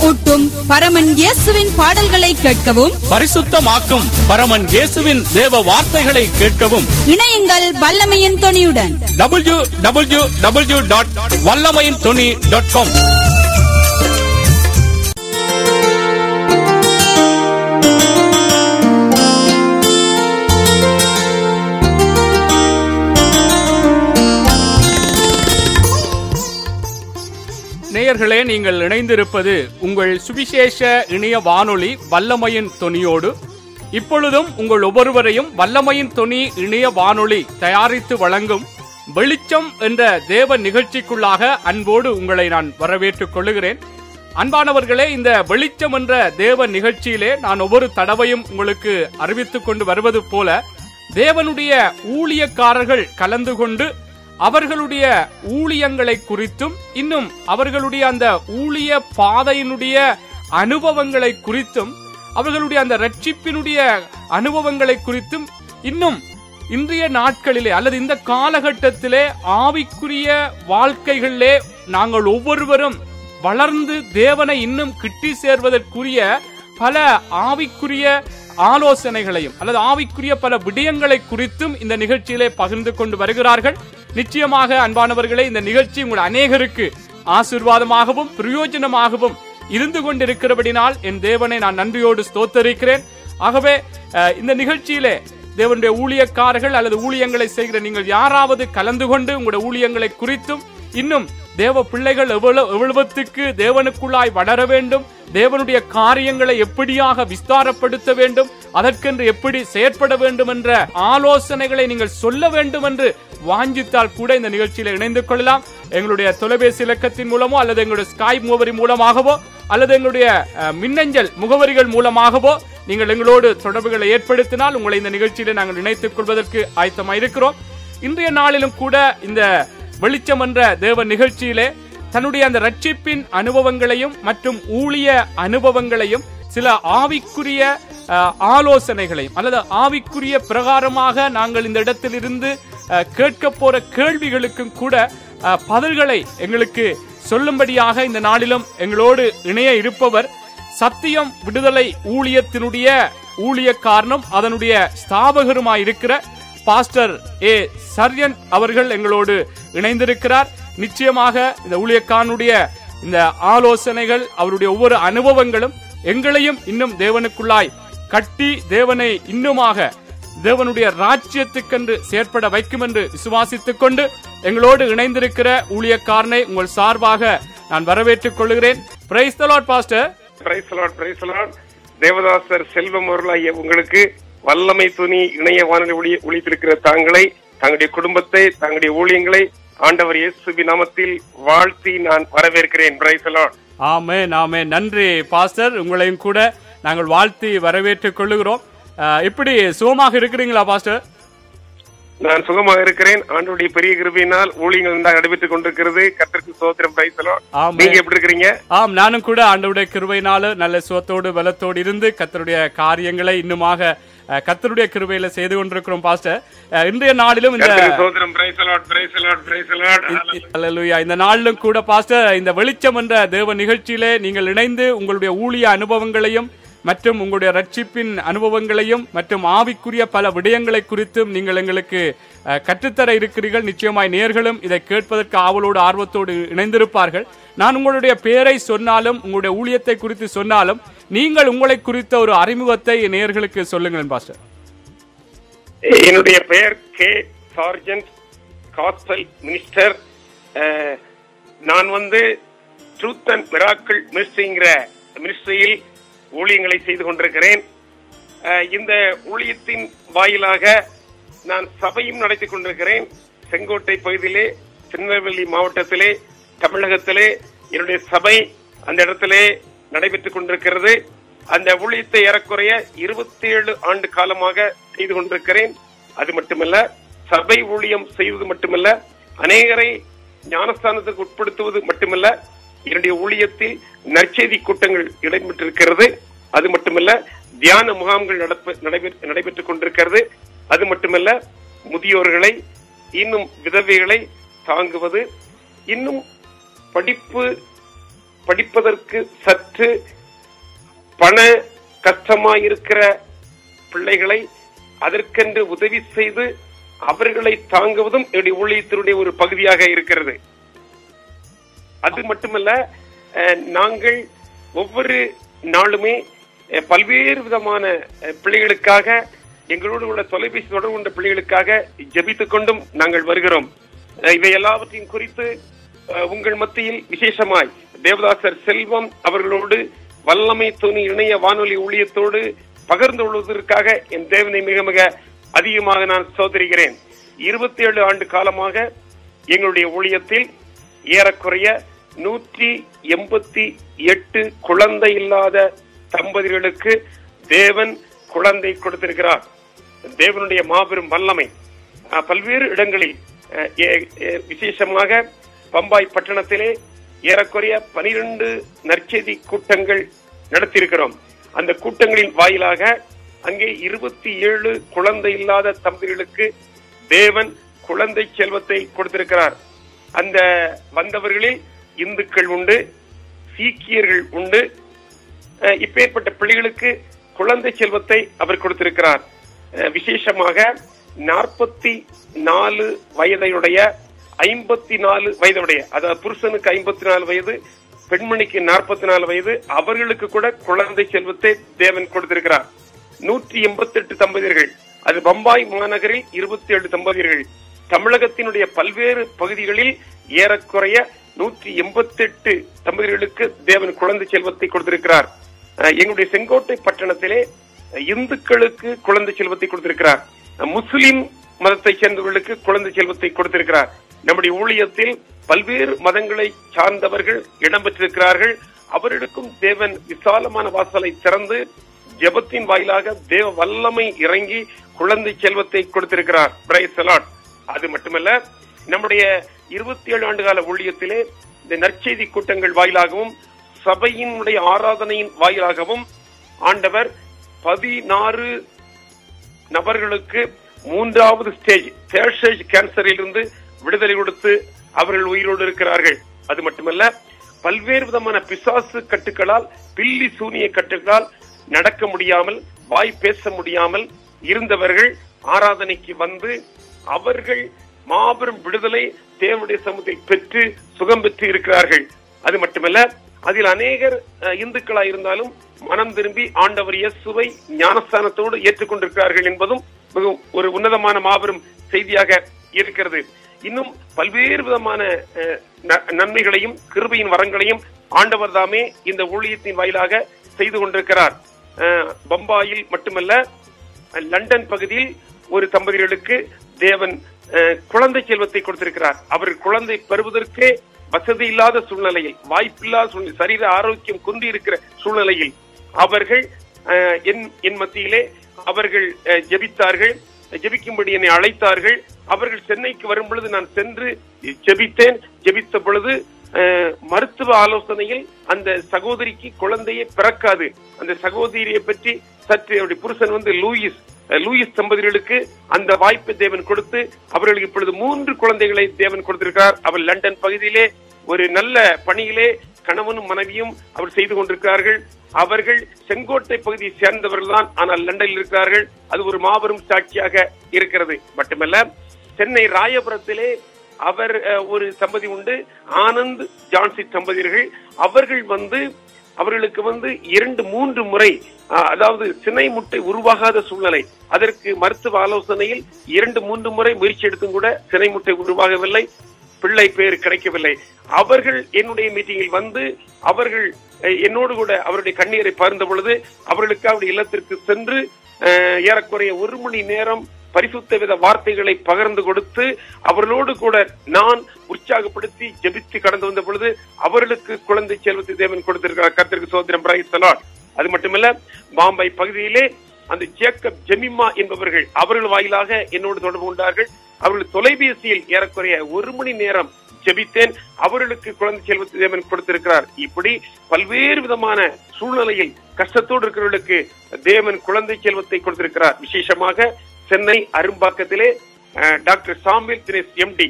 ஊட்டும் பரமன் இயேசுவின் பாடல்களை கேட்கவும், பரிசுத்தமாக்கும் பரமன் இயேசுவின் தேவ வார்த்தைகளை கேட்கவும் இணையுங்கள் வல்லமையின் தொனியுடன். www.வல்லமையின்தொனி.com. நேயர்களே, நீங்கள் இணைந்திருப்பது உங்கள் சுவிசேஷ இணைய வானொலி வல்லமையின் தொனியோடு. இப்பொழுதும் உங்கள் ஒவ்வொருவரையும் வல்லமையின் தொனி இணைய வானொலி தயாரித்து வழங்கும் வெளிச்சம் என்ற தேவ நிகழ்ச்சிக்குள்ளாக அன்போடு உங்களை நான் வரவேற்றுக் கொள்ளுகிறேன். அன்பானவர்களே, இந்த வெளிச்சம் என்ற தேவ நிகழ்ச்சியிலே நான் ஒவ்வொரு தடவையும் உங்களுக்கு அறிவித்துக் கொண்டு வருவது போல தேவனுடைய ஊழியக்காரர்கள் கலந்து கொண்டு அவர்களுடைய ஊழியங்களை குறித்தும் இன்னும் அவர்களுடைய அந்த ஊழிய பாதையினுடைய அனுபவங்களை குறித்தும் அவர்களுடைய அந்த ரட்சிப்பினுடைய அனுபவங்களை குறித்தும் இன்னும் இன்றைய நாட்களிலே அல்லது இந்த காலகட்டத்திலே ஆவிக்குரிய வாழ்க்கைகளிலே நாங்கள் ஒவ்வொருவரும் வளர்ந்து தேவனை இன்னும் கிட்டி சேர்வதற்குரிய பல ஆவிக்குரிய ஆலோசனைகளையும் அல்லது ஆவிக்குரிய பல விடயங்களை குறித்தும் இந்த நிகழ்ச்சியிலே பகிர்ந்து கொண்டு வருகிறார்கள். நிச்சயமாக அன்பானவர்களே, இந்த நிகழ்ச்சி உங்கள் அநேகருக்கு ஆசீர்வாதமாகவும் பிரயோஜனமாகவும் இருந்து கொண்டிருக்கிறபடினால் என் தேவனை நான் நன்றியோடு ஸ்தோத்தரிக்கிறேன். ஆகவே இந்த நிகழ்ச்சியிலே தேவனுடைய ஊழியக்காரர்கள் அல்லது ஊழியங்களை செய்கிற நீங்கள் யாராவது கலந்து கொண்டு உங்களுடைய ஊழியங்களை குறித்தும் இன்னும் தேவ பிள்ளைகள் எவ்வளவுக்கு தேவனுக்குள்ளாய் வளர வேண்டும், தேவனுடைய காரியங்களை எப்படியாக விஸ்தாரப்படுத்த வேண்டும், அதற்கென்று எப்படி செயற்பட வேண்டும் என்ற ஆலோசனைகளை நீங்கள் சொல்ல வேண்டும் என்று வாஞ்சித்தால் கூட இந்த நிகழ்ச்சியில் இணைந்து கொள்ளலாம். எங்களுடைய தொலைபேசி இலக்கத்தின் மூலமோ அல்லது எங்களுடைய ஸ்கைப் முகவரி மூலமாகவோ அல்லது எங்களுடைய மின்னஞ்சல் முகவரிகள் மூலமாகவோ நீங்கள் எங்களோடு தொடர்புகளை ஏற்படுத்தினால் உங்களை இந்த நிகழ்ச்சியில நாங்கள் இணைத்துக் கொள்வதற்கு ஆயத்தமாயிருக்கிறோம். இன்றைய நாளிலும் கூட இந்த வெளிச்சம் என்ற தேவ நிகழ்ச்சியிலே தன்னுடைய அந்த ரட்சிப்பின் அனுபவங்களையும் மற்றும் ஊழிய அனுபவங்களையும் சில ஆவிக்குரிய ஆலோசனைகளையும் அல்லது ஆவிக்குரிய பிரகாரமாக நாங்கள் இந்த இடத்திலிருந்து கேட்க போற கேள்விகளுக்கும் கூட பதில்களை எங்களுக்கு சொல்லும்படியாக இந்த நாளிலும் எங்களோடு இணைய இருப்பவர் சத்தியம் விடுதலை ஊழியத்தினுடைய ஊழியக்காரனும் அதனுடைய ஸ்தாபகருமாயிருக்கிற பாஸ்டர் ஏ சர்யன் அவர்கள் எங்களோடு இணைந்திருக்கிறார். நிச்சயமாக இந்த ஊழியக்காரனுடைய இந்த ஆலோசனைகள் அவருடைய ஒவ்வொரு அனுபவங்களும் எங்களையும் இன்னும் தேவனுக்குள்ளாய் கட்டி தேவனை இன்னுமாக தேவனுடைய ராஜ்யத்துக்கென்று செயற்பட வைக்கும் என்று விசுவாசித்துக் கொண்டு எங்களோடு இணைந்திருக்கிற ஊழியக்காரனை உங்கள் சார்பாக நான் வரவேற்றுக் கொள்கிறேன். Praise the lord pastor. Praise the lord, praise the lord. Devadasar Selvam அவர்களாகிய உங்களுக்கு வல்லமை துணி இணைய வானொலி ஒளித்திருக்கிற தாங்களை, தங்களுடைய குடும்பத்தை, தங்களுடைய ஊழியங்களை ஆண்டவர் இயேசுவின் நாமத்தில் வாழ்த்தி நான் வரவேற்கிறேன். Praise the lord. Amen, amen. நன்றி பாஸ்டர், உங்களையும் கூட நாங்கள் வாழ்த்தி வரவேற்றுக் கொள்ளுகிறோம். இப்படி சுகமாக இருக்கிறீங்களா பாஸ்டர்? நான் சுகமாக இருக்கிறேன். ஆண்டவருடைய பெரிய கிருபையினால் ஊழியங்கள் நடைபெற்றுக் கொண்டிருக்கிறது. கர்த்தருக்கு ஸ்தோத்திரம். Praise the Lord. நீங்க எப்படி இருக்கீங்க? ஆம், நானும் கூட ஆண்டவருடைய கிருபையினால நல்ல சுகத்தோடு பலத்தோடு இருந்து கர்த்தருடைய காரியங்களை இன்னுமாக கர்த்தருடைய கிருபையில செய்து கொண்டிருக்கிறோம் பாஸ்டர். இன்றைய நாளிலும் இந்த நாளிலும் கூட பாஸ்டர் இந்த வெளிச்சம் என்ற தேவ நிகழ்ச்சியிலே நீங்கள் இணைந்து உங்களுடைய ஊழிய அனுபவங்களையும் மற்றும் உங்களுடைய ரட்சிப்பின் அனுபவங்களையும் மற்றும் ஆவிக்குரிய பல விடயங்களை குறித்தும் நீங்கள் எங்களுக்கு கற்றுத்தர இருக்கிறீர்கள். நிச்சயமாய் நேயர்களும் இதை கேட்பதற்கு ஆவலோடு ஆர்வத்தோடு இணைந்திருப்பார்கள். நான் உங்களுடைய பெயரை சொன்னாலும் உங்களுடைய ஊழியத்தை குறித்து சொன்னாலும் நீங்கள் உங்களை குறித்த ஒரு அறிமுகத்தை நேயர்களுக்கு சொல்லுங்கள் பாஸ்டர். என்னுடைய பெயர் கே சார்ஜன்ட், காஸ்பல் மினிஸ்டர். நான் ட்ரூத் அண்ட் மிராக்கிள் மினிஸ்ட்ரியில் ஊழியங்களை செய்து கொண்டிருக்கிறேன். இந்த ஊழியத்தின் வாயிலாக நான் சபையும் நடத்தி கொண்டிருக்கிறேன். செங்கோட்டை பகுதியிலே, திருநெல்வேலி மாவட்டத்திலே, தமிழகத்திலே என்னுடைய சபை அந்த இடத்திலே நடைபெற்றுக் கொண்டிருக்கிறது. அந்த ஊழியத்தை ஏறக்குறைய 27 ஆண்டு காலமாக செய்து கொண்டிருக்கிறேன். அது மட்டுமல்ல, சபை ஊழியம் செய்வது மட்டுமல்ல, அநேகரை ஞானஸ்தானத்துக்கு உட்படுத்துவது மட்டுமல்ல, என்னுடைய ஊழியத்தில் நற்செய்தி கூட்டங்கள் இடம்பெற்றிருக்கிறது. அது மட்டுமல்ல, தியான முகாம்கள் நடைபெற்றுக் கொண்டிருக்கிறது. அது மட்டுமல்ல, முதியோர்களை இன்னும் விதவைகளை தாங்குவது, இன்னும் படிப்பு படிப்பதற்கு சற்று பண கஷ்டமாயிருக்கிற பிள்ளைகளை அதற்கென்று உதவி செய்து அவர்களை தாங்குவதும் என்னுடைய ஊழியத்தினுடைய ஒரு பகுதியாக இருக்கிறது. அது மட்டுமல்ல, நாங்கள் ஒவ்வொரு நாளுமே பல்வேறு விதமான பிள்ளைகளுக்காக, எங்களோடு உள்ள தொலைபேசி தொடர்பு கொண்ட பிள்ளைகளுக்காக ஜெபித்துக் கொண்டும் நாங்கள் வருகிறோம். இவை எல்லாவற்றையும் குறித்து உங்கள் மத்தியில் விசேஷமாய் தேவதாசர் செல்வம் அவர்களோடு வல்லமை துணி இணைய வானொலி ஊழியத்தோடு பகிர்ந்து கொள்வதற்காக என் தேவனை மிக மிக அதிகமாக நான் சோதரிகிறேன். 27 ஆண்டு காலமாக எங்களுடைய ஊழியத்தில் ஏறக்குறைய 188 குழந்தை இல்லாத தம்பதிகளுக்கு தேவன் குழந்தை கொடுத்திருக்கிறார். தேவனுடைய மாபெரும் வல்லமை பல்வேறு இடங்களில், விசேஷமாக பம்பாய் பட்டணத்திலே ஏறக்குறைய 12 நற்செய்தி கூட்டங்கள் நடத்தியிருக்கிறோம். அந்த கூட்டங்களின் வாயிலாக அங்கே 27 குழந்தை இல்லாத தம்பதிகளுக்கு தேவன் குழந்தை செல்வத்தை கொடுத்திருக்கிறார். அந்த வந்தவர்களில் இந்துக்கள் உண்டு, சீக்கியர்கள் உண்டு. இப்பேற்பட்ட பிள்ளைகளுக்கு குழந்தை செல்வத்தை அவர் கொடுத்திருக்கிறார். விசேஷமாக 44 வயதையுடைய 54 வயதுடைய, அதாவது புருஷனுக்கு 54 வயது, பெண்மணிக்கு 44 வயது, அவர்களுக்கு கூட குழந்தை செல்வத்தை தேவன் கொடுத்திருக்கிறார். 188 தம்பதியர்கள், அது பம்பாய் மாநகரில் 27 தம்பதியர்கள். தமிழகத்தினுடைய பல்வேறு பகுதிகளில் ஏறக்குறைய 188 தம்பதியர்களுக்கு தேவன் குழந்தை செல்வத்தை கொடுத்திருக்கிறார். எங்களுடைய செங்கோட்டை பட்டணத்திலே இந்துக்களுக்கு குழந்தை செல்வத்தை கொடுத்திருக்கிறார். முஸ்லிம் மதத்தை சேர்ந்தவர்களுக்கு குழந்தை செல்வத்தை கொடுத்திருக்கிறார். நம்முடைய ஊழியத்தில் பல்வேறு மதங்களை சார்ந்தவர்கள் இடம்பெற்றிருக்கிறார்கள். அவர்களுக்கும் தேவன் விசாலமான வாசலை திறந்து ஜெபத்தின் வாயிலாக தேவ வல்லமை இறங்கி குழந்தை செல்வத்தை கொடுத்திருக்கிறார். Price the Lord. அது மட்டுமல்ல, நம்முடைய 27 ஆண்டுகால ஊழியத்திலே இந்த நற்செய்தி கூட்டங்கள் வாயிலாகவும் சபையினுடைய ஆராதனையின் வாயிலாகவும் ஆண்டவர் 16 நபர்களுக்கு 3வது ஸ்டேஜ், தேர்ட் ஸ்டேஜ் கேன்சரில் இருந்து விடுதலை கொடுத்து அவர்கள் உயிரோடு இருக்கிறார்கள். அது மட்டுமல்ல, பல்வேறு விதமான பிசாசு கட்டுக்களால், பில்லி சூனிய கட்டுக்களால் நடக்க முடியாமல், வாய் பேச முடியாமல் இருந்தவர்கள் ஆராதனைக்கு வந்து அவர்கள் மாபெரும் விடுதலை தேவனுடைய சமூகத்தை பெற்று சுகம் பெற்று இருக்கிறார்கள். அது மட்டுமல்ல, அதில் அநேகர் இந்துக்களாக இருந்தாலும் மனம் திரும்பி ஆண்டவர் இயேசுவை ஞானஸ்தானத்தோடு ஏற்றுக்கொண்டிருக்கிறார்கள் என்பதும் மிகவும் ஒரு உன்னதமான மாபெரும் செய்தியாக இருக்கிறது. இன்னும் பல்வேறு விதமான நன்மைகளையும் கிருபையின் வரங்களையும் ஆண்டவர் தாமே இந்த ஊழியத்தின் வாயிலாக செய்து கொண்டிருக்கிறார். பம்பாயில் மட்டுமல்ல, லண்டன் பகுதியில் ஒரு தம்பதிகளுக்கு தேவன் குழந்தை செல்வத்தை கொடுத்திருக்கிறார். அவர்கள் குழந்தை பெறுவதற்கே வசதி இல்லாத சூழ்நிலையில், வாய்ப்பில்லாத சூழ்நிலை, சரீர ஆரோக்கியம் குன்றி இருக்கிற சூழ்நிலையில் அவர்கள் என் மத்தியிலே அவர்கள் ஜெபித்தார்கள். ஜெபிக்கும்படி என்னை அழைத்தார்கள். அவர்கள் சென்னைக்கு வரும் பொழுது நான் சென்று ஜெபித்தேன். ஜெபித்த பொழுது மருத்துவ ஆலோசனையில் அந்த சகோதரிக்கு குழந்தையே பிறக்காது. அந்த சகோதரியை பற்றி சற்று அவருடைய புருஷன் வந்து லூயிஸ் தம்பதிகளுக்கு அந்த வாய்ப்பை தேவன் கொடுத்து அவர்களுக்கு இப்பொழுது 3 குழந்தைகளை தேவன் கொடுத்திருக்கிறார். அவர் லண்டன் பகுதியிலே ஒரு நல்ல பணியிலே கணவனும் மனைவியும் அவர் செய்து கொண்டிருக்கிறார்கள். அவர்கள் செங்கோட்டை பகுதியை சேர்ந்தவர்கள் தான், ஆனால் லண்டனில் இருக்கிறார்கள். அது ஒரு மாபெரும் சாட்சியாக இருக்கிறது. மட்டுமல்ல, சென்னை ராயபுரத்திலே அவர் ஒரு தம்பதி உண்டு, ஆனந்த் ஜான்சி தம்பதியர்கள். அவர்கள் வந்து அவர்களுக்கு வந்து 2-3 முறை, அதாவது சினை முட்டை உருவாகாத சூழ்நிலை, அதற்கு மருத்துவ ஆலோசனையில் 2-3 முறை முயற்சி எடுத்தும் கூட சினை முட்டை உருவாகவில்லை, பிள்ளை பேர் கிடைக்கவில்லை. அவர்கள் என்னுடைய மீட்டிங்கில் வந்து அவர்கள் என்னோடு கூட அவருடைய கண்ணீரை பகிர்ந்த பொழுது அவர்களுக்கு அவருடைய இல்லத்திற்கு சென்று ஏறக்குறைய 1 மணி நேரம் பரிசுத்த வித வார்த்தைகளை பகிர்ந்து கொடுத்து அவர்களோடு கூட நான் உற்சாகப்படுத்தி ஜெபித்து கடந்து வந்த பொழுது அவர்களுக்கு குழந்தை செல்வத்தை தேவன் கொடுத்திருக்கிறார். கர்த்தருக்கு ஸ்தோத்திரம். Praise the Lord. அது மட்டுமல்ல, பாம்பை பகுதியிலே அந்த ஜேக்கப் ஜெமிமா என்பவர்கள் அவர்கள் வாயிலாக என்னோடு தொடர்பு கொண்டார்கள். அவர்கள் தொலைபேசியில் ஏறக்குறைய 1 மணி நேரம் ஜெபித்தேன். அவர்களுக்கு குழந்தை செல்வத்தை தேவன் கொடுத்திருக்கிறார். இப்படி பல்வேறு விதமான சூழ்நிலையில் கஷ்டத்தோடு இருக்கிறவர்களுக்கு தேவன் குழந்தை செல்வத்தை கொடுத்திருக்கிறார். விசேஷமாக சென்னை அரும்பாக்கத்திலே doctor Samuel Dinesh MD,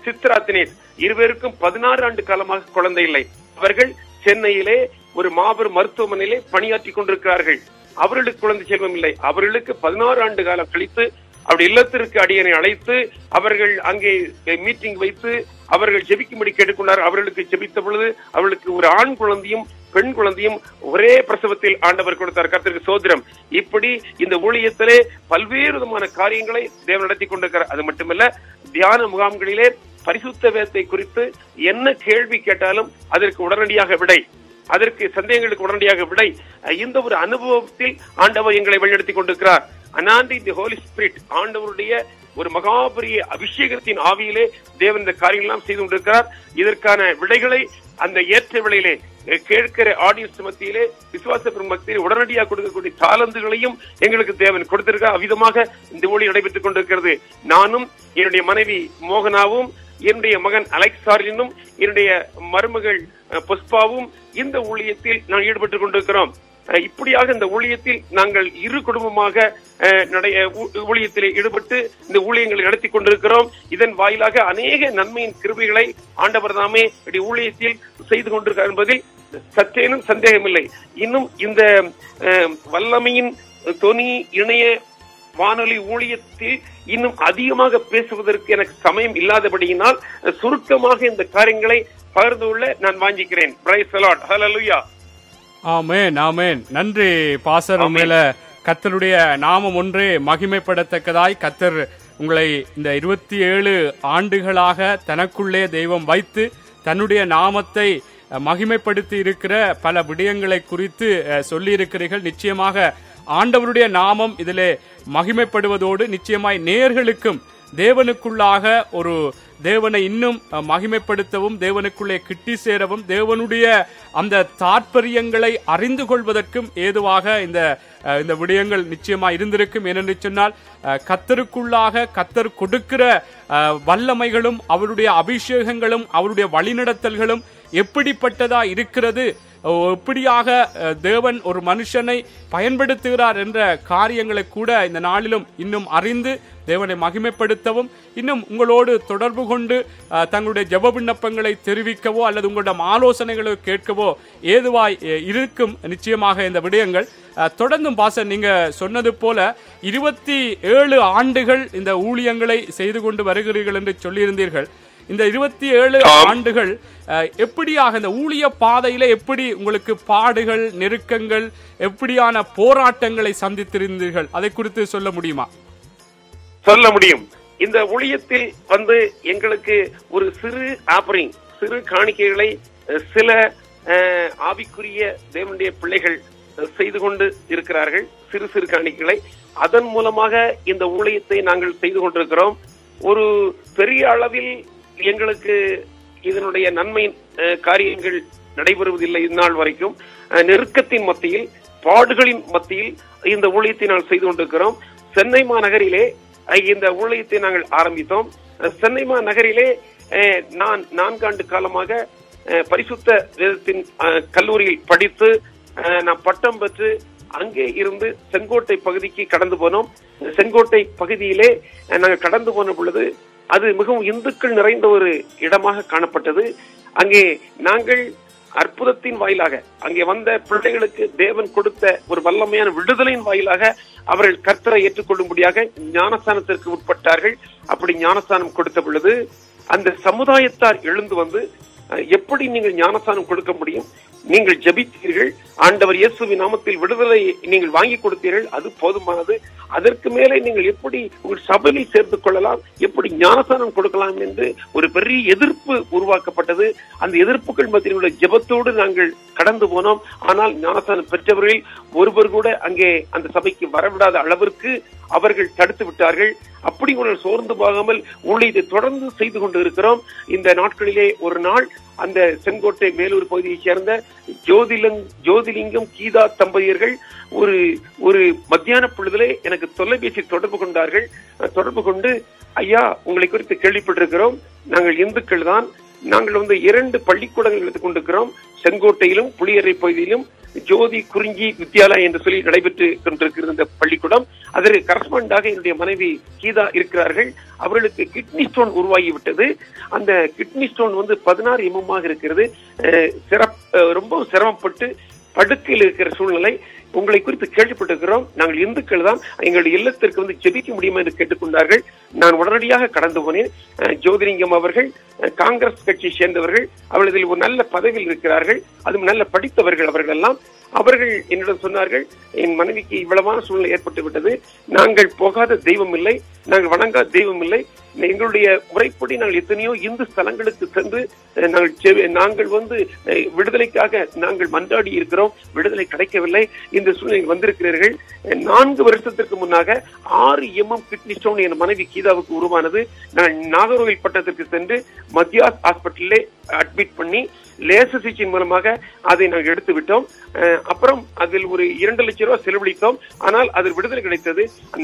Chitra Dinesh இருவருக்கும் 16 ஆண்டு காலமாக குழந்தை இல்லை. அவர்கள் சென்னையிலே ஒரு மாபெரும் மருத்துவமனையிலே பணியாற்றி கொண்டிருக்கிறார்கள். அவர்களுக்கு குழந்தை செல்வம் இல்லை. அவர்களுக்கு 16 ஆண்டு காலம் கழித்து அவருடைய இல்லத்திற்கு அடியனை அழைத்து அவர்கள் அங்கே மீட்டிங் வைத்து அவர்கள் ஜெபிக்கும்படி கேட்டுக்கொண்டார். அவர்களுக்கு ஜெபித்த பொழுது அவர்களுக்கு ஒரு ஆண் குழந்தையும் பெண் குழந்தையும் ஒரே பிரசவத்தில் ஆண்டவர் கொடுத்தார். கர்த்தருக்கு சோத்திரம். இப்படி இந்த ஊழியத்திலே பல்வேறு விதமான காரியங்களை தேவன் நடத்தி கொண்டிருக்கிறார். அது மட்டுமல்ல, தியான முகாம்களிலே பரிசுத்த வேதத்தை குறித்து என்ன கேள்வி கேட்டாலும் அதற்கு உடனடியாக விடை, அதற்கு சந்தேகங்களுக்கு உடனடியாக விடை. இந்த ஒரு அனுபவத்தில் ஆண்டவர் எங்களை வழிநடத்தி கொண்டிருக்கிறார். அனாண்டிங் தி ஹோலி ஸ்பிரிட், ஆண்டவருடைய ஒரு மகாபரிய அபிஷேகத்தின் ஆவியிலே தேவன் இந்த காரியங்கள் எல்லாம் செய்து கொண்டிருக்கிறார். இதற்கான விடைகளை அந்த ஏற்ற விலையிலே கேட்கிற ஆடியன்ஸ் மத்தியிலே, விசுவாச மத்தியிலே உடனடியாக கொடுக்கக்கூடிய தாளந்துகளையும் எங்களுக்கு தேவன் கொடுத்திருக்கார். அவ்விதமாக இந்த ஊழியம் நடைபெற்றுக் கொண்டிருக்கிறது. நானும் என்னுடைய மனைவி மோகனாவும் என்னுடைய மகன் அலெக்சாரினும் என்னுடைய மருமகள் புஷ்பாவும் இந்த ஊழியத்தில் நான் ஈடுபட்டுக் கொண்டிருக்கிறோம். இப்படியாக இந்த ஊழியத்தில் நாங்கள் இரு குடும்பமாக ஊழியத்தில் ஈடுபட்டு இந்த ஊழியங்களை நடத்தி கொண்டிருக்கிறோம். இதன் வாயிலாக அநேக நன்மையின் கிருபைகளை ஆண்டவர் தாமே ஊழியத்தில் செய்து கொண்டிருக்கிறார் என்பதில் சற்றேனும் சந்தேகமில்லை. இன்னும் இந்த வல்லமையின் தொனி இணைய வானொலி ஊழியத்தில் இன்னும் அதிகமாக பேசுவதற்கு எனக்கு சமயம் இல்லாதபடியினால் சுருக்கமாக இந்த காரியங்களை பகிர்ந்து கொள்ள நான் வாஞ்சிக்கிறேன். Price the lord. Hallelujah. Amen, amen. நன்றி பாஸ்டர். மேல கர்த்தருடைய நாமம் ஒன்றே மகிமைப்படத்தக்கதாய் கர்த்தர் உங்களை இந்த 27 ஆண்டுகளாக தனக்குள்ளே தெய்வம் வைத்து தன்னுடைய நாமத்தை மகிமைப்படுத்தி இருக்கிற பல விடயங்களை குறித்து சொல்லி இருக்கிறீர்கள். நிச்சயமாக ஆண்டவருடைய நாமம் இதிலே மகிமைப்படுவதோடு நிச்சயமாய் நேயர்களுக்கும் தேவனுக்குள்ளாக ஒரு தேவனை இன்னும் மகிமைப்படுத்தவும், தேவனுக்குள்ளே கிட்டி சேரவும், தேவனுடைய அந்த தாற்பயங்களை அறிந்து கொள்வதற்கும் ஏதுவாக இந்த விடயங்கள் நிச்சயமா இருந்திருக்கும். ஏனென்று சொன்னால் கர்த்தருக்குள்ளாக கர்த்தர் கொடுக்கிற வல்லமைகளும் அவருடைய அபிஷேகங்களும் அவருடைய வழிநடத்தல்களும் எப்படிப்பட்டதா இருக்கிறது, எப்படியாக தேவன் ஒரு மனுஷனை பயன்படுத்துகிறார் என்ற காரியங்களை கூட இந்த நாளிலும் இன்னும் அறிந்து தேவனை மகிமைப்படுத்தவும், இன்னும் உங்களோடு தொடர்பு கொண்டு தங்களுடைய ஜெப விண்ணப்பங்களை தெரிவிக்கவோ அல்லது உங்களுடைய ஆலோசனைகளை கேட்கவோ ஏதுவாய் இருக்கும். நிச்சயமாக இந்த விடயங்கள் தொடர்ந்தும் பாஸ்டர் நீங்க சொன்னது போல 27 ஆண்டுகள் இந்த ஊழியங்களை செய்து கொண்டு வருகிறீர்கள் என்று சொல்லியிருந்தீர்கள். இந்த 27 ஆண்டுகள் எப்படியாக இந்த ஊழிய பாதையில எப்படி உங்களுக்கு பாடுகள், நெருக்கங்கள், எப்படியான போராட்டங்களை சந்தித்திருந்தீர்கள், அதை குறித்து சொல்ல முடியுமா? சொல்ல முடியும். இந்த ஊழியத்தில் எங்களுக்கு ஒரு சிறு ஆபரிங், சிறு காணிக்கைகளை சில ஆவிக்குரிய தேவனுடைய பிள்ளைகள் செய்து கொண்டு இருக்கிறார்கள். சிறு சிறு காணிக்கைகளை அதன் மூலமாக இந்த ஊழியத்தை நாங்கள் செய்து கொண்டிருக்கிறோம். ஒரு பெரிய அளவில் எங்களுக்கு இதனுடைய நன்மை காரியங்கள் நடைபெறுவதில்லை. இந்நாள் வரைக்கும் நெருக்கத்தின் மத்தியில், பாடுகளின் மத்தியில் இந்த ஊழியத்தை நாங்கள் செய்து கொண்டிருக்கிறோம். சென்னை மாநகரிலே இந்த ஊழியத்தை நாங்கள் ஆரம்பித்தோம். சென்னை மாநகரிலே நான் 4 ஆண்டு காலமாக பரிசுத்த வேதத்தின் கல்லூரியில் படித்து நான் பட்டம் பெற்று அங்கே இருந்து செங்கோட்டை பகுதிக்கு கடந்து போனோம். செங்கோட்டை பகுதியிலே நாங்கள் கடந்து போன பொழுது அது மிகவும் இந்துக்கள் நிறைந்த ஒரு இடமாக காணப்பட்டது. அங்கே நாங்கள் அற்புதத்தின் வாயிலாக அங்கே வந்த பிள்ளைகளுக்கு தேவன் கொடுத்த ஒரு வல்லமையான விடுதலையின் வாயிலாக அவர்கள் கர்த்தரை ஏற்றுக்கொள்ளும்படியாக ஞானஸ்தானத்திற்கு உட்பட்டார்கள். அப்படி ஞானஸ்தானம் கொடுத்த பொழுது அந்த சமுதாயத்தார் எழுந்து வந்து, எப்படி நீங்கள் ஞானஸ்தானம் கொடுக்க முடியும்? நீங்கள் ஜெபித்தீர்கள், ஆண்டவர் இயேசுவின் நாமத்தில் விடுதலை நீங்கள் வாங்கி கொடுத்தீர்கள், அது போதுமானது. அதற்கு மேலே நீங்கள் எப்படி உங்கள் சபையில் சேர்த்துக் கொள்ளலாம், எப்படி ஞானஸ்தானம் கொடுக்கலாம் என்று ஒரு பெரிய எதிர்ப்பு உருவாக்கப்பட்டது. அந்த எதிர்ப்புகள் மத்தியில் ஜெபத்தோடு நாங்கள் கடந்து போனோம். ஆனால் ஞானஸ்தானம் பெற்றவர்கள் ஒருவர் கூட அங்கே அந்த சபைக்கு வரவிடாத அளவிற்கு அவர்கள் தடுத்து விட்டார்கள். அப்படி ஒரு சோர்ந்து போகாமல் ஊழியத்தை தொடர்ந்து செய்து கொண்டு இருக்கிறோம். இந்த நாட்களிலே ஒரு நாள் அந்த செங்கோட்டை மேலூர் பகுதியைச் சேர்ந்த ஜோதிலிங்கம் கீதா தம்பதியர்கள் ஒரு மத்தியான பொழுதிலே எனக்கு தொலைபேசி தொடர்பு கொண்டார்கள். தொடர்பு கொண்டு, ஐயா, உங்களை குறித்து கேள்விப்பட்டிருக்கிறோம், நாங்கள் இந்துக்கள் தான், நாங்கள் 2 பள்ளிக்கூடங்கள் எடுத்துக் கொண்டிருக்கிறோம், செங்கோட்டையிலும் புளியரை பகுதியிலும் ஜோதி குறிஞ்சி வித்யாலயா என்று சொல்லி நடைபெற்று கொண்டிருக்கிறது இந்த பள்ளிக்கூடம். அதற்கு கரஸ்பாண்டாக என்னுடைய மனைவி கீதா இருக்கிறார்கள். அவர்களுக்கு கிட்னி ஸ்டோன் உருவாகிவிட்டது. அந்த கிட்னி ஸ்டோன் 16 mm இருக்கிறது. ரொம்ப சிரமப்பட்டு படுக்கையில் இருக்கிற சூழ்நிலை. உங்களை குறித்து கேள்விப்பட்டிருக்கிறோம், நாங்கள் இந்துக்கள் தான், எங்களுடைய இல்லத்திற்கு வந்து ஜெபிக்க முடியுமா என்று கேட்டுக்கொண்டார்கள். நான் உடனடியாக கடந்து போனேன். ஜோதிலிங்கம் அவர்கள் காங்கிரஸ் கட்சியை சேர்ந்தவர்கள், அவர்கள் இதில் ஒரு நல்ல பதவியில் இருக்கிறார்கள், அதுவும் நல்ல படித்தவர்கள் அவர்கள் எல்லாம். அவர்கள் என்னிடம் சொன்னார்கள், என் மனைவிக்கு இவ்வளவான சூழ்நிலை ஏற்பட்டு விட்டது, நாங்கள் போகாத தெய்வம் இல்லை, நாங்கள் வணங்காத தெய்வம் இல்லை, எங்களுடைய முறைப்படி நாங்கள் எத்தனையோ இந்து ஸ்தலங்களுக்கு சென்று நாங்கள் வந்து விடுதலைக்காக நாங்கள் மன்றாடி இருக்கிறோம், விடுதலை கிடைக்கவில்லை, இந்த சூழ்நிலையில் வந்திருக்கிறீர்கள். 4 வருஷத்திற்கு முன்னாக 6 mm கிட்னி ஸ்டோன் என் மனைவி கீதாவுக்கு உருவானது. நான் நாகர்கோவில் பட்டத்திற்கு சென்று மத்தியாஸ் ஹாஸ்பிட்டலிலே அட்மிட் பண்ணி லேசர் சிகிச்சையின் மூலமாக அதை நாங்கள் எடுத்து விட்டோம். அப்புறம் அதில் ஒரு 2 லட்சம் ரூபாய் செலவழித்தோம். ஆனால் அதில் விடுதலை கிடைத்தது.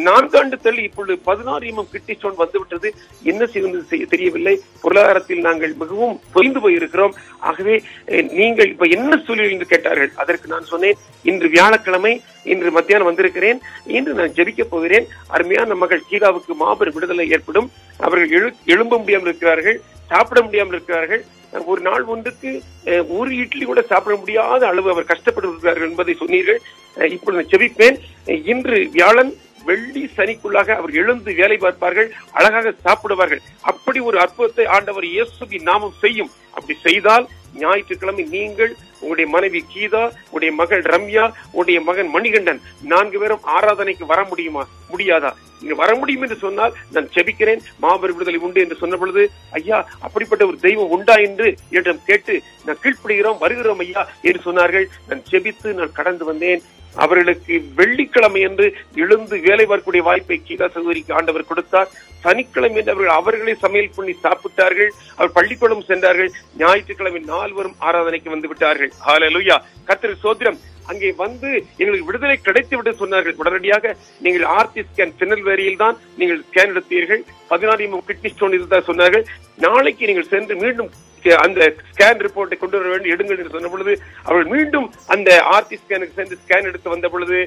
4 ஆண்டு தள்ளி இப்பொழுது 16 mm கிட்னி ஸ்டோன் வந்துவிட்டது. என்ன செய்வது தெரியவில்லை. பொருளாதாரத்தில் நாங்கள் மிகவும் தொய்ந்து போயிருக்கிறோம். ஆகவே நீங்கள் இப்ப என்ன சொல்லுவீர்கள் என்று கேட்டார்கள். அதற்கு நான் சொன்னேன், இன்று வியாழக்கிழமை, இன்று மத்தியானம் வந்திருக்கிறேன், இன்று நான் ஜெபிக்க போகிறேன். அருமையான மகள் கீதாவுக்கு மாபெரும் விடுதலை ஏற்படும். அவர்கள் எழும்ப முடியாமல் இருக்கிறார்கள், சாப்பிட முடியாமல் இருக்கிறார்கள். ஒரு நாள் ஒன்றுக்கு ஒரு இட்லி கூட சாப்பிட முடியாத அளவு அவர் கஷ்டப்பட்டு இருக்கிறார்கள் என்பதை சொன்னீர்கள். இப்பொழுது நான் ஜெபிப்பேன். இன்று வியாழன், வெள்ளி, சனிக்குள்ளாக அவர் எழுந்து வேலை பார்ப்பார்கள், அழகாக சாப்பிடுவார்கள். அப்படி ஒரு அற்புதத்தை ஆண்டவர் இயேசுவின் நாமம் செய்யும். அப்படி செய்தால் ஞாயிற்றுக்கிழமை நீங்கள், உங்களுடைய மனைவி கீதா, உங்களுடைய மகள் ரம்யா, உங்களுடைய மகன் மணிகண்டன் 4 பேரும் ஆராதனைக்கு வர முடியுமா? முடியாதா? நீங்க வர முடியும் என்று சொன்னால் நான் ஜெபிக்கிறேன், மாபெரும் விடுதலை உண்டு என்று சொன்ன பொழுது, ஐயா அப்படிப்பட்ட ஒரு தெய்வம் உண்டா என்று என்னிடம் கேட்டு, நான் கீழ்ப்படுகிறோம், வருகிறோம் ஐயா என்று சொன்னார்கள். நான் ஜெபித்து நான் கடந்து வந்தேன். அவர்களுக்கு வெள்ளிக்கிழமை என்று எழுந்து வேலை பார்க்கக்கூடிய வாய்ப்பை கீதா சகோதரிக்கு ஆண்டவர் கொடுத்தார். சனிக்கிழமை என்று அவர்களை சமையல் பண்ணி சாப்பிட்டார்கள். அவர் பள்ளிக்கூடம் சென்றார்கள். ஞாயிற்றுக்கிழமை 4 ஆராதனைக்கு வந்து விட்டார்கள். ஹல்லேலூயா, கர்த்தருக்கு ஸ்தோத்திரம். அங்கே வந்து எங்களுக்கு விடுதலை கிடைத்து விட்டு சொன்னார்கள். உடனடியாக நீங்கள் ஆர்டி ஸ்கேன் திருநெல்வேலியில் தான் நீங்கள் ஸ்கேன் எடுத்தீர்கள், 16 mm கிட்னி ஸ்டோன் இருந்தால் சொன்னார்கள். நாளைக்கு நீங்கள் சென்று மீண்டும் அந்த ஸ்கேன் ரிப்போர்ட்டை கொண்டு வர வேண்டும், எடுங்கள் என்று சொன்ன பொழுது அவர்கள் மீண்டும் அந்த ஆர்டி ஸ்கேனுக்கு சென்று ஸ்கேன் எடுத்து வந்த பொழுது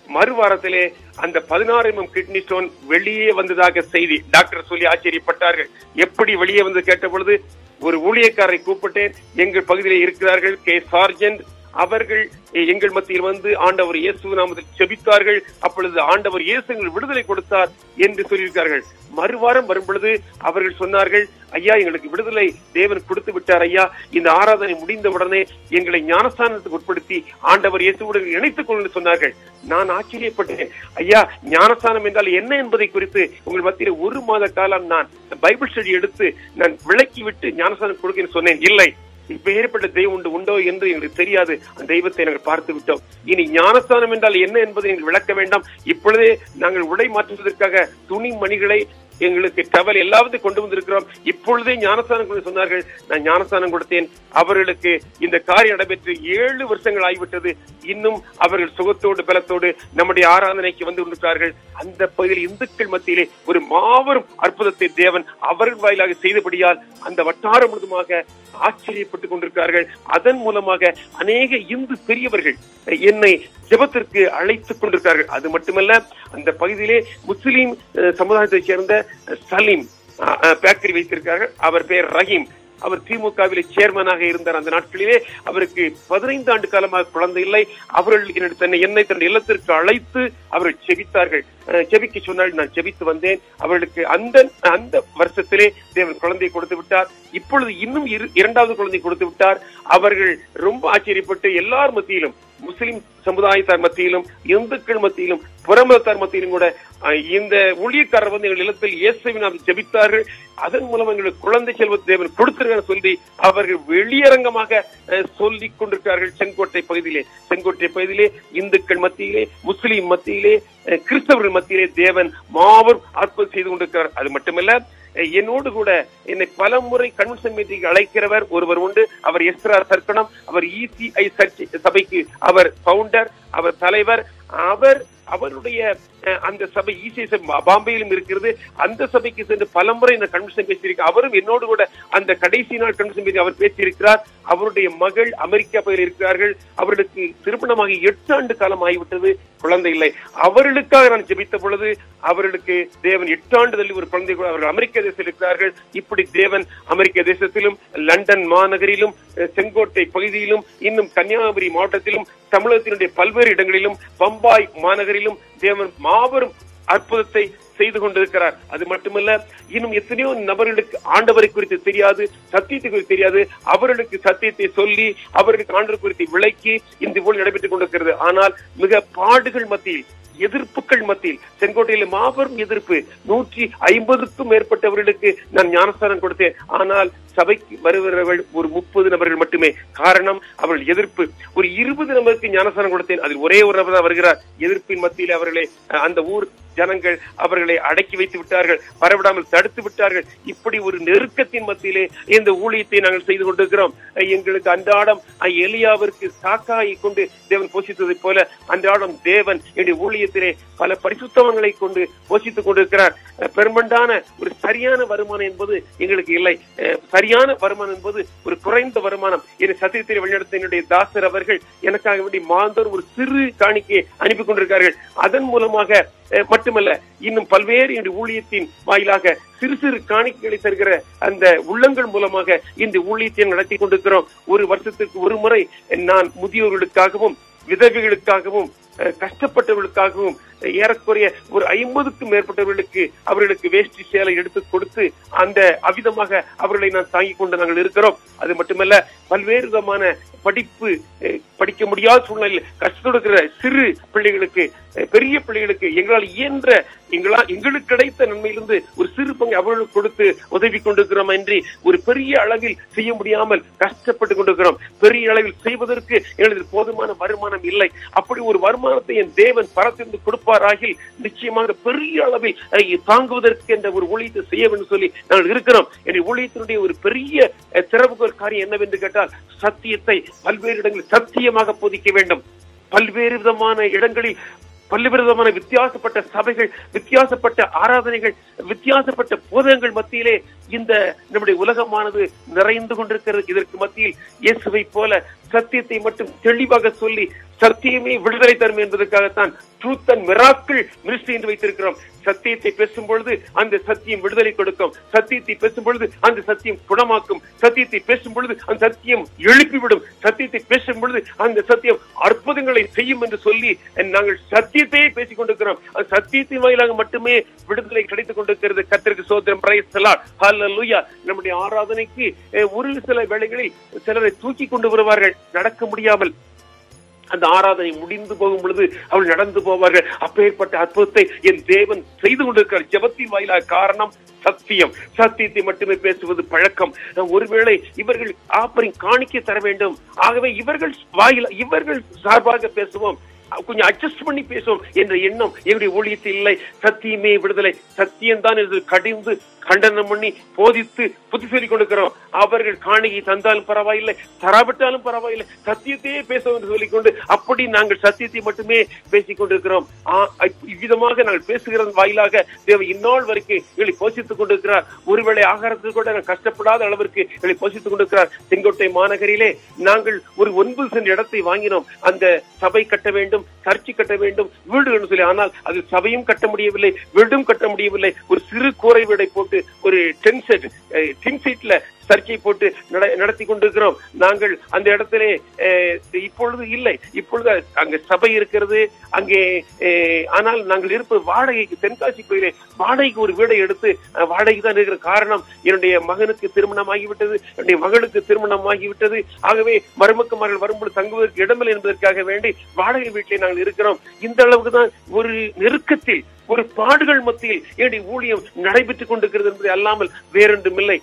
மறுவாரத்திலே அந்த 16 mm கிட்னி ஸ்டோன் வெளியே வந்ததாக செய்தி. டாக்டர் சொல்லி ஆச்சரியப்பட்டார்கள். எப்படி வெளியே வந்து கேட்ட பொழுது, ஒரு ஊழியக்காரரை கூப்பிட்டேன், எங்கள் பகுதியில் இருக்கிறார்கள், கே சார்ஜென்ட், அவர்கள் எங்கள் மத்தியில் வந்து ஆண்டவர் இயேசு நாமத்தில் ஜெபித்தார்கள். அப்பொழுது ஆண்டவர் இயேசு எங்கள் விடுதலை கொடுத்தார் என்று சொல்லியிருக்கார்கள். மறுவாரம் வரும் பொழுது அவர்கள் சொன்னார்கள், ஐயா எங்களுக்கு விடுதலை தேவன் கொடுத்து விட்டார் ஐயா, இந்த ஆராதனை முடிந்த உடனே எங்களை ஞானஸ்தானத்துக்கு உட்படுத்தி ஆண்டவர் இயேசுவுடன் இணைத்துக் கொள்ள சொன்னார்கள். நான் ஆச்சரியப்பட்டேன். ஐயா ஞானஸ்தானம் என்றால் என்ன என்பதை குறித்து உங்கள் மத்தியில் 1 மாத காலம் நான் பைபிள் ஸ்டடி எடுத்து நான் விளக்கி விட்டு ஞானஸ்தானம் கொடுக்க சொன்னேன். இல்லை, இப்ப ஏற்பட்ட தெய்வம் உண்டோ என்று எங்களுக்கு தெரியாது, அந்த தெய்வத்தை நாங்கள் பார்த்து விட்டோம். இனி ஞானஸ்தானம் என்றால் என்ன என்பதை எங்களுக்கு விளக்க வேண்டாம். இப்பொழுதே நாங்கள் உடை மாற்றுவதற்காக துணி மணிகளை, எங்களுக்கு டவல் எல்லாத்தையும் கொண்டு வந்திருக்கிறோம். இப்பொழுதே ஞானஸ்தானம் கொண்டு சொன்னார்கள். நான் ஞானஸ்தானம் கொடுத்தேன். அவர்களுக்கு இந்த காரியம் நடைபெற்று 7 வருஷங்கள் ஆகிவிட்டது. இன்னும் அவர்கள் சுகத்தோடு பலத்தோடு நம்முடைய ஆராதனைக்கு வந்து கொண்டிருக்கிறார்கள். அந்த பகுதியில் இந்துக்கள் மத்தியிலே ஒரு மாபெரும் அற்புதத்தை தேவன் அவர்கள் வாயிலாக செய்தபடியால் அந்த வட்டாரம் முழுதுமாக ஆச்சரியப்பட்டுக் கொண்டிருக்கிறார்கள். அதன் மூலமாக அநேக இந்து பெரியவர்கள் என்னை ஜெபத்திற்கு அழைத்துக் கொண்டிருக்கிறார்கள். அது மட்டுமல்ல, அந்த பகுதியிலே முஸ்லிம் சமுதாயத்தை சேர்ந்த சலீம் பேக்கரி வைத்திருக்கிறார்கள். அவர் பெயர் ரஹீம். அவர் திமுகவிலே சேர்மனாக இருந்தார். அந்த நாட்களிலே அவருக்கு 15 ஆண்டு காலமாக குழந்தை இல்லை. அவர்கள் என்னை தன்னுடைய இல்லத்திற்கு அழைத்து அவர்கள் ஜெபித்தார்கள். ஜெபிக்க சொன்னால் நான் ஜெபித்து வந்தேன். அவர்களுக்கு அந்த வருஷத்திலே தேவன் குழந்தையை கொடுத்து விட்டார். இப்பொழுது இன்னும் 2வது குழந்தை கொடுத்து விட்டார். அவர்கள் ரொம்ப ஆச்சரியப்பட்டு எல்லார் மத்தியிலும், முஸ்லிம் சமுதாயத்தார் மத்தியிலும், இந்துக்கள் மத்தியிலும், புறமதத்தார் மத்தியிலும் கூட இந்த ஊழியக்காரர் வந்து எங்கள் இல்லத்தில் இயேசுவின் ஜெபித்தார்கள். அதன் மூலம் எங்களுக்கு குழந்தை செல்வத்தை தேவன் கொடுத்திருக்க சொல்லி அவர்கள் வெளியரங்கமாக சொல்லிக் கொண்டிருக்கிறார்கள். செங்கோட்டை பகுதியிலே இந்துக்கள் மத்தியிலே, முஸ்லிம் மத்தியிலே, கிறிஸ்தவர்கள் மத்தியிலே தேவன் மாபெரும் அற்புதம் செய்து கொண்டிருக்கிறார். அது மட்டுமல்ல, என்னோடு கூட என்னை பல முறை கன்வென்ஷன் மீட்டிங் அழைக்கிறவர் ஒருவர் உண்டு. அவர் எஸ்ரா சர்க்கணம். அவர் ECI சபைக்கு அவர் பவுண்டர், அவர் தலைவர். அவர் அவருடைய அந்த சபை ECS பாம்பேயிலும் இருக்கிறது. அந்த சபைக்கு சென்று பலமுறை இந்த கன்வென்ஷன் பேசியிருக்கார். அவரும் என்னோடு கூட அந்த கடைசி நாள் கன்வென்ஷன் பேசி அவர் பேசியிருக்கிறார். அவருடைய மகள் அமெரிக்கா பகுதியில் இருக்கிறார்கள். அவர்களுக்கு திருமணமாகி 8 ஆண்டு காலம் ஆகிவிட்டது, குழந்தை இல்லை. அவர்களுக்காக நான் ஜெபித்த பொழுது அவர்களுக்கு தேவன் 8 ஆண்டு தள்ளி ஒரு குழந்தை கூட அவர்கள் அமெரிக்க தேசத்தில் இருக்கிறார்கள். இப்படி தேவன் அமெரிக்க தேசத்திலும், லண்டன் மாநகரிலும், செங்கோட்டை பகுதியிலும், இன்னும் கன்னியாகுமரி மாவட்டத்திலும், தமிழகத்தினுடைய பல்வேறு இடங்களிலும், பம்பாய் மாநகரிலும் தேவன் மாபெரும் அற்புதத்தை செய்து கொண்டிருக்கிறார். அது மட்டுமல்ல, இன்னும் எத்தனையோ நபர்களுக்கு ஆண்டவரை குறித்து தெரியாது, சத்தியத்தை குறித்து தெரியாது. அவர்களுக்கு சத்தியத்தை சொல்லி அவர்களுக்கு ஆண்டவர் குறித்து விளக்கி இந்த போல் நடைபெற்றுக் கொண்டிருக்கிறது. ஆனால் மிக பாடுகள் மத்தியில், எதிர்ப்புகள் மத்தியில், செங்கோட்டையில் மாபெரும் எதிர்ப்பு. 150க்கும் மேற்பட்டவர்களுக்கு நான் ஞானஸ்தானம் கொடுத்தேன். ஆனால் சபைக்கு வருகிறவர்கள் ஒரு 30 நபர்கள் மட்டுமே. காரணம், அவர்கள் எதிர்ப்பு. ஒரு 20 நபருக்கு ஞானஸ்தானம் கொடுத்தேன். அதில் ஒரே ஒரு நபர் தான் வருகிறார். எதிர்ப்பின் மத்தியில் அவர்களை அந்த ஊர் ஜனங்கள் அவர்களை அடக்கி வைத்து விட்டார்கள், வரவிடாமல் தடுத்து விட்டார்கள். இப்படி ஒரு நெருக்கத்தின் மத்தியிலே இந்த ஊழியத்தை நாங்கள் செய்து கொண்டிருக்கிறோம். எங்களுக்கு அன்றாடம் எலியாவிற்கு சாக்காயை கொண்டு தேவன் போஷித்ததை போல அன்றாடம் தேவன் என்னுடைய ஊழியத்திலே பல பரிசுத்தவங்களை கொண்டு போஷித்துக் கொண்டிருக்கிறார். பெருமண்டான ஒரு சரியான வருமானம் என்பது எங்களுக்கு இல்லை. சரியான வருமானம் என்பது ஒரு குறைந்த வருமானம். என்னை சத்தியத்தை வழிநடத்த என்னுடைய தாசர் அவர்கள் எனக்காக வேண்டி மாந்தோறும் ஒரு சிறு காணிக்கையை அனுப்பி கொண்டிருக்கிறார்கள். அதன் மூலமாக மட்டுமல்ல, இன்னும் பல்வேறு என்னுடைய ஊழியத்தின் வாயிலாக சிறு சிறு காணிக்கைகளை தருகிற அந்த உள்ளங்கள் மூலமாக இந்த ஊழியத்தை நடத்தி கொண்டிருக்கிறோம். ஒரு வருஷத்துக்கு ஒரு முறை நான் முதியோர்களுக்காகவும், விதவைகளுக்காகவும், கஷ்டப்பட்டவர்களுக்காகவும் ஏறக்குறைய ஒரு 50க்கும் மேற்பட்டவர்களுக்கு அவர்களுக்கு வேஷ்டி சேலை எடுத்து கொடுத்து அந்த அவ்விதமாக அவர்களை நான் தாங்கிக் கொண்டு நாங்கள் இருக்கிறோம். அது மட்டுமல்ல, பல்வேறு விதமான படிக்க முடியாத சூழ்நிலையில் கஷ்டப்படுகிற சிறு பிள்ளைகளுக்கு, பெரிய பிள்ளைகளுக்கு எங்களால் இயன்ற எங்களுக்கு கிடைத்த நன்மையிலிருந்து ஒரு சிறு பங்கு அவர்களுக்கு கொடுத்து உதவி கொண்டிருக்கிறோம் என்று ஒரு பெரிய அளவில் செய்ய முடியாமல் கஷ்டப்பட்டு கொண்டிருக்கிறோம். பெரிய அளவில் செய்வதற்கு எங்களுக்கு போதுமான வருமானம் இல்லை. அப்படி ஒரு வருமானத்தை என் தேவன் பரத்திருந்து கொடுப்பாராகில் நிச்சயமாக பெரிய அளவில் தாங்குவதற்கு என்ற ஒரு ஊழியத்தை செய்ய வேண்டும் சொல்லி நாங்கள் இருக்கிறோம். என் ஊழியத்தினுடைய ஒரு பெரிய திறவுகோல் காரியம் என்னவென்று கேட்டால், சத்தியத்தை பல்வேறு இடங்களில் சத்தியமாக போதிக்க வேண்டும். பல்வேறு விதமான இடங்களில் பல்வேறு விதமான வித்தியாசப்பட்ட சபைகள், வித்தியாசப்பட்ட ஆராதனைகள், வித்தியாசப்பட்ட போதகங்கள் மத்தியிலே இந்த நம்முடைய உலகமானது நிறைந்து கொண்டிருக்கிறது. இதற்கு மத்தியில் இயேசுவை போல சத்தியத்தை மட்டும் தெளிவாக சொல்லி சத்தியமே விடுதலை தரும் என்பதற்காகத்தான் ட்ரூத் அண்ட் மிராக்கிள் மினிஸ்ட்ரி என்று வைத்திருக்கிறோம். சத்தியத்தை பேசும் பொழுது அந்த சத்தியம் விடுதலை கொடுக்கும். சத்தியத்தை பேசும் பொழுது அந்த சத்தியம் குணமாக்கும். சத்தியத்தை பேசும் பொழுது அந்த சத்தியம் எழுப்பிவிடும். சத்தியத்தை பேசும் பொழுது அந்த சத்தியம் அற்புதங்களை செய்யும் என்று சொல்லி நாங்கள் சத்தியத்தையே பேசிக் கொண்டிருக்கிறோம். அந்த சத்தியத்தின் வாயிலாக மட்டுமே விடுதலை கிடைத்துக் கொண்டிருக்கிறது. கர்த்தருக்கு ஸ்தோத்திரம், பிரைஸ் தி லார்ட், ஹல்லேலூயா. நம்முடைய ஆராதனைக்கு ஒரு சில வேளைகளில் சிலரை தூக்கி கொண்டு வருவார்கள், நடக்க முடியாமல். அந்த ஆராதனை முடிந்து போகும் பொழுது அவள் நடந்து போவார்கள். அப்பேற்பட்ட அற்புதத்தை என் தேவன் செய்து கொண்டிருக்கிறார் ஜெபத்தின் வாயிலாக. காரணம், சத்தியம். சத்தியத்தை மட்டுமே பேசுவது பழக்கம். ஒருவேளை இவர்கள் ஆப்பரிங் காணிக்கை தர வேண்டும், ஆகவே இவர்கள் சார்பாக பேசுவோம், கொஞ்சம் அட்ஜஸ்ட் பண்ணி பேசுவோம் என்ற எண்ணம் என்னுடைய ஊழியத்தில் இல்லை. சத்தியமே விடுதலை, சத்தியம்தான் என்று கடிந்து கண்டனம் பண்ணி போதித்து புத்தி சொல்லிக் கொடுக்கிறோம். அவர்கள் காணிகை தந்தாலும் பரவாயில்லை, தராவிட்டாலும் பரவாயில்லை, சத்தியத்தையே பேசுவோம் என்று சொல்லிக்கொண்டு அப்படி நாங்கள் சத்தியத்தை மட்டுமே பேசிக் கொண்டிருக்கிறோம். இவ்விதமாக நாங்கள் பேசுகிற வாயிலாக தேவன் இந்நாள் வரைக்கும் எங்களை போஷித்துக் கொண்டிருக்கிறார். ஒருவேளை ஆகாரத்துக்கு கூட நாங்கள் கஷ்டப்படாத அளவிற்கு எங்களை போஷித்துக் கொண்டிருக்கிறார். செங்கோட்டை மாநகரிலே நாங்கள் ஒரு 9 சென்ட் இடத்தை வாங்கினோம். அந்த சபை கட்ட வேண்டும், சர்ச்சை கட்ட வேண்டும், வீடு என்று சொல்லி. ஆனால் அது சபையும் கட்ட முடியவில்லை, வீடும் கட்ட முடியவில்லை. ஒரு சிறு கூரை வீடை போட்டு ஒரு 10 செட் சீட்ல சர்ச்சை போட்டு நடத்தி கொண்டிருக்கிறோம். நாங்கள் அந்த இடத்திலே இப்பொழுது இல்லை, இப்பொழுது அங்க சபை இருக்கிறது அங்கே. ஆனால் நாங்கள் இருப்பது வாடகைக்கு, தென்காசி கோயிலே வாடகைக்கு ஒரு வீடை எடுத்து வாடகை தான் இருக்கிற. காரணம், என்னுடைய மகனுக்கு திருமணம் ஆகிவிட்டது, என்னுடைய மகளுக்கு திருமணம் ஆகிவிட்டது. ஆகவே மருமக்கமார்கள் வரும்போது தங்குவதற்கு இடமில்லை என்பதற்காக வேண்டி வாடகை வீட்டிலே நாங்கள் இருக்கிறோம். இந்த அளவுக்கு தான் ஒரு நெருக்கத்தில், ஒரு பாடுகள் மத்தியில் என்னுடைய ஊழியம் நடைபெற்றுக் கொண்டிருக்கிறது என்பதை அல்லாமல் வேறொன்றும் இல்லை.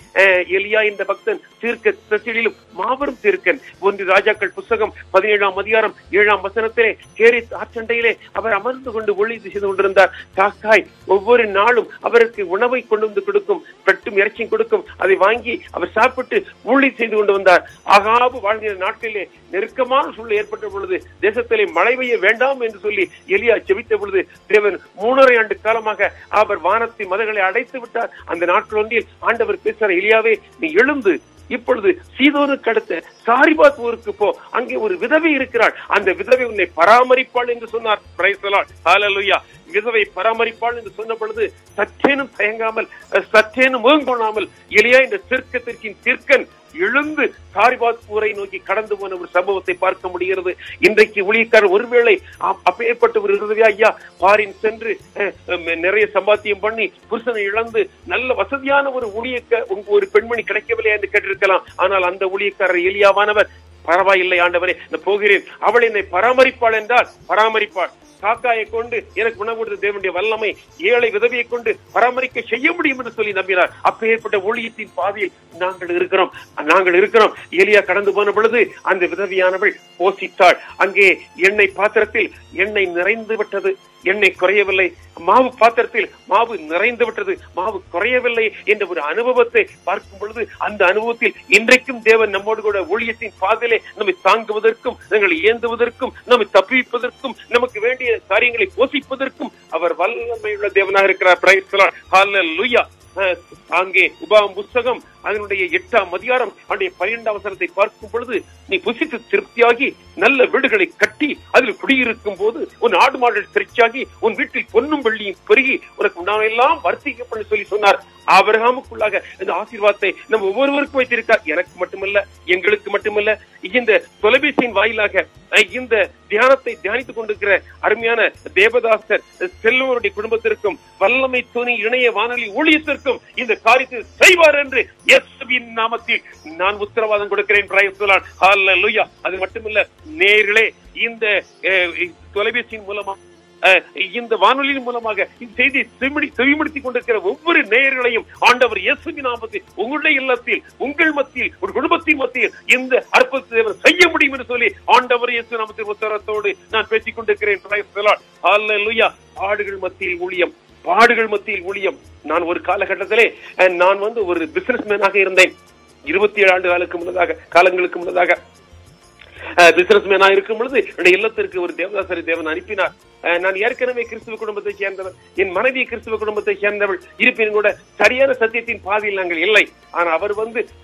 எலியா இந்த பக்தன் தீர்க்க தரிசிகளிலும் மாபெரும் தீர்க்கன். 1 ராஜாக்கள் புஸ்தகம் 17ஆம் அதிகாரம் 7ஆம் வசனத்திலே கேரித் ஆற்றண்டையிலே அவர் அமர்ந்து கொண்டு ஊழியம் செய்து கொண்டிருந்தார். காக்காய் ஒவ்வொரு நாளும் அவருக்கு உணவை கொண்டு வந்து கொடுக்கும், பெட்டும் இறைச்சியும் கொடுக்கும். அதை வாங்கி அவர் சாப்பிட்டு ஊழியம் செய்து கொண்டு வந்தார். ஆகாபு வாழ்கிற நாட்களிலே நெருக்கமான சூழ்நிலை ஏற்பட்ட பொழுது, தேசத்திலே மழை பெய்ய வேண்டாம் என்று சொல்லி எலியா ஜெபித்த பொழுது, தேவன் 3.5 ஆண்டு காலமாக அவர் வானத்தின் மதகளை அடைத்து விட்டார். அந்த நாட்கள் ஒன்றில் ஆண்டவர் பேசுகிறார், எலியாவே நீ எழுந்து இப்பொழுது சீதோனுக்கு அடுத்த சாரிபாத் ஊருக்கு போ, அங்கே ஒரு விதவை இருக்கிறாள், அந்த விதவை உன்னை பராமரிப்பாள் என்று சொன்னார். பிரைஸ் தி லார்ட், ஹல்லேலூயா. விதவை பராமரிப்பாள் என்று சொன்ன பொழுது சற்றேனும் தயங்காமல், சற்றேனும் முகங்கொள்ளாமல் எலியா இந்த தீர்க்கத்திற்கின் தீர்க்கன் எழுந்து சாரிபாத் ஊரை நோக்கி கடந்து போன ஒரு சம்பவத்தை பார்க்க முடிகிறது. இன்றைக்கு ஊழியக்காரர் ஒருவேளை அப்பேற்பட்ட ஒரு விதவை, ஐயா பாரின் சென்று நிறைய சம்பாத்தியம் பண்ணி புருஷனை இழந்து நல்ல வசதியான ஒரு ஒரு பெண்மணி கிடைக்கவில்லை என்று கேட்டிருக்கலாம். ஆனால் அந்த ஊழியக்காரர் எலியாவானவர், பரவாயில்லை ஆண்டவரே நான் போகிறேன், அவள் என்னை பராமரிப்பாள் என்றால் பராமரிப்பாள். காக்காயை கொண்டு எனக்கு உணவு கொடுத்த தேவனுடைய வல்லமை ஏழை விதவியை கொண்டு பராமரிக்க செய்ய முடியும் என்று சொல்லி நம்பினார். அப்பேற்பட்ட ஊழியத்தின் பாதையில் நாங்கள் இருக்கிறோம். எலியா கடந்து போன பொழுது அந்த விதவியானவள் போசித்தாள். அங்கே எண்ணெய் பாத்திரத்தில் எண்ணெய் நிறைந்து விட்டது, எண்ணெய் குறையவில்லை. மாவு பாத்திரத்தில் மாவு நிறைந்து விட்டது, மாவு குறையவில்லை என்ற ஒரு அனுபவத்தை பார்க்கும் பொழுது, அந்த அனுபவத்தில் இன்றைக்கும் தேவன் நம்மோடு கூட ஊழியத்தின் பாதையிலே நம்மை தாங்குவதற்கும், நாங்கள் ஏந்துவதற்கும், நம்மை தப்பிப்பதற்கும், நமக்கு வேண்டிய காரியங்களை போஷிப்பதற்கும் அவர் வல்லமையுள்ள தேவனாக இருக்கிறார். பிரைஸ் தி லார்ட், ஹல்லேலூயா. அங்கே உபாகமம் புஸ்தகம் அதனுடைய 8ஆம் அதிகாரம் 12ஆம் வசனத்தை பார்க்கும் பொழுது, நீ புசித்து திருப்தியாகி நல்ல வீடுகளை கட்டி அதில் குடியிருக்கும் போது உன் ஆடு மாடுகள் திருச்சாகி உன் வீட்டில் பொன்னும் வெள்ளியும் பெருகி உனக்கு உண்டானெல்லாம் வர்த்திக்கப்படும் சொல்லி சொன்னார். ஆபிரகாமுக்குள்ளாக இந்த ஆசீர்வாதத்தை நம்ம ஒவ்வொருவருக்கும் வைத்திருக்கார். எனக்கு மட்டுமல்ல, எங்களுக்கு மட்டுமல்ல, இந்த தொலைபேசியின் வாயிலாக இந்த தியானத்தை தியானித்துக் கொண்டிருக்கிற அருமையான தேவதாசர் செல்வருடைய குடும்பத்திற்கும் வல்லமை துணி இணைய வானொலி ஊழியத்திற்கும் இந்த காரியத்தை செய்வார் என்று இயேசுவின் நாமத்தில் நான் உத்தரவாதம் கொடுக்கிறேன். பிரைஸ் தி லார்ட், ஹல்லேலூயா. அது மட்டுமல்ல நேயர்களே, இந்த தொலைபேசியின் மூலமா, இந்த வானொலியின் மூலமாக இந்த செய்தியை செவிமடுத்திக் கொண்டிருக்கிற ஒவ்வொரு நேயர்களையும் ஆண்டவர் இயேசுவின் நாமத்தில் உங்களுடைய இல்லத்தில், உங்கள் மத்தியில், ஒரு குடும்பத்தின் மத்தியில் இந்த அற்புதத்தை செய்ய முடியும் என்று சொல்லி ஆண்டவர் இயேசு நாமத்தின் உத்தரத்தோடு நான் பேசிக் கொண்டிருக்கிறேன். பிரைஸ் தி லார்ட், ஹல்லேலூயா. பாடுகள் மத்தியில் ஊழியம். நான் ஒரு காலகட்டத்திலே நான் ஒரு பிசினஸ் மேனாக இருந்தேன். 27 ஆண்டு காலங்களுக்கு முன்னதாக பிசினஸ் மேனா இருக்கும் பொழுது என்னுடைய இல்லத்திற்கு ஒரு தேவதாசரை தேவன் அனுப்பினார். நான் ஏற்கனவே கிறிஸ்துவ குடும்பத்தை சேர்ந்தவர், என் மனைவி கிறிஸ்துவ குடும்பத்தை சேர்ந்தவள். இருப்பினும் கூட சரியான சத்தியத்தின் பாதையில் நாங்கள் இல்லை. ஆனால் அவர்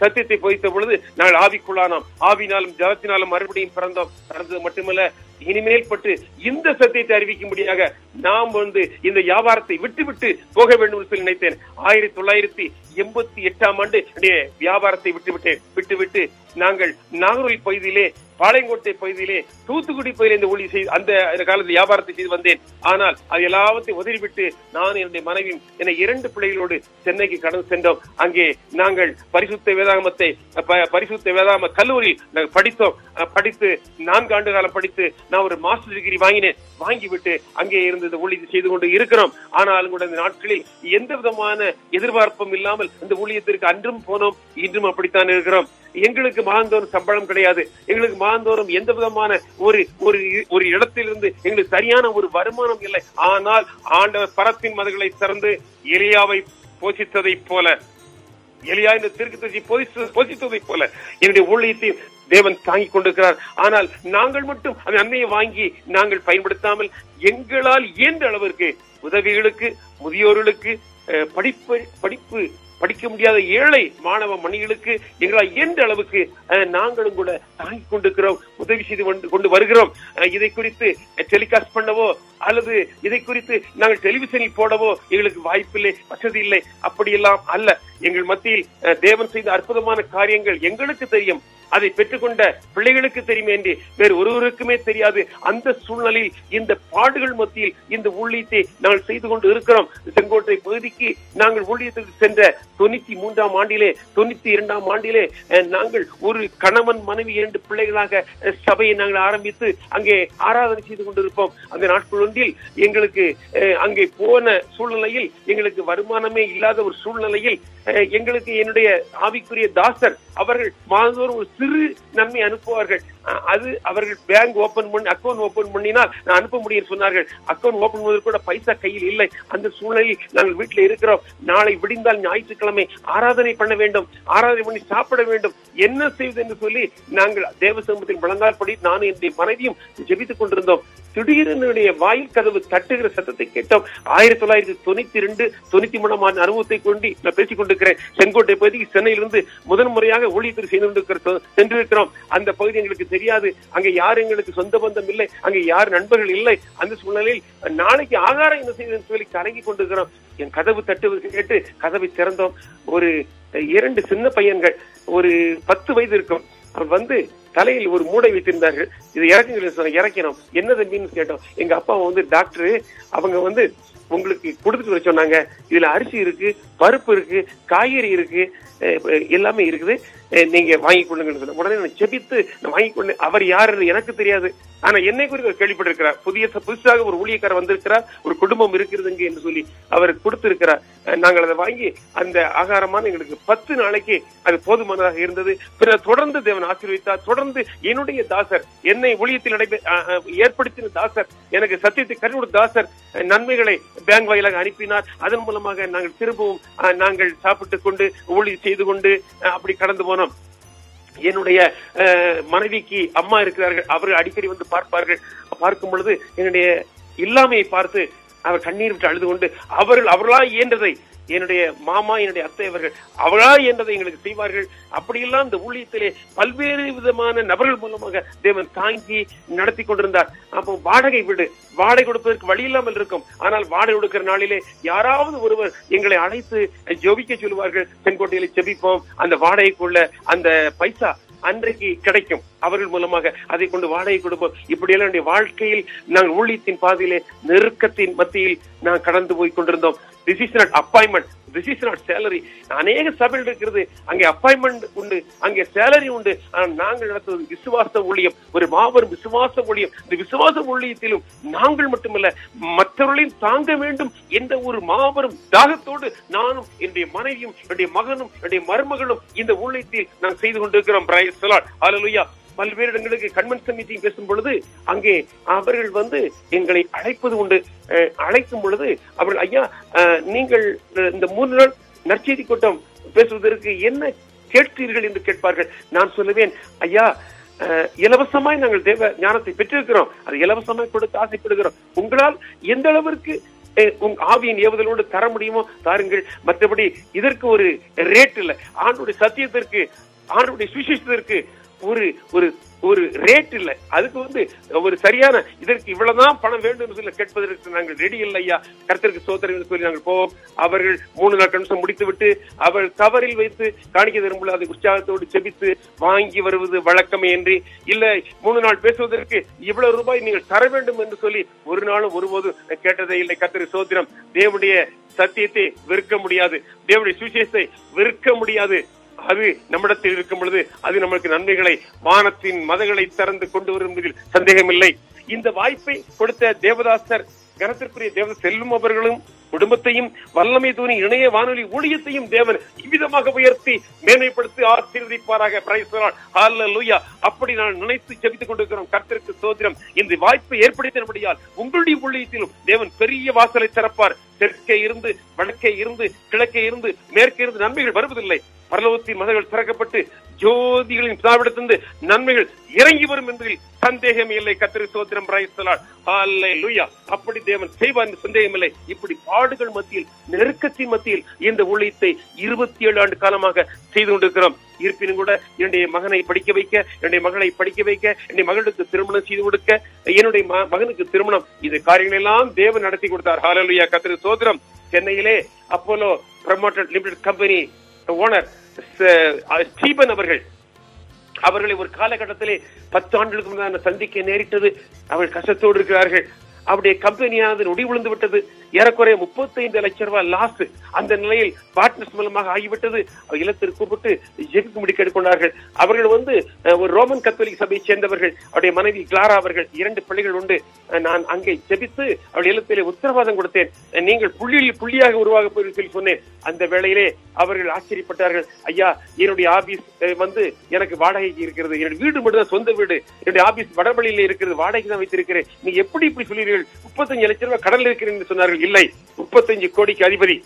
சத்தியத்தை போதித்த பொழுது நாங்கள் ஆவிக்குள்ளானோம், ஆவினாலும் ஜலத்தினாலும் மறுபடியும் பிறந்தது மட்டுமல்ல, இனிமேல் பட்டு இந்த சத்தியத்தை அறிவிக்கும்படியாக நாம் இந்த வியாபாரத்தை விட்டு போக வேண்டும் என்று சொல்லி நினைத்தேன். 1988ஆம் ஆண்டு வியாபாரத்தை விட்டு நாங்கள் நாகர்கோவில் பகுதியிலே, பாளையங்கோட்டை பகுதியிலே, தூத்துக்குடி பகுதியிலே இந்த ஊழியம் செய்து அந்த காலத்தில் வியாபாரத்தை செய்து வந்தேன். ஆனால் அது எல்லாவற்றையும் உதறிவிட்டு நான் என்னுடைய மனைவியும் என 2 பிள்ளைகளோடு சென்னைக்கு கடந்து சென்றோம். அங்கே நாங்கள் பரிசுத்த வேதாகம கல்லூரியில் நாங்கள் படித்து 4 ஆண்டு காலம் படித்து நான் ஒரு மாஸ்டர் டிகிரி வாங்கிவிட்டு அங்கே இருந்து ஊழியத்தை செய்து கொண்டு இருக்கிறோம். ஆனாலும் கூட இந்த நாட்களில் எந்த விதமான எதிர்பார்ப்பும் இல்லாமல் இந்த ஊழியத்திற்கு அன்றும் போனோம், இன்றும் அப்படித்தான் இருக்கிறோம். எங்களுக்கு மாதந்தோறும் சம்பளம் கிடையாது. எங்களுக்கு மாதந்தோறும் எந்த விதமான ஒரு இடத்திலிருந்து எங்களுக்கு சரியான ஒரு வருமானம் இல்லை. ஆனால் ஆண்டவர் பரத்தின் மதங்களை திறந்து எலியாவை போஷித்ததை போல, எலியா இந்த தீர்க்கதரிசி போஷித்ததை போல என்னுடைய ஊழியத்தை தேவன் தாங்கிக் கொண்டிருக்கிறார். ஆனால் நாங்கள் மட்டும் அந்த நன்மையை வாங்கி நாங்கள் பயன்படுத்தாமல் எங்களால் இயன்ற அளவிற்கு உதவிகளுக்கு, முதியோர்களுக்கு, படிக்க முடியாத ஏழை மாணவ மணிகளுக்கு எங்களால் இயன்ற அளவுக்கு நாங்களும் கூட தாங்கிக் கொண்டிருக்கிறோம், உதவி செய்து கொண்டு வருகிறோம். இதை குறித்து டெலிகாஸ்ட் பண்ணவோ அல்லது இதை குறித்து நாங்கள் டெலிவிஷனில் போடவோ எங்களுக்கு வாய்ப்பில்லை, வசதி இல்லை. அப்படியெல்லாம் அல்ல. எங்கள் மத்தியில் தேவன் செய்த அற்புதமான காரியங்கள் எங்களுக்கு தெரியும். அதை பெற்றுக்கொண்ட பிள்ளைகளுக்கு தெரியும் என்று வேறு ஒருவருக்குமே தெரியாது. அந்த சூழ்நிலையில் இந்த பாடுகள் மத்தியில் இந்த ஊழியத்தை நாங்கள் செய்து கொண்டு இருக்கிறோம். செங்கோட்டை பகுதிக்கு நாங்கள் ஊழியத்துக்கு சென்ற 93ஆம் ஆண்டிலே 92ஆம் ஆண்டிலே நாங்கள் ஒரு கணவன் மனைவி 2 பிள்ளைகளாக சபையை நாங்கள் ஆரம்பித்து அங்கே ஆராதனை செய்து கொண்டிருப்போம். அந்த நாட்கள் ஒன்றில் எங்களுக்கு அங்கே போன சூழ்நிலையில் எங்களுக்கு வருமானமே இல்லாத ஒரு சூழ்நிலையில் எங்களுக்கு என்னுடைய ஆவிக்குரிய தாசர் அவர்கள் மாதந்தோறும் ஒரு சிறு நன்மை அனுப்புவார்கள். அது அவர்கள் பேங்க் ஓபன் பண்ணி அக்கௌண்ட் ஓபன் பண்ணினால் நான் அனுப்ப முடியும் சொன்னார்கள். அக்கௌண்ட் ஓபன் பண்ணுவது கூட பைசா கையில் இல்லை. அந்த சூழ்நிலையில் நாங்கள் வீட்டில் இருக்கிறோம். நாளை விடிந்தால் ஞாயிற்றுக்கிழமை ஆராதனை பண்ண வேண்டும், ஆராதனை பண்ணி சாப்பிட வேண்டும், என்ன செய்வது என்று சொல்லி நாங்கள் தேவ சமூகத்தில் வழங்காற்படி நானும் என்னுடைய மனைவியும் ஜெபித்துக் கொண்டிருந்தோம். திடீரென வாயில் கதவு தட்டுகிற சத்தத்தை கேட்டோம். 1992-93ஆம் ஆண்டு அனுபவத்தை கொண்டு நான் பேசிக் கொண்டிருக்கிறேன். செங்கோட்டை பகுதிக்கு சென்னையிலிருந்து முதன் முறையாக ஊழியத்தில் சென்றிருக்கிறோம். அந்த பகுதி எங்களுக்கு தெரியாது. அங்கே யார் எங்களுக்கு சொந்த பந்தம் இல்லை, அங்கே யார் நண்பர்கள் இல்லை. அந்த சூழ்நிலையில் நாளைக்கு ஆகாரம் என்ன செய்வது சொல்லி கலங்கி கொண்டிருக்கிறோம். என் கதவு தட்டுவது கேட்டு கதவை திறந்தோம். ஒரு 2 சின்ன பையன்கள், ஒரு 10 வயது இருக்கும், வந்து தலையில் ஒரு மூடை வைத்திருந்தார்கள். இது இறக்கணும். என்ன தம்பின்னு கேட்டோம். எங்க அப்பா வந்து டாக்டர், அவங்க வந்து உங்களுக்கு கொடுத்துட்டு வர சொன்னாங்க. இதுல அரிசி இருக்கு, பருப்பு இருக்கு, காய்கறி இருக்கு, எல்லாமே இருக்குது, நீங்க வாங்கி கொள்ளுங்கன்னு சொன்ன உடனே நான் செபித்து நான் வாங்கி கொண்டு. அவர் யாருன்னு எனக்கு தெரியாது, ஆனா என்னை குறித்து கேள்விப்பட்டிருக்கிறார். புதுசாக ஒரு ஊழியக்காரர் வந்திருக்கிறார், ஒரு குடும்பம் இருக்கிறதுங்க என்று சொல்லி அவர் கொடுத்திருக்கிறார். நாங்கள் அதை வாங்கி அந்த ஆகாரமான எங்களுக்கு 10 நாளைக்கு அது போதுமானதாக இருந்தது. பின்னர் தொடர்ந்து தேவன் ஆசீர்வதித்தார். தொடர்ந்து என்னுடைய தாசர், என்னை ஊழியத்தில் ஏற்படுத்தின தாசர், எனக்கு சத்தியத்தை கற்றுக் தாசர் நன்மைகளை பேங்க் வாயிலாக அனுப்பினார். அதன் மூலமாக நாங்கள் திரும்பவும் நாங்கள் சாப்பிட்டுக் கொண்டு ஊழியம் செய்து கொண்டு அப்படி கடந்து போனோம். என்னுடைய மனைவிக்கு அம்மா இருக்கிறார்கள். அவர்கள் அடிக்கடி வந்து பார்ப்பார்கள். பார்க்கும் பொழுது என்னுடைய இல்லாமையை பார்த்து அவர் கண்ணீர் விட்டு அழுது கொண்டு அவர்களா இயன்றதை, என்னுடைய மாமா என்னுடைய அத்தை அவர்கள் அவளா என்றதை எங்களுக்கு செய்வார்கள். அப்படியெல்லாம் இந்த ஊழியத்திலே பல்வேறு விதமான நபர்கள் மூலமாக தேவன் தாங்கி நடத்தி கொண்டிருந்தார். அப்போ வாடகை வீடு, வாடகை கொடுப்பதற்கு வழி இல்லாமல் இருக்கும். ஆனால் வாடகை கொடுக்கிற நாளிலே யாராவது ஒருவர் எங்களை அழைத்து ஜெபிக்க சொல்லுவார்கள். செங்கோட்டையில ஜெபிப்போம். அந்த வாடகைக்குள்ள அந்த பைசா அன்றைக்கு கிடைக்கும். அவர்கள் மூலமாக அதை கொண்டு வாடகை கொடுப்போம். இப்படியெல்லாம் வாழ்க்கையில் நாங்கள் ஊழியத்தின் பாதையிலே நெருக்கத்தின் மத்தியில் நான் கடந்து போய் கொண்டிருந்தோம். This is not appointment, this is not salary. அநேக சபையில் இருக்கிறது, அங்கே அப்பாயின்மெண்ட் உண்டு, அங்கே சேலரி உண்டு. ஆனால் நாங்கள் நடத்துவது விசுவாச ஊழியம், ஒரு மாபெரும் விசுவாச ஊழியம். இந்த விசுவாச ஊழியத்திலும் நாங்கள் மட்டுமல்ல, மற்றவர்களையும் தாங்க வேண்டும் என்ற ஒரு மாபெரும் தாகத்தோடு நானும் என்னுடைய மனைவியும் என்னுடைய மகனும் என்னுடைய மருமகளும் இந்த ஊழியத்தில் நான் செய்து கொண்டிருக்கிறோம். பிரைஸ் தி லார்ட், ஹல்லேலூயா. பல்வேறு இடங்களுக்கு கன்வென்ஷன் மீட்டிங் பேசும் பொழுது அங்கே அவர்கள் வந்து எங்களை அழைப்பது உண்டு. அழைக்கும் பொழுது அவர்கள், ஐயா நீங்கள் இந்த 3 நாள் நற்செய்தி கூட்டம் பேசுவதற்கு என்ன கேட்கிறீர்கள் என்று கேட்பார்கள். நான் சொல்லுவேன், ஐயா இலவசமாய் நாங்கள் தேவ ஞானத்தை பெற்றிருக்கிறோம், அது இலவசமாய் கொடுத்து ஆசைப்படுகிறோம். உங்களால் எந்த அளவிற்கு உங்க ஆவியின் ஏவுதலோடு தர முடியுமோ தாருங்கள். மற்றபடி இதற்கு ஒரு ரேட் இல்லை. ஆண்டுடைய சத்தியத்திற்கு, ஆண்டுடைய சுவிசேஷத்திற்கு ஒரு ரேட் இல்லை. அதுக்கு வந்து ஒரு சரியான இதற்கு இவ்வளவுதான் பணம் வேண்டும் சொல்லி கேட்பதற்கு நாங்கள் ரெடி இல்லை. ஐயா கர்த்தருக்கு ஸ்தோத்திரம் சொல்லி நாங்கள் போவோம். அவர்கள் 3 நாள் கன்வென்ஷன் முடித்து விட்டு அவர்கள் கவரில் வைத்து காணிக்க திரும்பல அதை உற்சாகத்தோடு செபித்து வாங்கி வருவது வழக்கமே என்று இல்லை. 3 நாள் பேசுவதற்கு இவ்வளவு ரூபாய் நீங்கள் தர வேண்டும் என்று சொல்லி ஒரு நாளும் ஒருபோதும் கேட்டதே இல்லை. கர்த்தருக்கு ஸ்தோத்திரம். தேவனுடைய சத்தியத்தை வெறுக்க முடியாது, தேவனுடைய சுவிசேஷத்தை வெறுக்க முடியாது. அது நம்மிடத்தில் இருக்கும் பொழுது அது நமக்கு நன்மைகளை, வானத்தின் மதங்களை திறந்து கொண்டு வரும் என்பதில் சந்தேகமில்லை. இந்த வாய்ப்பை கொடுத்த தேவதாசர், கனத்திற்குரிய தேவதாசர் செல்வம் அவர்களும் குடும்பத்தையும் வல்லமை தூணி இணைய வானொலி ஊழியத்தையும் தேவன் இவ்விதமாக உயர்த்தி மேன்மைப்படுத்தி ஆசீர்வதிப்பாராக. பிரைஸ் தி லார்ட், ஹல்லேலூயா. அப்படி நான் நினைத்து ஜெபித்துக் கொண்டிருக்கிறோம். கர்த்தருக்கு ஸ்தோத்திரம். இந்த வாய்ப்பை ஏற்படுத்தினபடியால் உங்களுடைய ஊழியத்திலும் தேவன் பெரிய வாசலை திறப்பார். தெற்கே இருந்து, வடக்கே இருந்து, கிழக்கே இருந்து, மேற்கே இருந்து நன்மைகள் வருவதில்லை. பரலோகத்தின் மதங்கள் திறக்கப்பட்டு ஜோதிகளின் பிதாவிடத்திலிருந்து நன்மைகள் இறங்கி வரும் என்பதில் சந்தேகம் இல்லை. கர்த்தருக்கு ஸ்தோத்திரம். பிரைஸ் தி லார்ட், ஹல்லேலூயா. அப்படி தேவன் செய்வார் என்று சந்தேகம் இல்லை. இப்படி பாடுகள் மத்தியில், நெருக்கத்தின் மத்தியில் இந்த ஊழியத்தை 27 ஆண்டு காலமாக செய்து கொண்டிருக்கிறோம். இருப்பினும் கூட என்னுடைய மகனை படிக்க வைக்க, என்னுடைய மகளை படிக்க வைக்க, என்னுடைய மகளுக்கு திருமணம் செய்து கொடுக்க, என்னுடைய மகனுக்கு திருமணம், இந்த காரியங்கள் எல்லாம் தேவன் நடத்தி கொடுத்தார். ஹல்லேலூயா. கர்த்தருக்கு ஸ்தோத்திரம். சென்னையிலே Apollo promoted limited company owner Stephen அவர்களை ஒரு காலகட்டத்திலே 10 ஆண்டுகளுக்கு முன்னாடி சந்திக்க நேரிட்டது. அவர்கள் கஷ்டத்தோடு இருக்கிறார்கள். அவருடைய கம்பெனியானது நொடி விழுந்து விட்டது. ஏறக்குறைய 35 லட்சம் ரூபாய் லாஸ். அந்த நிலையில் பார்ட்னர்ஸ் மூலமாக ஆகிவிட்டது. இல்லத்திற்கு கூப்பிட்டு ஜெபிக்கும்படி கேட்டுக்கொண்டார்கள். அவர்கள் ஒரு ரோமன் கத்தோலிக் சபையை சேர்ந்தவர்கள். அவருடைய மனைவி கிளாரா அவர்கள், 2 பிள்ளைகள் உண்டு. நான் அங்கே ஜெபித்து அவருடைய இல்லத்திலே உத்தரவாதம் கொடுத்தேன். நீங்கள் புள்ளியாக உருவாக போய் சொல்லி சொன்னேன். அந்த வேளையிலே அவர்கள் ஆச்சரியப்பட்டார்கள். ஐயா, என்னுடைய ஆபீஸ் எனக்கு வாடகைக்கு இருக்கிறது. என்னுடைய வீடு மட்டும்தான் சொந்த வீடு. என்னுடைய ஆபீஸ் வடபள்ளியில இருக்கிறது, வாடகைக்கு தான் வைத்திருக்கிறேன். நீங்க எப்படி இப்படி சொல்றீர்கள்? 35 லட்சம் ரூபாய் கடல் இருக்கிறேன் என்று சொன்னார்கள். இல்லை, 35 கோடிக்கு அதிபதி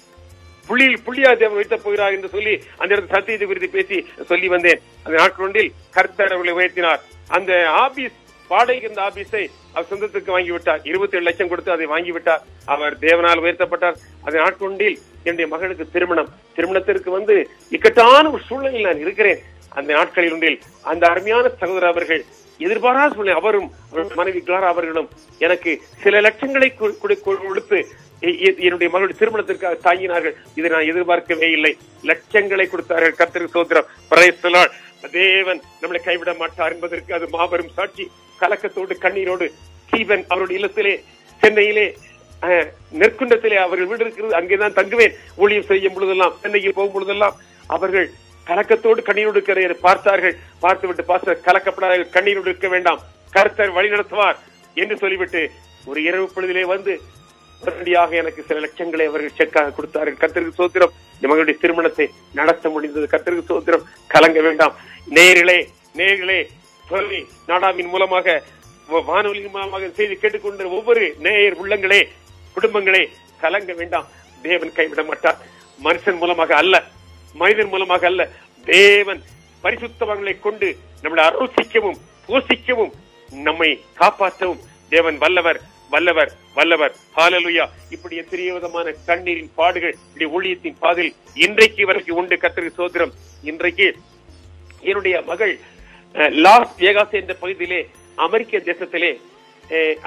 புள்ளியா தேவன் வைத்த போகிறார் என்று சொல்லி அந்த இடத்துல சத்தியத்தை குறித்து பேசி சொல்லி வந்தேன். அந்த நாட்களொன்றில் கர்த்தர் அவர்களை உயர்த்தினார். அந்த ஆபீஸ் வாடகைக்கு இருந்த ஆபீஸை அவர் சொந்தத்துக்கு வாங்கிவிட்டார். 27 லட்சம் கொடுத்து அதை வாங்கிவிட்டார். அவர் தேவனால் உயர்த்தப்பட்டார். அந்த நாட்களொன்றில் என்னுடைய மகளுக்கு திருமணத்திற்கு இக்கட்டான ஒரு சூழ்நிலையில் நான் இருக்கிறேன். அந்த நாட்களில் ஒன்றில் அந்த அருமையான சகோதரர் அவர்கள் எதிர்பாராத சூழ்நிலை, அவரும் மனைவி கிளாரா அவர்களும் எனக்கு சில லட்சங்களை கொடுத்து என்னுடைய மகளுடைய திருமணத்திற்காக தாங்கினார்கள். இதை நான் எதிர்பார்க்கவே இல்லை. லட்சங்களை கொடுத்தார்கள். கர்த்தருக்கு ஸ்தோத்திரம். Praise the Lord. தேவன் நம்மளை கைவிட மாட்டார் என்பதற்கு அது மாபெரும் சாட்சி. கலக்கத்தோடு கண்ணீரோடு ஸ்டீபன் அவருடைய இல்லத்திலே சென்னையிலே நெற்குண்டத்திலே அவர்கள் வீடு இருக்கிறது. அங்கேதான் தங்குவேன். ஊழியம் செய்யும் பொழுதெல்லாம், சென்னைக்கு போகும் பொழுதெல்லாம் அவர்கள் கலக்கத்தோடு கண்ணீரோடு பார்த்தார்கள். பார்த்துவிட்டு பாஸ்டர் கலக்கப்படாத, கண்ணீரோடு இருக்க வேண்டாம், கர்த்தர் வழி நடத்துவார் என்று சொல்லிவிட்டு ஒரு இரவு பொழுதிலே உடனடியாக எனக்கு சில லட்சங்களை அவர்கள் செக்காக கொடுத்தார்கள். கர்த்தருக்கு ஸ்தோத்திரம். மகளுடைய திருமணத்தை நடத்த முடிந்தது. கர்த்தருக்கு ஸ்தோத்திரம். கலங்க வேண்டாம். நேயர்களே சொல்லி நாடாவின் மூலமாக, வானொலி மூலமாக செய்தி கேட்டுக்கொண்ட ஒவ்வொரு நேயர் உள்ளங்களே, குடும்பங்களே, கலங்க வேண்டாம். தேவன் கைவிட மாட்டார். மனுஷன் மூலமாக அல்ல, மனிதன் மூலமாக அல்ல. தேவன் பரிசுத்தவங்களை கொண்டு நம்மளை அரோசிக்கவும் போஷிக்கவும் நம்மை காப்பாற்றவும் தேவன் வல்லவர், வல்லவர், வல்லவர். ஹல்லேலூயா. இப்படி எத்தனை விதமான கண்ணீரின் பாடுகள் இப்படி ஊழியத்தின் பாதையில் இன்றைக்கு வரைக்கும் உண்டு. கர்த்தருக்கு ஸ்தோத்திரம். இன்றைக்கு என்னுடைய மகள் லாஸ் வேகாஸ் என்ற பகுதியிலே, அமெரிக்க தேசத்திலே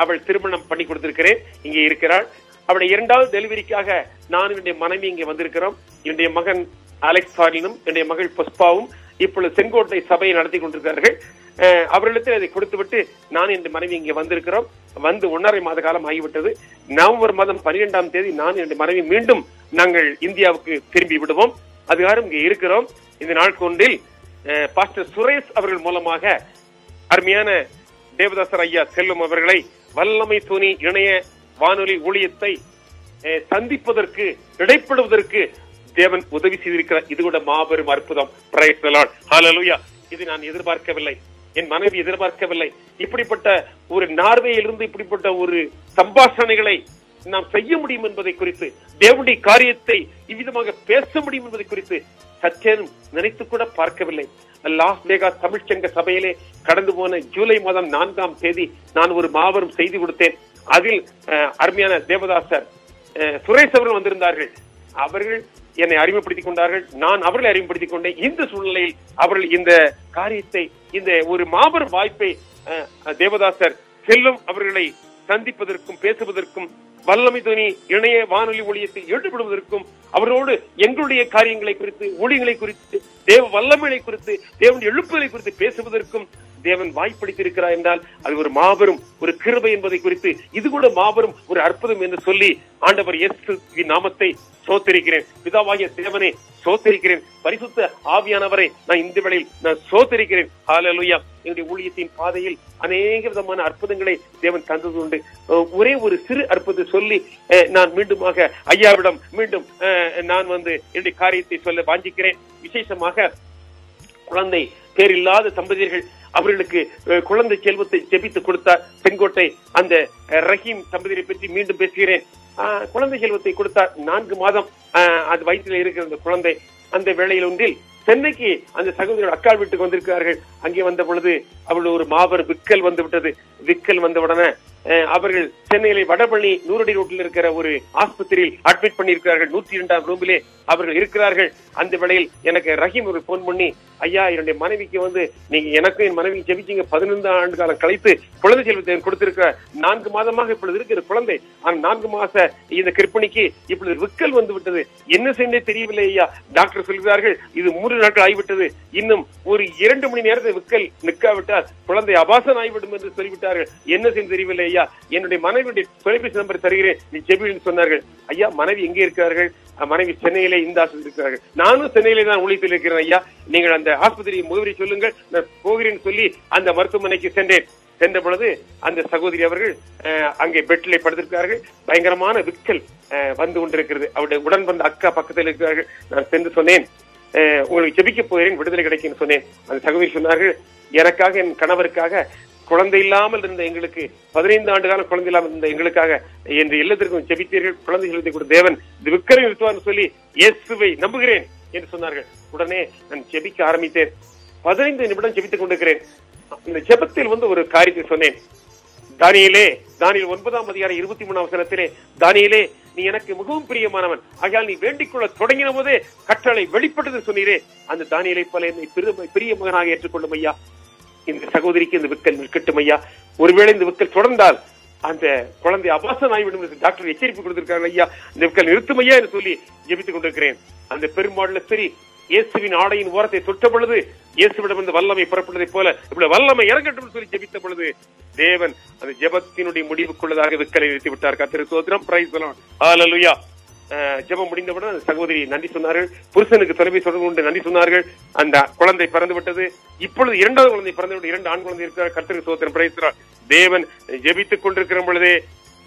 அவள் திருமணம் பண்ணி கொடுத்திருக்கிறேன். இங்கே இருக்கிறாள். அவளுடைய 2வது டெலிவரிக்காக நானும் என்னுடைய மனைவி இங்கே வந்திருக்கிறோம். என்னுடைய மகன் அலெக்ஸ் ஃபாரினும் என்னுடைய மகள் புஷ்பாவும் இப்பொழுது செங்கோட்டை சபையை நடத்தி கொண்டிருக்கிறார்கள். அவர்களிடத்தில் அதை கொடுத்துவிட்டு நான் என் மனைவி இங்கே வந்திருக்கிறோம். 1.5 மாத காலம் ஆகிவிட்டது. நவம்பர் மாதம் 12ஆம் தேதி நான் என் மனைவி மீண்டும் நாங்கள் இந்தியாவுக்கு திரும்பி விடுவோம். அதுகாரம் இங்கே இருக்கிறோம். இந்த நாட்கொண்டில் பாஸ்டர் சுரேஷ் அவர்கள் மூலமாக அருமையான தேவதாசர் ஐயா செல்வம் அவர்களை வல்லமை துணி இணைய வானொலி ஊழியத்தை சந்திப்பதற்கு, இடைப்படுவதற்கு தேவன் உதவி செய்திருக்கிறார். இது கூட மாபெரும் அற்புதம். Praise the lord. ஹல்லேலூயா. இது நான் எதிர்பார்க்கவில்லை, என் மனைவி எதிர்பார்க்கவில்லை. இப்படிப்பட்ட ஒரு நார்வேயிலிருந்து இப்படிப்பட்ட ஒரு சம்பாஷணைகளை நாம் செய்ய முடியும் என்பதை குறித்து, தேவனுடைய காரியத்தை இவ்விதமாக பேச முடியும் என்பதை குறித்து சற்றேனும் நினைத்து கூட பார்க்கவில்லை. லாஸ் வேகாஸ் தமிழ்ச்சங்க சபையிலே கடந்து போன ஜூலை மாதம் 4ஆம் தேதி நான் ஒரு மாபெரும் செய்தி கொடுத்தேன். அதில் அருமையான தேவதாசர் சுரேஷ் அவர்கள் வந்திருந்தார்கள். அவர்கள் என்னை அறிமுகப்படுத்திக் கொண்டார்கள், நான் அவர்களை அறிமுகப்படுத்திக் கொண்டேன். இந்த சூழ்நிலையில் அவர்கள் இந்த காரியத்தை, இந்த ஒரு மாபெரும் வாய்ப்பை தேவதாசர் செல்வம் அவர்களை சந்திப்பதற்கும் பேசுவதற்கும், வல்லமை துணி இணைய வானொலி ஊழியத்தில் ஈடுபடுவதற்கும், அவரோடு எங்களுடைய காரியங்களை குறித்து, ஊழியங்களை குறித்து, தேவ வல்லமைகளை குறித்து, தேவனுடைய எழுப்புதலை குறித்து பேசுவதற்கும் தேவன் வாய்ப்பளித்திருக்கிறார் என்றால் அது ஒரு மாபெரும் ஒரு கிருபை என்பதை குறித்து, இது கூட மாபெரும் ஒரு அற்புதம் என்று சொல்லி ஆண்டவர் இயேசுவின் நாமத்தை சோத்தரிக்கிறேன். பிதாவாகிய தேவனே சோத்தரிக்கிறேன். பரிசுத்த ஆவியானவரை நான் இந்த வேளையில் நான் சோத்தரிக்கிறேன். ஹல்லேலூயா. என்னுடைய ஊழியத்தின் பாதையில் அநேக விதமான அற்புதங்களை தேவன் தந்தது உண்டு. ஒரே ஒரு சிறு அற்புதத்தை சொல்லி நான் மீண்டுமாக ஐயாவிடம் மீண்டும் நான் என்னுடைய காரியத்தை சொல்ல வாஞ்சிக்கிறேன். விசேஷமாக குழந்தை பேர் இல்லாத தம்பதியர்கள், அவர்களுக்கு குழந்தை செல்வத்தை ஜெபித்து கொடுத்தார். செங்கோட்டை அந்த ரஹீம் தம்பதியரை பற்றி மீண்டும் பேசுகிறேன். குழந்தை செல்வத்தை கொடுத்தார். 4 மாதம் அது வயிற்றில் இருக்கிற அந்த குழந்தை. அந்த வேளையில் ஒன்றில் சென்னைக்கு அந்த சகோதரர் அக்கால் வீட்டுக்கு வந்திருக்கிறார்கள். அங்கே வந்த பொழுது அவள் ஒரு மாபெரும் விக்கல் வந்து விட்டது. விக்கல் வந்த உடனே அவர்கள் சென்னையிலே வடபழனி 100 அடி ரோட்டில் இருக்கிற ஒரு ஆஸ்பத்திரியில் அட்மிட் பண்ணியிருக்கிறார்கள். 102ஆம் ரூமிலே அவர்கள் இருக்கிறார்கள். அந்த வேளையில் எனக்கு ரஹீம் ஒரு போன் பண்ணி, ஐயா, என்னுடைய மனைவிக்கு நீங்க எனக்கும் என் மனைவி ஜெபிச்சிங்க, 15 ஆண்டு காலம் கழித்து குழந்தை செல்வத்தை கொடுத்திருக்கிற 4 மாதமாக இப்பொழுது இருக்கிற குழந்தை, ஆனா 4 மாச இந்த கிருப்பணிக்கு இப்பொழுது விக்கல் வந்து விட்டது, என்ன செய்ய தெரியவில்லை ஐயா. டாக்டர் சொல்கிறார்கள் இது 3 நாட்கள் ஆகிவிட்டது, இன்னும் ஒரு 2 மணி நேரத்தை விக்கல் நிற்காவிட்டால் குழந்தை அபாசன் ஆகிவிடும் என்று சொல்லிவிட்டார்கள். என்ன செய்ய தெரியவில்லை ஐயா. ஐயா, என்னுடைய மனைவியுடைய தொலைபேசி நம்பர் தருகிறேன், நீ ஜெபின்னு சொன்னார்கள். ஐயா, மனைவி எங்கே இருக்கிறார்கள்? மனைவி சென்னையிலே இந்த ஆஸ்பத்திரி இருக்கிறார்கள். நானும் சென்னையிலே தான் ஊழியத்தில் இருக்கிறேன். ஐயா, நீங்கள் அந்த ஆஸ்பத்திரி முகவரி சொல்லுங்கள், நான் போகிறேன்னு சொல்லி அந்த மருத்துவமனைக்கு சென்றேன். சென்ற பொழுது அந்த சகோதரி அவர்கள் அங்கே பெட்டிலே படுத்திருக்கிறார்கள். பயங்கரமான விக்கல் வந்து கொண்டிருக்கிறது. அவருடைய உடன் வந்த அக்கா பக்கத்தில் இருக்கிறார்கள். நான் சென்று சொன்னேன், உங்களுக்கு ஜெபிக்க போகிறேன், விடுதலை கிடைக்குன்னு சொன்னேன். அந்த சகோதரி சொன்னார்கள், எனக்காக, என் கணவருக்காக, குழந்தை இல்லாமல் இருந்த எங்களுக்கு, 15 ஆண்டு காலம் குழந்தை இல்லாமல் இருந்த எங்களுக்காக என்று எல்லாத்திற்கும் ஜெபித்தீர்கள். குழந்தை செலுத்தி கூட தேவன் இந்த விக்கரை நிறுத்துவார்னு சொல்லி இயேசுவை நம்புகிறேன் என்று சொன்னார்கள். உடனே நான் ஜெபிக்க ஆரம்பித்தேன். 15 நிமிடம் ஜெபித்துக் கொண்டிருக்கிறேன். இந்த ஜெபத்தில் ஒரு காரியத்தை சொன்னேன். தானியேல் 9ஆம் அதிகாரம் 23ஆம் வசனத்திலே, தானியேலே, நீ எனக்கு மிகவும் பிரியமானவன், ஆகையால் நீ வேண்டிக் கொள்ள தொடங்கின போதே கட்டளை வெளிப்பட்டது சொன்னீரே, அந்த தானியேலை போல என்னை பிரிய மகனாக ஏற்றுக்கொள்ளும் ஐயா. இந்த சகோதரிக்கு இந்த விக்கல் நிற்கட்டும் ஐயா. ஒருவேளை இந்த விக்கல் தொடர்ந்தால் அந்த குழந்தை அபாசம் ஆகிவிடும் என்று டாக்டர் எச்சரிப்பு கொடுத்திருக்காங்க ஐயா. இந்த விக்கல் நிறுத்தும் ஐயா என்று சொல்லி ஜெபித்துக் கொண்டிருக்கிறேன். அந்த பெரும்பாடுல சரி, இயேசுவின் ஆடையின் ஓரத்தை தொட்ட பொழுது இயேசுவிடம் இந்த வல்லமை புறப்பட்டதை போல இவ்வளவு வல்லமை இறங்கட்டும் சொல்லி ஜெபித்த பொழுது தேவன் அந்த ஜெபத்தினுடைய முடிவுக்குள்ளதாக விக்கலை நிறுத்தி விட்டார். கர்த்தருக்கு ஸ்தோத்திரம், பிரைஸ் தி லார்ட், ஹல்லேலூயா. ஜெபம் முடிந்தவுடன் அந்த சகோதரி நன்றி சொன்னார்கள். புருஷனுக்கு தொலைபேசி தொடர்பு கொண்டு நன்றி சொன்னார்கள். அந்த குழந்தை பிறந்து விட்டது. இப்பொழுது 2வது குழந்தை பிறந்து விட்டு 2 ஆண் குழந்தை இருக்கிறார். கர்த்தருக்கு ஸ்தோத்திரம், பிரைஸ் தி லார்ட். தேவன் ஜெபித்துக் கொண்டிருக்கிற பொழுதே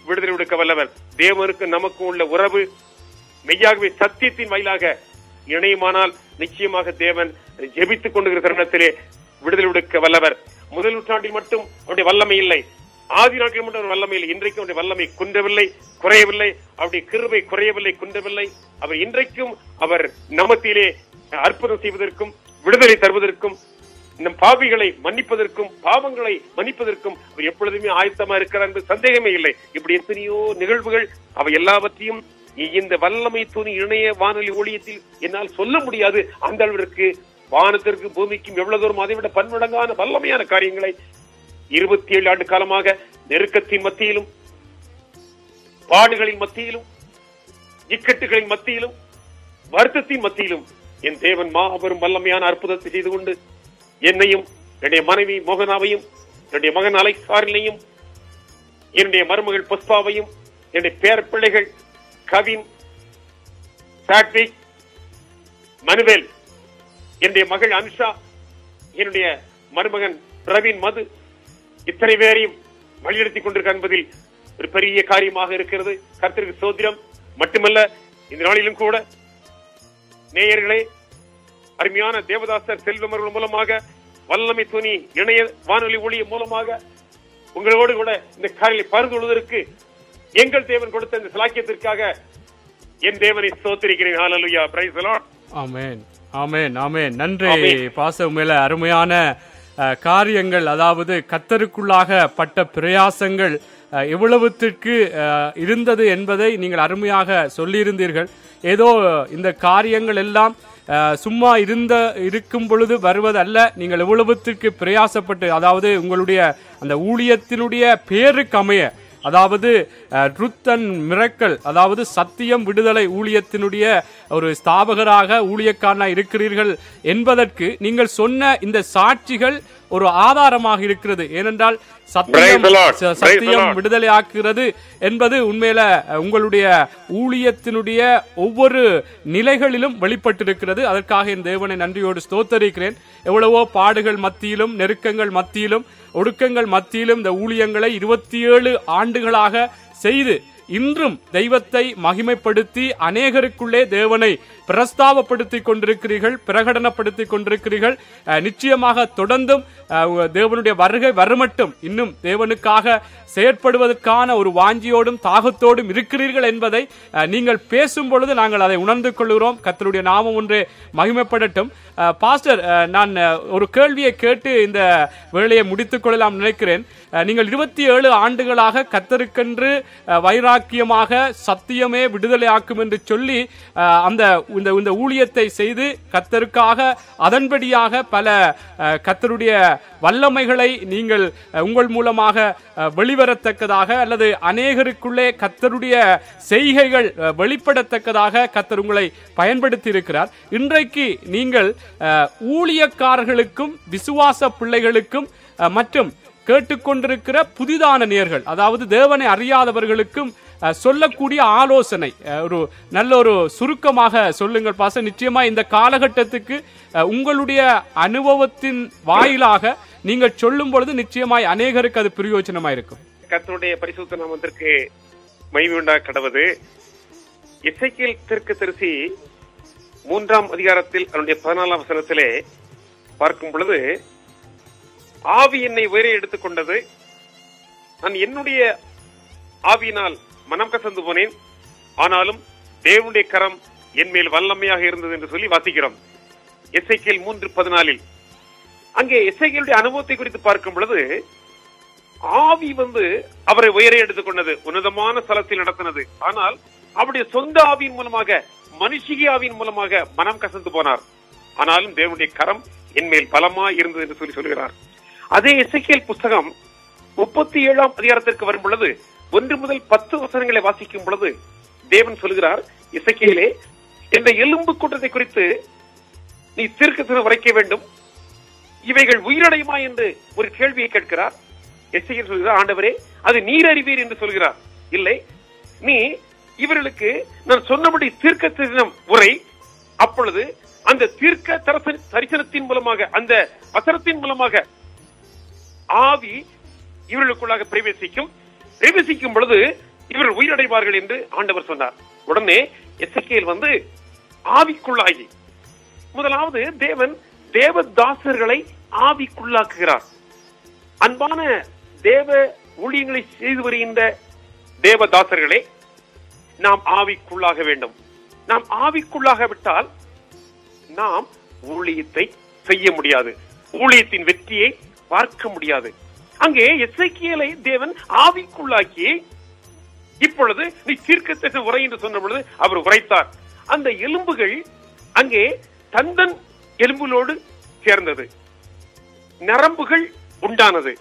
விடுதலை கொடுக்க வல்லவர். தேவனுக்கு நமக்கு உள்ள உறவு மெய்யாகவே சத்தியத்தின் வாயிலாக இணையுமானால் நிச்சயமாக தேவன் ஜெபித்துக் கொண்டிருக்கிற தருணத்திலே விடுதலை கொடுக்க வல்லவர். முதல் நூற்றாண்டில் மட்டும் அவருடைய வல்லமை இல்லை, ஆதி நாட்களில் மட்டும் அவர் வல்லமை இல்லை. இன்றைக்கும் அவருடைய வல்லமை குன்றவில்லை, குறையவில்லை. அவருடைய கிருபை குறையவில்லை, குன்றவில்லை. அவர் இன்றைக்கும் அவர் நமத்திலே அற்புதம் செய்வதற்கும் விடுதலை தருவதற்கும் நம் பாவிகளை மன்னிப்பதற்கும் பாவங்களை மன்னிப்பதற்கும் அவர் எப்பொழுதுமே ஆயத்தமா இருக்கிறார் என்று சந்தேகமே இல்லை. இப்படி எத்தனையோ நிகழ்வுகள், அவை எல்லாவற்றையும் இந்த வல்லமை துணி இணைய வானொலி ஊழியத்தில் என்னால் சொல்ல முடியாது. அந்த அளவிற்கு வானத்திற்கு பூமிக்கும் எவ்வளவு தூரம் அதை விட பன்மடங்கான வல்லமையான காரியங்களை 27 ஆண்டு காலமாக நெருக்கத்தின் மத்தியிலும், பாடுகளின் மத்தியிலும், இக்கட்டுகளின் மத்தியிலும், வருத்தத்தின் மத்தியிலும் என் தேவன் மாபெரும் வல்லமையான அற்புதத்தை செய்து கொண்டு என்னையும், என்னுடைய மனைவி மோகனாவையும், என்னுடைய மகன் அலெக்சாரினையும், என்னுடைய மருமகள் புஷ்பாவையும், என்னுடைய பேர பிள்ளைகள் கவின், சாட்விக், மனுவேல், என்னுடைய மகள் அனுஷா, என்னுடைய மருமகன் பிரவீன், மது, இத்தனை பேரையும் வழிநடத்திக் கொண்டிருக்க என்பதில் ஒரு பெரிய காரியமாக இருக்கிறது. கர்த்தருக்கு ஸ்தோத்திரம். மட்டுமல்ல, இந்த நாளிலும் கூட நேயர்களே, அருமையான தேவதாசர் செல்வம் அவர்கள் மூலமாக, வல்லமை துணி இணைய வானொலி ஊழியம் மூலமாக உங்களோடு கூட இந்த காரியங்களை பகிர்ந்து கொள்வதற்கு எங்கள் தேவன் கொடுத்த இந்த சலாக்கியத்திற்காக என் தேவனை ஸ்தோத்திரிக்கிறேன். ஹல்லேலூயா, price the lord. Amen, amen, amen. நன்றி பாஸ்டர். மேல அருமையான காரியங்கள், அதாவது கர்த்தருக்குள்ளாக பட்ட பிரயாசங்கள் எவ்வளவுத்திற்கு இருந்தது என்பதை நீங்கள் அருமையாக சொல்லியிருந்தீர்கள். ஏதோ இந்த காரியங்கள் எல்லாம் சும்மா இருக்கும் பொழுது வருவதல்ல. நீங்கள் எவ்வளவுத்திற்கு பிரயாசப்பட்டு, அதாவது உங்களுடைய அந்த ஊழியத்தினுடைய பேருக்கு அமைய, அதாவது ட்ரூத் அண்ட் மிரக்கல், அதாவது சத்தியம் விடுதலை ஊழியத்தினுடைய ஒரு ஸ்தாபகராக ஊழியக்காரனாக இருக்கிறீர்கள் என்பதற்கு நீங்கள் சொன்ன இந்த சாட்சிகள் ஒரு ஆதாரமாக இருக்கிறது. ஏனென்றால் சத்தியம் விடுதலை ஆக்குகிறது என்பது உண்மையில உங்களுடைய ஊழியத்தினுடைய ஒவ்வொரு நிலைகளிலும் வெளிப்பட்டிருக்கிறது. அதற்காக என் தேவனை நன்றியோடு ஸ்தோத்தரிக்கிறேன். எவ்வளவோ பாடுகள் மத்தியிலும், நெருக்கங்கள் மத்தியிலும், ஒடுக்கங்கள் மத்தியிலும் இந்த ஊழியங்களை 27 ஆண்டுகளாக செய்து இன்றும் தெய்வத்தை மகிமைப்படுத்தி அநேகருக்குள்ளே தேவனை பிரஸ்தாபப்படுத்திக் கொண்டிருக்கிறீர்கள், பிரகடனப்படுத்திக் கொண்டிருக்கிறீர்கள். நிச்சயமாக தொடர்ந்தும் தேவனுடைய வருகை வருமட்டும் இன்னும் தேவனுக்காக செயற்படுவதற்கான ஒரு வாஞ்சியோடும் தாகத்தோடும் இருக்கிறீர்கள் என்பதை நீங்கள் பேசும் பொழுது நாங்கள் அதை உணர்ந்து கொள்கிறோம். கர்த்தருடைய நாமம் ஒன்றே மகிமைப்படட்டும். பாஸ்டர், நான் ஒரு கேள்வியை கேட்டு இந்த வேலையை முடித்துக் கொள்ளலாம் நினைக்கிறேன். நீங்கள் 27 ஆண்டுகளாக கர்த்தருக்கென்று வைராக்கியமாக சத்தியமே விடுதலை ஆக்கும் என்று சொல்லி இந்த ஊழியத்தை செய்து கர்த்தருக்காக அதன்படியாக பல கர்த்தருடைய வல்லமைகளை நீங்கள் உங்கள் மூலமாக வெளிவரத்தக்கதாக அல்லது அநேகருக்குள்ளே கர்த்தருடைய செய்கைகள் வெளிப்படத்தக்கதாக கர்த்தர் உங்களை பயன்படுத்தி இருக்கிறார். இன்றைக்கு நீங்கள் ஊழியக்காரர்களுக்கும் விசுவாச பிள்ளைகளுக்கும் மற்றும் கேட்டுக்கொண்டிருக்கிற புதிதான நேயர்கள், அதாவது தேவனை அறியாதவர்களுக்கும் சொல்லக்கூடிய ஆலோசனை ஒரு நல்ல ஒரு சுருக்கமாக சொல்லுங்கள் பாச. நிச்சயமா இந்த காலகட்டத்துக்கு உங்களுடைய அனுபவத்தின் வாயிலாக நீங்கள் சொல்லும் பொழுது நிச்சயமாய் அநேகருக்கு அது பிரயோஜனமா இருக்கும். கர்த்தருடைய பரிசுத்த நாமத்திற்கு மகிமை உண்டாக கடவுது. எசேக்கியேல் தீர்க்கதரிசி 3ஆம் அதிகாரத்தில் அவருடைய 14ஆம் வசனத்திலே பார்க்கும் பொழுது, ஆவி என்னை உயரே எடுத்துக்கொண்டது, நான் என்னுடைய ஆவியினால் மனம் கசந்து போனேன், ஆனாலும் தேவனுடைய கரம் என் மேல் வல்லமையாக இருந்தது என்று சொல்லி வாசிக்கிறோம். எசேக்கியேல் 3:14. அங்கே எசேக்கியேலுடைய அனுபவத்தை குறித்து பார்க்கும் பொழுது, ஆவி அவரை உயரே எடுத்துக்கொண்டது, உன்னதமான ஸ்தலத்தில் நடத்தினது. ஆனால் அவருடைய சொந்த ஆவியின் மூலமாக, மனுஷிக ஆவியின் மூலமாக மனம் கசந்து போனார். ஆனாலும் தேவனுடைய கரம் என் மேல் பலமா இருந்தது என்று சொல்லி சொல்கிறார். அதே எசேக்கியேல் புஸ்தகம் 37ஆம் அதிகாரத்திற்கு வரும் பொழுது 1 முதல் 10 வசனங்களை வாசிக்கும் பொழுது தேவன் சொல்கிறார், எசேக்கியேலே, இந்த எலும்பு கூட்டத்தை குறித்து நீ தீர்க்கதரிசனம் உரைக்க வேண்டும், இவைகள் உயிரடையுமா என்று ஒரு கேள்வியை கேட்கிறார். எசேக்கியேல் சொல்கிறார், ஆண்டவரே, அது நீர் அறிவீர் என்று சொல்கிறார். இல்லை, நீ இவர்களுக்கு நான் சொன்னபடி தீர்க்கதரிசனம் உரை, அப்பொழுது அந்த தீர்க்க தரிசனத்தின் மூலமாக, அந்த வசனத்தின் மூலமாக ஆவி இவர்களுக்குள்ளாக பிரவேசிக்கும் பொழுது இவர்கள் உயிரடைவார்கள் என்று ஆண்டவர் சொன்னார். உடனே எசேக்கியேல் ஆவிக்குள்ளாகி, முதலாவது தேவன் தேவதாசர்களை ஆவிக்குள்ளாக்குகிறார். அன்பான தேவ ஊழியங்களை செய்து வருகின்ற தேவதாசர்களே, நாம் ஆவிக்குள்ளாக வேண்டும். நாம் ஆவிக்குள்ளாக விட்டால் நாம் ஊழியத்தை செய்ய முடியாது, ஊழியத்தின் வெற்றியை பார்க்க முடியாது. அங்கே எசேக்கியேலை தேவன் ஆவிக்குள்ளாக்கி, இப்பொழுது நீ தீர்க்கதரிசன உரை என்று சொன்ன பொழுது அவர் உரைத்தார். அந்த எலும்புகள் அங்கே தந்தன் எலும்புகளோடு சேர்ந்தது, நரம்புகள் உண்டானது,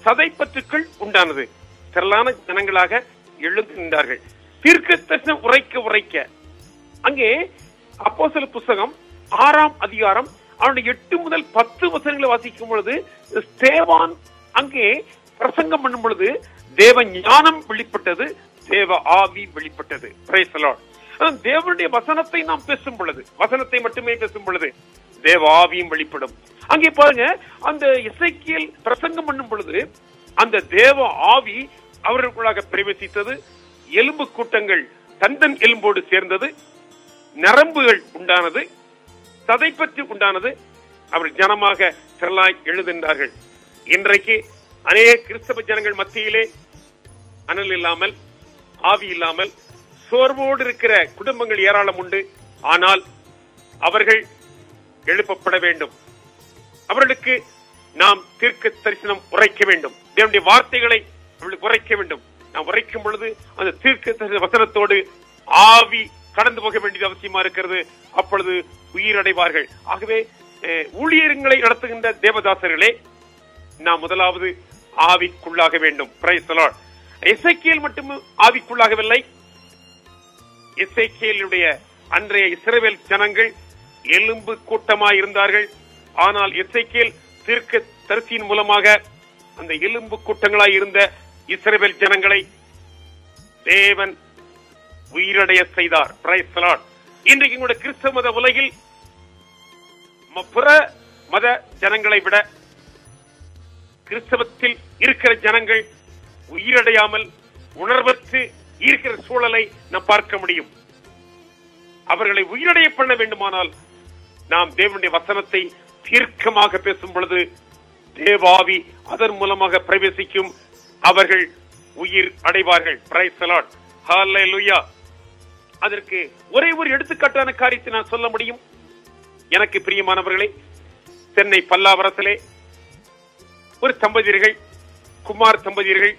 சதைப்பற்றுக்கள் உண்டானது. திரளான ஜனங்களாக எழுந்து நின்றார்கள் தீர்க்கதரிசனம் உரைக்க. அங்கே அப்போஸ்தலர் புஸ்தகம் 6ஆம் அதிகாரம் அவனுடைய 8 முதல் 10 வசனங்களை வாசிக்கும் பொழுது, ஸ்தேவான் அங்கே பிரசங்கம் பண்ணும் பொழுது தேவ ஞானம் வெளிப்பட்டது, தேவ ஆவி வெளிப்பட்டது. Price the lord. தேவனுடைய வசனத்தை நாம் பேசும் பொழுது, வசனத்தை மட்டுமே பேசும் பொழுது தேவ ஆவியும் வெளிப்படும். அங்கே பாருங்க, அந்த எசேக்கியேல் பிரசங்கம் பண்ணும் பொழுது அந்த தேவ ஆவி அவர்களுக்குள்ளாக பிரவேசித்தது, எலும்பு கூட்டங்கள் தந்தன் எலும்போடு சேர்ந்தது, நரம்புகள் உண்டானது, சதைப்பற்று உண்டானது. அவர்கள் ஜனமாக திரளாய் எழுதினார்கள். இன்றைக்கு அநேக கிறிஸ்தவ ஜனங்கள் மத்தியிலே அனல் இல்லாமல், ஆவி இல்லாமல், சோர்வோடு இருக்கிற குடும்பங்கள் ஏராளம் உண்டு. ஆனால் அவர்கள் எழுப்பப்பட வேண்டும். அவர்களுக்கு நாம் தீர்க்க தரிசனம் உரைக்க வேண்டும். தேவனுடைய வார்த்தைகளை அவர்களுக்கு உரைக்க வேண்டும். நாம் உரைக்கும் பொழுது அந்த தீர்க்க தரிசன வசனத்தோடு ஆவி கடந்து போக வேண்டியது அவசியமா இருக்கிறது. அப்பொழுது உயிரடைவார்கள். ஆகவே ஊழியர்களை நடத்துகின்ற தேவதாசர்களே, நாம் முதலாவது ஆவிக்குள்ளாக வேண்டும். Price the Lord. எசேக்கியேல் மட்டும் ஆவிக்குள்ளாகவில்லை. எசேக்கியேலுடைய அன்றைய இஸ்ரவேல் ஜனங்கள் எலும்பு கூட்டமாய் இருந்தார்கள். ஆனால் எசேக்கியேல் தீர்க்க தரிசியின் மூலமாக அந்த எலும்பு கூட்டங்களாய் இருந்த இஸ்ரவேல் ஜனங்களை தேவன் உயிரடைய செய்தார். Price the Lord. இன்றைக்கு உங்களுடைய கிறிஸ்தவ மத உலகில் பிற மத ஜனங்களை விட கிறிஸ்தவத்தில் இருக்கிற ஜனங்கள் உயிரடையாமல் உணர்வற்று இருக்கிற சூழலை நாம் பார்க்க முடியும். அவர்களை உயிரடைய பண்ண வேண்டுமானால் நாம் தேவனுடைய வசனத்தை தீர்க்கமாக பேசும் பொழுது தேவாவி அதன் மூலமாக பிரவேசிக்கும். அவர்கள் உயிர் அடைவார்கள். Praise the lord. ஹல்லேலூயா. அதற்கு ஒரே ஒரு எடுத்துக்காட்டான காரியத்தை நான் சொல்ல முடியும். எனக்கு பிரியமானவர்களே, சென்னை பல்லாவரத்திலே ஒரு தம்பதியர்கள், குமார் தம்பதியர்கள்.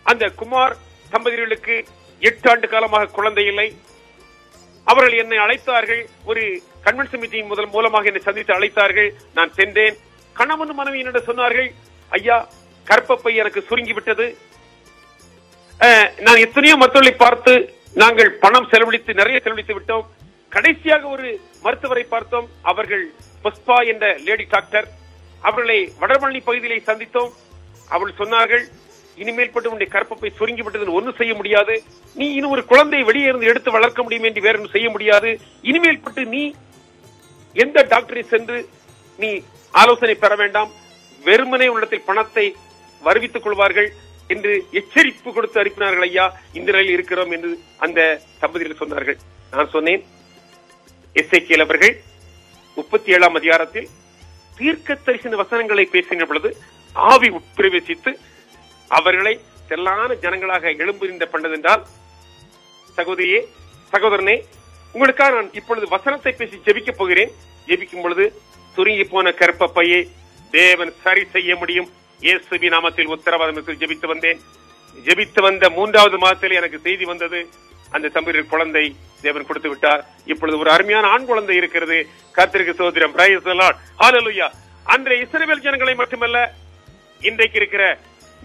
அந்த குமார் தம்பதியர்களுக்கு 8 ஆண்டு காலமாக குழந்தை இல்லை. அவர்கள் என்னை அழைத்தார்கள். ஒரு கன்வென்ஷன் மீட்டிங் மூலமாக என்னை சந்தித்து அழைத்தார்கள். நான் சென்றேன். கணவன் மனைவி என்னிடம் சொன்னார்கள், ஐயா, கர்ப்பப்பை எனக்கு சுருங்கி விட்டது. நான் எத்தனையோ மருத்துவரை பார்த்து நாங்கள் பணம் நிறைய செலவழித்து விட்டோம். கடைசியாக ஒரு மருத்துவரை பார்த்தோம். அவர்கள் புஷ்பா என்ற லேடி டாக்டர். அவர்களை வடபழனி பகுதியிலே சந்தித்தோம். அவள் சொன்னார்கள், இனிமேல் பட்டு உன்னுடைய கற்பப்பை சுருங்கி விட்டது, ஒன்னும் செய்ய முடியாது. நீ இன்னும் ஒரு குழந்தையை வெளியே இருந்து எடுத்து வளர்க்க முடியும் என்று வேற ஒன்றும் செய்ய முடியாது. இனிமேல் பட்டு நீ எந்த டாக்டரை சென்று நீ ஆலோசனை பெற வேண்டாம். வெறுமனே உள்ளத்தில் பணத்தை வருவித்துக் கொள்வார்கள் என்று எச்சரிப்பு கொடுத்து அனுப்பினார்கள். ஐயா, இந்த நிலையில் இருக்கிறோம் என்று அந்த தம்பதிகள் சொன்னார்கள். நான் சொன்னேன், எசேக்கியேல் அவர்கள் 37ஆம் அதிகாரத்தில் தீர்க்க தரிசன வசனங்களை பேசின பொழுது ஆவி உட்பிரவேசித்து அவர்களை தெல்லான ஜனங்களாக எழும்புகின்ற பண்ணதென்றால், சகோதரியே, சகோதரனே, உங்களுக்காக நான் இப்பொழுது வசனத்தை பேசி ஜெபிக்கப் போகிறேன். ஜெபிக்கும் பொழுது சுருங்கி போன கற்பப்பையை தேவன் சரி செய்ய முடியும். இயேசுவின் நாமத்தில் உத்தரவாதம் ஜெபித்து வந்தேன். ஜெபித்து வந்த 3வது மாதத்தில் எனக்கு செய்தி வந்தது. அந்த தம்பதியர் குழந்தை தேவன் கொடுத்து விட்டார். இப்பொழுது ஒரு அருமையான ஆண் குழந்தை இருக்கிறது. கர்த்தருக்கு ஸ்தோத்திரம். Praise the lord. ஹalleluya. அன்றைய இஸ்ரவேல் ஜனங்களை மட்டுமல்ல, இன்றைக்கு இருக்கிற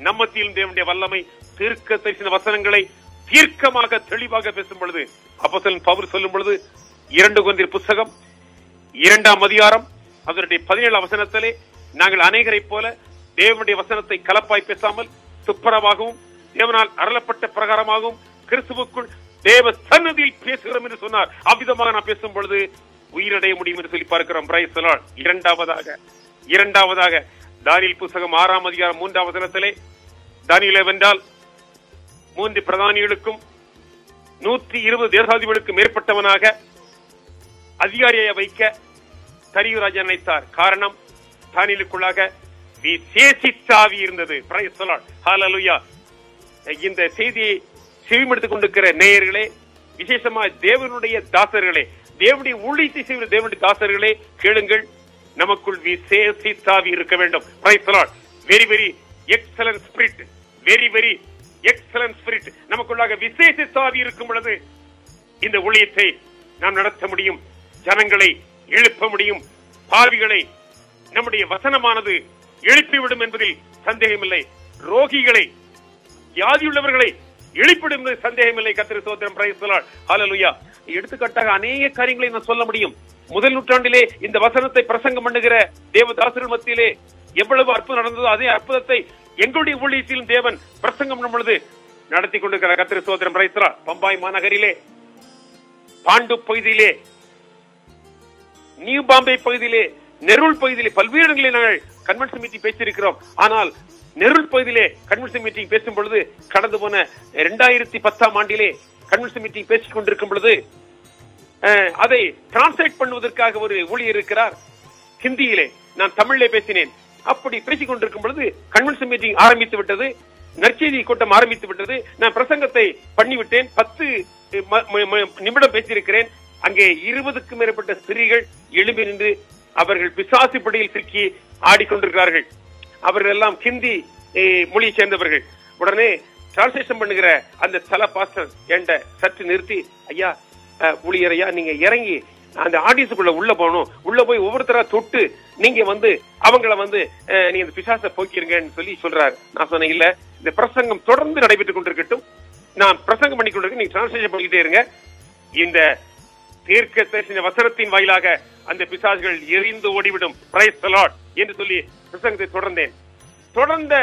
நம்மத்திலும் தேவனுடைய வல்லமை தீர்க்க தரிசன வசனங்களை தீர்க்கமாக தெளிவாக பேசும் பொழுது அப்போஸ்தலன் பவுல் சொல்லும் பொழுது 2 கொரிந்தியர் புத்தகம் 2ஆம் அதிகாரம் அதனுடைய 17ஆம் வசனத்திலே, நாங்கள் அநேகரை போல தேவனுடைய வசனத்தை கலப்பாய் பேசாமல் துப்புரவாகவும் தேவனால் அருளப்பட்ட பிரகாரமாகவும் கிறிஸ்துவுக்குள் தேவ சன்னதியில் பேசுகிறோம் என்று சொன்னார். அவ்விதமாக நான் பேசும் பொழுது உயிரடைய முடியும் என்று சொல்லி பார்க்கிறோம். Price the Lord. இரண்டாவதாக தானியேல் புத்தகம் 6ஆம் அதிகாரம் 3ஆம் வசனத்திலே, தானியேல் வென்றால் 3 பிரதானிகளுக்கும் 120 தேசாதிபதிகளுக்கும் மேற்பட்டவனாக அதிகாரியை வைக்க தரியு ராஜா நினைத்தார். காரணம், தானியேலுக்குள்ளாக விசேஷித்தாவி இருந்தது. Praise the lord. ஹalleluya. இந்த செய்தியை செவிமடுத்துக் கொண்டிருக்கிற நேயர்களே, விசேஷமா தேவனுடைய தாசர்களே, தேவனுடைய ஊழியத்தை செய்கிற தேவனுடைய தாசர்களே, கேளுங்கள். நமக்குள் விசேஷித்தாவி இருக்க வேண்டும். Price the Lord. Very very excellent spirit, very very excellent spirit நமக்குள்ளாக விசேஷித்தாவி இருக்கும் பொழுது இந்த ஊழியத்தை நாம் நடத்த முடியும். ஜனங்களை எழுப்ப முடியும். பாவிகளை நம்முடைய வசனமானது எழுப்பிவிடும் என்பதில் சந்தேகமில்லை. ரோகிகளை, வியாதியுள்ளவர்களை எழுப்பிடும் என்பதில் சந்தேகமில்லை. கர்த்தருக்கு ஸ்தோத்திரம். Praise the lord. ஹalleluya. எடுத்துக்காட்டாக அநேக காரியங்களை நான் சொல்ல முடியும். முதல் நூற்றாண்டிலே இந்த வசனத்தை பிரசங்கம் பண்ணுகிற தேவதாசர்கள் மத்தியிலே எவ்வளவு அற்புதம் நடந்ததோ அதே அற்புதத்தை எங்களுடைய ஊழியத்திலும் தேவன் பிரசங்கம் பண்ணும் பொழுது நடத்தி கொண்டிருக்கிற கர்த்தருக்கு ஸ்தோத்திரம். Praise the lord. பம்பாய் மாநகரிலே, பாண்டு பகுதியிலே, நியூ பாம்பே பகுதியிலே, நெருள் பகுதியிலே பல்வேறு இடங்களில் நாங்கள் கன்வென்ஷன் மீட்டிங் பேசியிருக்கிறோம். ஆனால் நெருள் பகுதியிலே கன்வென்ஷன் மீட்டிங் பேசும் பொழுது, கடந்து போன 2010ஆம் ஆண்டிலே கன்வென்ஷன் மீட்டிங் பேசிக் கொண்டிருக்கும் பொழுது அதை டிரான்ஸ்லேட் பண்ணுவதற்காக ஒரு ஊழியர் இருக்கிறார். ஹிந்தியிலே, நான் தமிழிலே பேசினேன். அப்படி பேசிக் கொண்டிருக்கும் பொழுது கன்வென்ஷன் மீட்டிங் ஆரம்பித்து விட்டது. நற்செய்தி கூட்டம் ஆரம்பித்து விட்டது. நான் பிரசங்கத்தை பண்ணிவிட்டேன். 10 நிமிடம் பேசியிருக்கிறேன். அங்கே 20க்கும் மேற்பட்ட ஸ்திரீகள் எழும்பி நின்று அவர்கள் பிசாசு பிடியில் சிக்கி ஆடிக்கொண்டிருக்கிறார்கள். அவர்கள் எல்லாம் ஹிந்தி மொழியை சேர்ந்தவர்கள். உடனே டிரான்ஸ்லேஷன் பண்ணுகிற அந்த ஸ்தல பாஸ்டர் என்கிட்ட சற்று நிறுத்தி, ஐயா, ஊழியரையா, நீங்க இறங்கி அந்த ஆடியன்ஸுக்குள்ள உள்ள போகணும். உள்ள போய் ஒவ்வொருத்தரா தொட்டு நீங்க அவங்கள நீங்க இந்த பிசாசை போக்கிருங்கன்னு சொல்லி சொல்றாரு. நான் சொன்னேன், இல்ல, இந்த பிரசங்கம் தொடர்ந்து நடைபெற்றுக் கொண்டிருக்கட்டும். நான் பிரசங்கம் பண்ணி கொண்டிருக்கேன், நீங்க டிரான்ஸ்லேஷன் பண்ணிக்கிட்டே இருங்க. இந்த தீர்க்க தரிசன வசனத்தின் வாயிலாக அந்த பிசாசுகள் எரிந்து ஓடிவிடும். பிரைஸ் தி லார்ட் என்று சொல்லி பிரசங்கத்தை தொடர்ந்தேன். தொடர்ந்த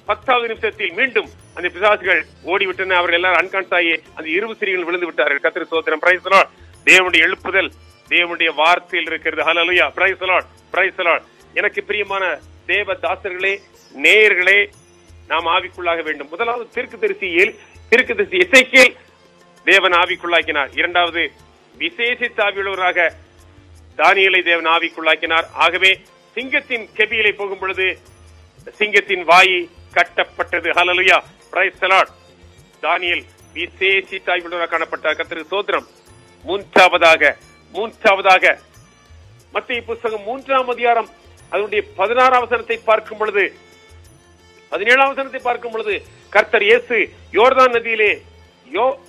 10வது நிமிஷத்தில் மீண்டும் அந்த பிசாசுகள் ஓடிவிட்டன. அவர்கள் எல்லாரும் அன்கான்ஸ் ஆகி அந்த 20 ஸ்திரீகள் விழுந்து விட்டார்கள். கர்த்தருக்கு ஸ்தோத்திரம். Praise the lord. தேவனுடைய எழுப்புதல் தேவனுடைய வார்த்தையில் இருக்கிறது. Hallelujah. Praise the lord. Praise the lord. எனக்கு பிரியமான தேவ தாசர்களே, நேயர்களே, நாம் ஆவிக்குள்ளாக வேண்டும். முதலாவது தீர்க்கதரிசி எசேக்கியேல் தேவன் ஆவிக்குள்ளாக்கினார். இரண்டாவது விசேஷித்த ஆவியுள்ளவராக தானியேலை தேவன் ஆவிக்குள்ளாக்கினார். ஆகவே சிங்கத்தின் கெபியிலே போகும் பொழுது சிங்கத்தின் வாயை கட்டப்பட்டது. ஹalleluya. Praise the Lord. தானியேல் விசேஷித்த ஆவியுள்ளவராக காணப்பட்டார். கர்த்தருக்கு ஸ்தோத்திரம். மூன்றாவதாக மத்தேயு புத்தகம் 3ஆம் அதிகாரம் அதனுடைய 16ஆம் வசனத்தை பார்க்கும் பொழுது, 17ஆம் வசனத்தை பார்க்கும் பொழுது, கர்த்தர் இயேசு யோர்தான் நதியிலே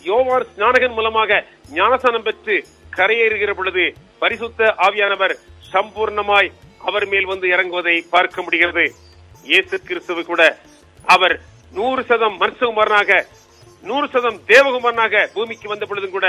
யோவான் ஸ்நானகன் மூலமாக ஞானஸ்நானம் பெற்று கரையேறுகிற பொழுது பரிசுத்த ஆவியானவர் சம்பூர்ணமாய் அவர் மேல் இறங்குவதை பார்க்க முடிகிறது. இயேசு கிறிஸ்துவ கூட அவர் 100% மனுஷகுமாரனாக 100% தேவகுமாரனாக பூமிக்கு வந்த பொழுதும் கூட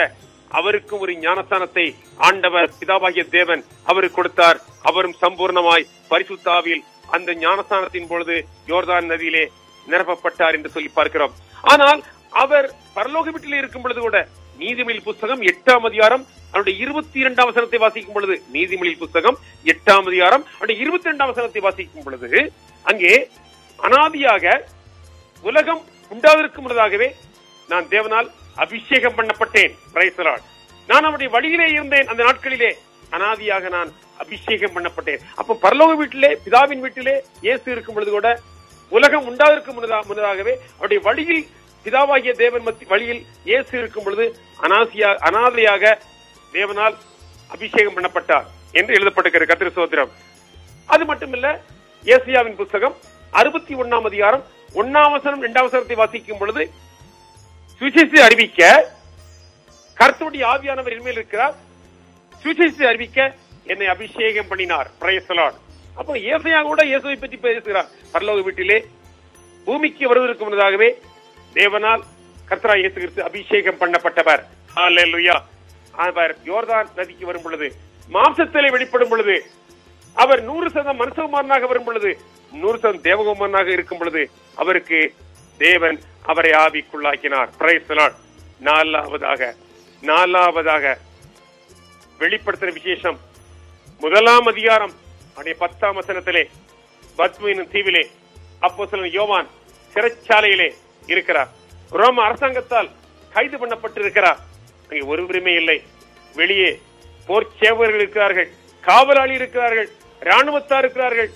அவருக்கும் ஒரு ஞானஸ்தானத்தை ஆண்டவர் பிதாவாகிய தேவன் அவருக்கு கொடுத்தார். அவரும் சம்பூர்ணமாய் பரிசுத்த ஆவியில் அந்த ஞானஸ்நானத்தின் பொழுது யோர்தான் நதியிலே நிரப்பப்பட்டார் என்று சொல்லி பார்க்கிறோம். ஆனால் அவர் பரலோக வீட்டிலே இருக்கும் பொழுது கூட நீதிமொழிகள் புத்தகம் 8ஆம் அதிகாரம் அவருடைய 22ஆம் வசனத்தை வாசிக்கும் பொழுது, நீதிமொழிகள் புத்தகம் 8ஆம் அதிகாரம் அவருடைய 22ஆம் வசனத்தை வாசிக்கும் பொழுது, அங்கே அனாதியாக உலகம் உண்டாவதற்கு முன்னதாகவே நான் தேவனால் அபிஷேகம் பண்ணப்பட்டேன். Price the Lord. நான் அவருடைய வழியிலே இருந்தேன். அந்த நாட்களிலே அனாதியாக நான் அபிஷேகம் பண்ணப்பட்டேன். அப்ப பரலோக வீட்டிலே, பிதாவின் வீட்டிலே இயேசு இருக்கும் பொழுது கூட உலகம் உண்டாவதற்கு முன்னதாகவே அவருடைய வழியில், பிதாவாகிய தேவன் வழியில் இயேசு இருக்கும் பொழுது அனாதையாக தேவனால் அபிஷேகம் பண்ணப்பட்டார் என்று எழுதப்பட்டிருக்கிறது. கர்த்தருக்கு ஸ்தோத்திரம். அது மட்டுமல்ல, ஏசாயாவின் புத்தகம் 61ஆம் அதிகாரம் 1ஆம் வசனம் 2ஆம் வசனத்தை வாசிக்கும் பொழுது, சுவிசேஷத்தை அறிவிக்க கர்த்தருடைய ஆவியானவர் என் மேல் இருக்கிறார், சுவிசேஷத்தை அறிவிக்க என்னை அபிஷேகம் பண்ணினார். Price the Lord. அப்போ ஏசாயா கூட இயேசுவை பற்றி பேசுகிறார். பரலோக வீட்டிலே பூமிக்கு வருவதற்கு முன்னதாகவே தேவனால் கர்த்தராகிய இயேசு கிறிஸ்து அபிஷேகம் பண்ணப்பட்டவர். ஹல்லேலூயா. அவர் யோர்தான் நதிக்கு வரும் பொழுது, மாம்சத்திலே வெளிப்படும் பொழுது, அவர் 100% மனுஷகுமாரனாக வரும் பொழுது, 100% தேவகுமாரனாக இருக்கும் பொழுது அவருக்கு தேவன் அவரை ஆவிக்குள்ளாக்கினார். Price the Lord. நாலாவதாக வெளிப்படுத்தின விசேஷம் 1ஆம் அதிகாரம் 10ஆம் வசனத்திலே பத்மு என்னும் தீவிலே அப்போஸ்தலன் யோவான் சிறைச்சாலையிலே இருக்கிறார். ரோம அரசாங்கத்தால் கைது பண்ணப்பட்டு இருக்கிறார். அங்கே ஒருவருமே இல்லை. வெளியே போர் சேவகர்கள் இருக்கிறார்கள், காவலாளி இருக்கிறார்கள், ராணுவத்தார் இருக்கிறார்கள்,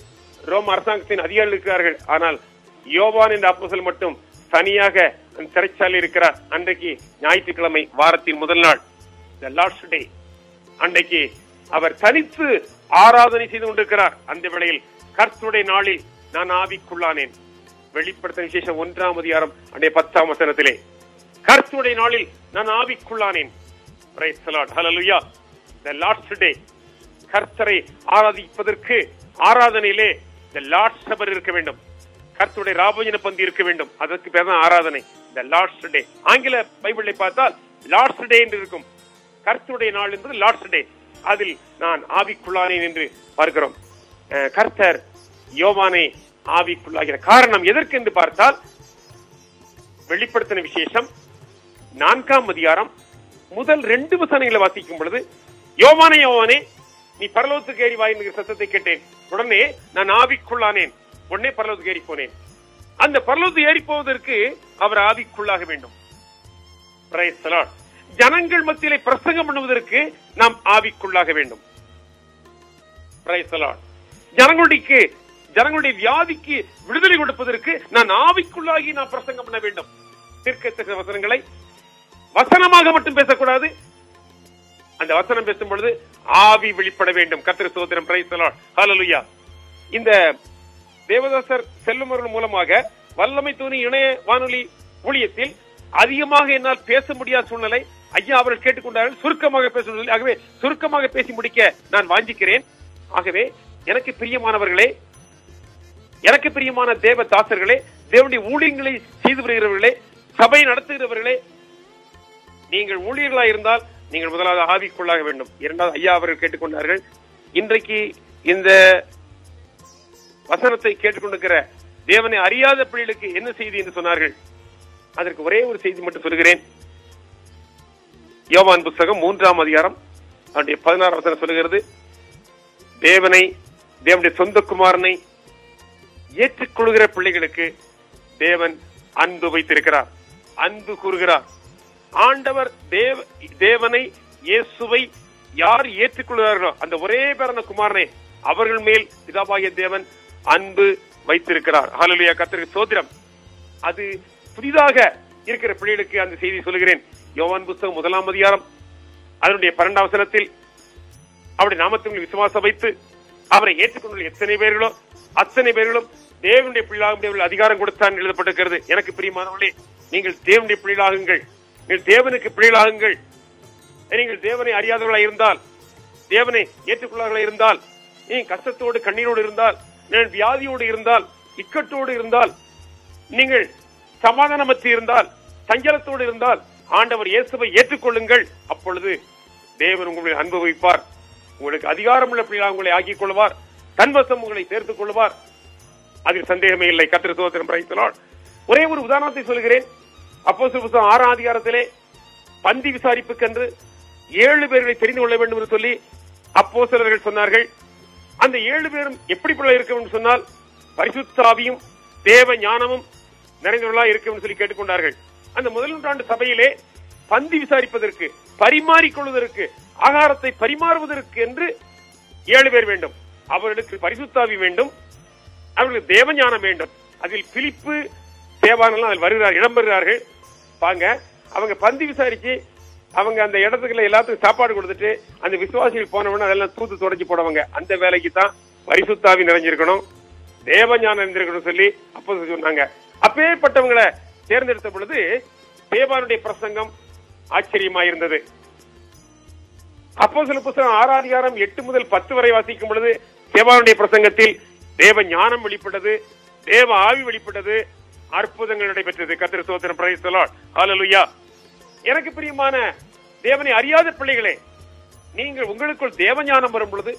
ரோம அரசாங்கத்தின் அதிகாரிகள் இருக்கிறார்கள். ஆனால் யோவான் என்ற அப்போஸ்தலன் மட்டும் தனியாக அந்த சிறைச்சாலை இருக்கிறார். அன்றைக்கு ஞாயிற்றுக்கிழமை, வாரத்தின் முதல் நாள், தி லார்ட்ஸ் டே. அன்றைக்கு அவர் தனித்து ஆராதனை செய்து கொண்டிருக்கிறார். அந்த வேளையில் கர்த்தருடைய நாளில் நான் ஆவிக்குள்ளானேன். வெளிப்படுத்தின விசேஷம் 1ஆம் அதிகாரம் 10ஆம் வசனத்திலே கர்த்தருடைய நாளில் நான் ஆவிக்குள்ளானேன். Praise the lord. Hallelujah. The lord's day. கர்த்தரை ஆராதிப்பதற்கு ஆராதனையிலே தி லார்ட்ஸ் சபர் இருக்க வேண்டும். கர்த்தருடைய ராபோஜன பந்தி இருக்க வேண்டும். அதற்கு பேர் தான் ஆராதனை. தி லார்ட்ஸ் டே. ஆங்கில பைபிளை பார்த்தால் லார்ட்ஸ் டே என்று இருக்கும். கர்த்தருடைய நாள் என்பது லார்ட்ஸ் டே. அதில் நான் ஆவிக்குள்ளானேன் என்று பார்க்கிறோம். கர்த்தர் யோவானை ஆவிக்குள்ளாகிற காரணம் எதற்கு என்று பார்த்தால், வெளிப்படுத்தின விசேஷம் 4ஆம் அதிகாரம் முதல் 2 வசனங்களை வாசிக்கும் பொழுது, யோவானே யோவானே நீ பரலோகத்துக்கு ஏறி வா என்கிற சத்தத்தை கேட்டேன். உடனே நான் ஆவிக்குள்ளானேன். உடனே பரலோகத்துக்கு ஏறி போனேன். அந்த பரலோகத்துக்கு ஏறி போவதற்கு அவர் ஆவிக்குள்ளாக வேண்டும். Price the Lord. ஜனங்கள் மத்தியிலே பிரசங்கம் பண்ணுவதற்கு நாம் ஆவிக்குள்ளாக வேண்டும். Price the Lord. ஜனங்களுடைய வியாதிக்கு விடுதலை கொடுப்பதற்கு நான் ஆவிக்குள்ளாகி நான் பிரசங்கம் பண்ண வேண்டும். தீர்க்கதரிசன வசனங்களை வசனமாக மட்டும் பேசக்கூடாது. அந்த வசனம் பேசும் பொழுது ஆவி வெளிப்பட வேண்டும். கர்த்தருக்கு ஸ்தோத்திரம். Praise the lord. ஹல்லேலூயா. இந்த தேவதாசர் செல்வம் அவர்கள் மூலமாக வல்லமை தூணி இணைய வானொலி ஊழியத்தில் அதிகமாக என்னால் பேச முடியாத சூழ்நிலை. ஐயா அவர்கள் கேட்டுக்கொண்டார்கள் சுருக்கமாக பேச. ஆகவே சுருக்கமாக பேசி முடிக்க நான் வாஞ்சிக்கிறேன். ஆகவே எனக்கு பிரியமானவர்களே, எனக்கு பிரியமான தேவ தாசர்களே, தேவனுடைய ஊழியங்களை செய்து வருகிறவர்களே, சபை நடத்துகிறவர்களே, நீங்கள் ஊழியர்களாக இருந்தால் நீங்கள் முதலாவது ஆவிக்குள்ளாக வேண்டும். இரண்டாவது ஐயா அவர்கள் கேட்டுக்கொண்டார்கள். இன்றைக்கு இந்த வசனத்தை கேட்டுக்கொண்டிருக்கிற தேவனை அறியாத பிள்ளைகளுக்கு என்ன செய்தி என்று சொன்னார்கள். அதற்கு ஒரே ஒரு செய்தி மட்டும் சொல்கிறேன். யோவான் புத்தகம் 3ஆம் அதிகாரம் 16ஆம் வசனம் சொல்லுகிறது, தேவனுடைய சொந்த குமாரனை ஏற்றுக்கொள்கிற பிள்ளைகளுக்கு தேவன் அன்பு வைத்திருக்கிறார், அன்பு கூறுகிறார். ஆண்டவர் தேவனை இயேசுவை யார் ஏற்றுக்கொள்கிறார்களோ அந்த ஒரே பேரான குமாரனை அவர்கள் மேல் பிதாவாகிய தேவன் அன்பு வைத்திருக்கிறார். ஹல்லேலூயா. கர்த்தருக்கு ஸ்தோத்திரம். அது புதிதாக இருக்கிற பிள்ளைகளுக்கு அந்த செய்தி சொல்கிறேன். யோவான் புத்தகம் 1ஆம் அதிகாரம் அதனுடைய 12ஆம் வசனத்தில் அவருடைய நாமத்தில் விசுவாசம் வைத்து அவரை ஏற்றுக்கொண்டுள்ள எத்தனை பேர்களோ அத்தனை பேர்களும் தேவனுடைய பிள்ளைகளாக அதிகாரம் கொடுத்தான் எழுதப்பட்டிருக்கிறது. எனக்கு பிரியமானவர்களே, நீங்கள் தேவனுடைய பிள்ளைகளாகுங்கள். நீங்கள் தேவனுக்கு பிள்ளைகளாகுங்கள். நீங்கள் தேவனை அறியாதவர்களாக இருந்தால், தேவனை ஏற்றுக்கொள்ளாதவர்களாக இருந்தால், நீ கஷ்டத்தோடு கண்ணீரோடு இருந்தால், நீங்கள் வியாதியோடு இருந்தால், இக்கட்டோடு இருந்தால், நீங்கள் சமாதானமற்று இருந்தால், சஞ்சலத்தோடு இருந்தால், ஆண்டவர் இயேசுவை ஏற்றுக்கொள்ளுங்கள். அப்பொழுது தேவன் உங்களை அனுபவிப்பார். உங்களுக்கு அதிகாரமுள்ள பிள்ளைகளாக உங்களை ஆக்கிக் கொள்வார். தன்வசம் உங்களை சேர்த்துக் கொள்வார். அதில் சந்தேகமே இல்லை. கர்த்தருக்கு ஸ்தோத்திரம். Praise the Lord. ஒரே ஒரு உதாரணத்தை சொல்கிறேன். அப்போஸ்தலர் புத்தகம் 6ஆம் அதிகாரத்திலே பந்தி விசாரிப்புக்கென்று 7 பேர்களை தெரிந்து கொள்ள வேண்டும் என்று சொல்லி அப்போஸ்தலர்கள் சொன்னார்கள். அந்த 7 பேரும் எப்படிப்பட்ட இருக்கும் என்று சொன்னால் பரிசுத்த ஆவியும் தேவ ஞானமும் நிறைந்தவர்களாக இருக்கும் சொல்லி கேட்டுக்கொண்டார்கள். அந்த முதல் நூற்றாண்டு சபையிலே பந்தி விசாரிப்பதற்கு, பரிமாறிக்கொள்வதற்கு, ஆகாரத்தை பரிமாறுவதற்கு என்று 7 பேர் வேண்டும். அவர்களுக்கு பரிசுத்த ஆவி வேண்டும், அவர்களுக்கு தேவ ஞானம் வேண்டும். அதில் பிலிப்பு தேவானெல்லாம் அதில் வருகிறார், இடம்பெறுகிறார்கள். பாங்க அவங்க பந்தி விசாரிச்சு அவங்க அந்த இடத்துக்குள்ள எல்லாத்துக்கும் சாப்பாடு கொடுத்துட்டு அந்த விசுவாசிகள் போனவன அதெல்லாம் தூத்து தொடச்சி போடுவாங்க. அந்த வேலைக்கு தான் பரிசுத்த ஆவி நிறைஞ்சிருக்கணும், தேவ ஞானம் நிறைஞ்சிருக்கணும் சொல்லி அப்போ சொன்னாங்க. அப்பேற்பட்டவங்களை தேர்ந்தெடுத்த பொழுது தேவானுடைய பிரசங்கம் ஆச்சரியமாயிருந்தது. அப்போஸ்தலர் புத்தகம் 6ஆம் அதிகாரம் 8 முதல் 10 வரை வாசிக்கும் பொழுது தேவானுடைய பிரசங்கத்தில் தேவ ஞானம் வெளிப்பட்டது, தேவ ஆவி வெளிப்பட்டது, அற்புதங்கள் நடைபெற்றது. கர்த்தருக்கு ஸ்தோத்திரம். Praise the lord. ஹல்லேலூயா. எனக்கு பிரியமான தேவனை அறியாத பிள்ளைகளே, நீங்கள் உங்களுக்குள் தேவ ஞானம் வரும் பொழுது,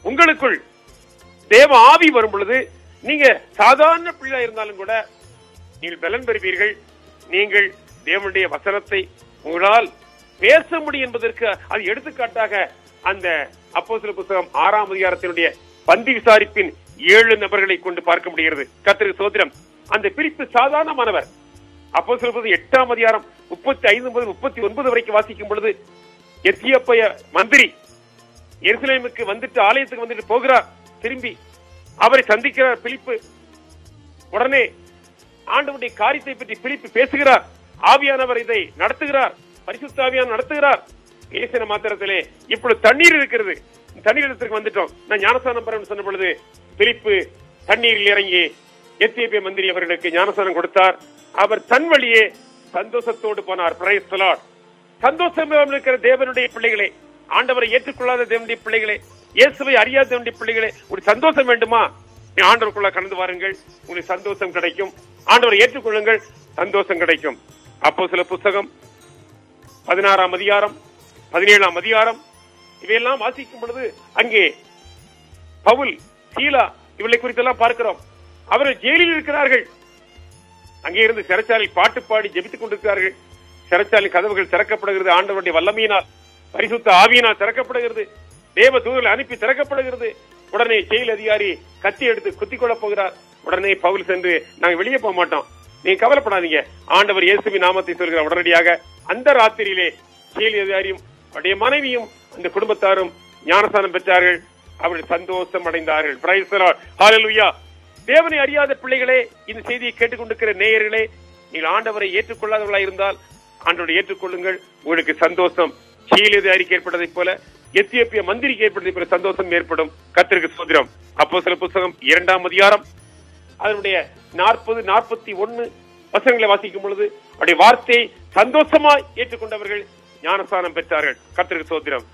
உங்களுக்குள் தேவ ஆவி வரும் பொழுது, நீங்க சாதாரண பிள்ளை இருந்தாலும் கூட நீங்கள் பலன் பெறுவீர்கள். நீங்கள் தேவனுடைய வசனத்தை உங்களால் பேச முடியும் என்பதற்கு அது எடுத்துக்காட்டாக அந்த அப்போஸ்தலர் புத்தகம் 6ஆம் அதிகாரத்தினுடைய பந்தி விசாரிப்பின் 7 நபர்களை கொண்டு பார்க்க முடிகிறது. கர்த்தருக்கு ஸ்தோத்திரம். அந்த பிரிப்பு சாதாரணமானவர். அப்போஸ்தலர் புத்தகம் 8ஆம் அதிகாரம் 35 முதல் 39 வரைக்கும் வாசிக்கும் பொழுது எத்தியோப்பிய மந்திரி எருசலேமுக்கு வந்துட்டு, ஆலயத்துக்கு வந்துட்டு போகிறார். திரும்பி அவரை சந்திக்கிறார் பிலிப்பு. உடனே ஆண்டவருடைய காரியத்தை பற்றி பிலிப்பு பேசுகிறார். ஆவியானவர் இதை நடத்துகிறார், பரிசுத்த ஆவியானவர் நடத்துகிறார். பேசின மாத்திரத்திலே இப்பொழுது தண்ணீர் இருக்கிறது, தண்ணீர் இடத்துக்கு வந்துட்டோம், நான் ஞானஸ்நானம் பெறணும்னு சொன்ன பொழுது பிலிப்பு தண்ணீரில் இறங்கி எத்தியோப்பிய மந்திரி அவர்களுக்கு ஞானஸ்நானம் கொடுத்தார். அவர் தன் வழியே சந்தோஷத்தோடு போனார். Price the Lord. சந்தோஷம் இருக்கிற தேவனுடைய பிள்ளைகளே, ஆண்டவரை ஏற்றுக்கொள்ளாத தேவனுடைய பிள்ளைகளே, இயேசுவை அறியாத தேவனுடைய பிள்ளைகளே, ஒரு சந்தோஷம் வேண்டுமா? ஆண்டவருக்குள்ள கடந்து வாருங்கள், உங்களுக்கு சந்தோஷம் கிடைக்கும். ஆண்டவரை ஏற்றுக்கொள்ளுங்கள், சந்தோஷம் கிடைக்கும். அப்போஸ்தலர் புத்தகம் 16ஆம் அதிகாரம் 17ஆம் அதிகாரம் இவையெல்லாம் வாசிக்கும் பொழுது அங்கே பவுல், சீலா இவளை குறித்தெல்லாம் பார்க்கிறோம். அவர்கள் ஜெயிலில் இருக்கிறார்கள். அங்கே இருந்து சிறைச்சாலையில் பாட்டு பாடி ஜெபித்துக் கொண்டிருக்கிறார்கள். சிறைச்சாலை கதவுகள் திறக்கப்படுகிறது. ஆண்டவருடைய வல்லமையினால், பரிசுத்த ஆவியினால் திறக்கப்படுகிறது. தேவ தூதர்களை அனுப்பி திறக்கப்படுகிறது. உடனே ஜெயில் அதிகாரி கத்தி எடுத்து குத்திக் கொள்ளப் போகிறார். உடனே பவுல் சென்று, நாங்க வெளியே போக மாட்டோம், நீங்க கவலைப்படாதீங்க, ஆண்டவர் இயேசுவின் நாமத்தை சொல்கிறார். உடனடியாக அந்த ராத்திரியிலே ஜெயில் அதிகாரியும் அவருடைய மனைவியும் அந்த குடும்பத்தாரும் ஞானஸ்நானம் பெற்றார்கள். அவர்கள் சந்தோஷம் அடைந்தார்கள். Praise the lord. ஹல்லேலூயா. தேவனை அறியாத பிள்ளைகளே, இந்த செய்தியை கேட்டுக்கொண்டிருக்கிற நேயர்களே, நீங்கள் ஆண்டவரை ஏற்றுக்கொள்ளாதவர்களாக இருந்தால் ஆண்டவரை ஏற்றுக்கொள்ளுங்கள், உங்களுக்கு சந்தோஷம் ஜெயில் அதிகாரிக்கு ஏற்பட்டதைப் போல, எத்தியோப்பிய மந்திரிக்கு ஏற்பட்டதை போல சந்தோஷம் ஏற்படும். கர்த்தருக்கு ஸ்தோத்திரம். அப்போஸ்தலர் புத்தகம் 2ஆம் அதிகாரம் அதனுடைய 40, 41 வசனங்களை வாசிக்கும் பொழுது அவருடைய வார்த்தையை சந்தோஷமாய் ஏற்றுக்கொண்டவர்கள் ஞானஸ்நானம் பெற்றார்கள். கர்த்தருக்கு ஸ்தோத்திரம்.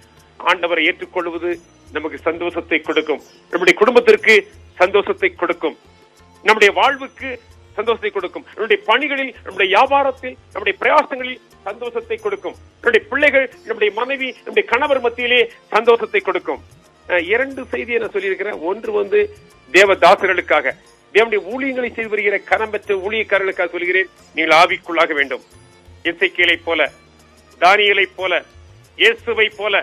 ஆண்டவரை ஏற்றுக்கொள்வது நமக்கு சந்தோஷத்தை கொடுக்கும், நம்முடைய குடும்பத்திற்கு சந்தோஷத்தை கொடுக்கும், நம்முடைய வாழ்வுக்கு சந்தோஷத்தை கொடுக்கும், நம்முடைய பணிகளில், நம்முடைய வியாபாரத்தில், நம்முடைய பிரயாசங்களில் சந்தோஷத்தை கொடுக்கும், நம்முடைய பிள்ளைகள், நம்முடைய மனைவி, நம்முடைய கணவர் மத்தியிலே சந்தோஷத்தை கொடுக்கும். 2 செய்தியை நான் சொல்லியிருக்கிறேன். ஒன்று தேவதாசர்களுக்காக, தேவனுடைய ஊழியங்களை செய்து வருகிற கனம் பெற்ற ஊழியக்காரர்களுக்காக சொல்கிறேன். நீங்கள் ஆவிக்குள்ளாக வேண்டும். எசேக்கியேலை போல, தானியேலை போல, இயேசுவை போல,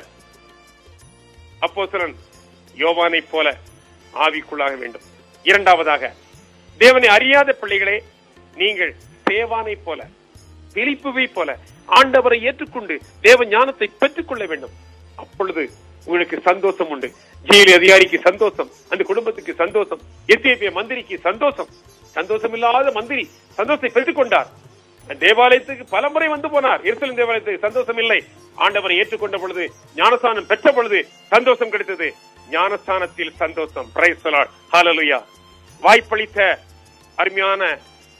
அப்போஸ்தலன் யோவானை போல ஆவிக்குள்ளாக வேண்டும். இரண்டாவதாக, தேவனை அறியாத பிள்ளைகளே, நீங்கள் சேவானை போல, பிலிப்புவை போல ஆண்டவரை ஏற்றுக்கொண்டு தேவ ஞானத்தை பெற்றுக் கொள்ள வேண்டும். அப்பொழுது உங்களுக்கு சந்தோஷம் உண்டு. ஜெயில் அதிகாரிக்கு சந்தோஷம், அந்த குடும்பத்துக்கு சந்தோஷம், எத்தியோப்பிய மந்திரிக்கு சந்தோஷம். சந்தோஷம் இல்லாத மந்திரி சந்தோஷத்தை பெற்றுக் கொண்டார். தேவாலயத்துக்கு பலமுறை வந்து போனார். எருசலேம் தேவாலயத்துக்கு சந்தோஷம் இல்லை. ஆண்டவரை ஏற்றுக்கொண்ட பொழுது, ஞானஸ்நானம் பெற்ற பொழுது சந்தோஷம் கிடைத்தது. ஞானஸ்தானத்தில் சந்தோஷம். Praise the lord. ஹல்லேலூயா. வாய்ப்பளித்த அருமையான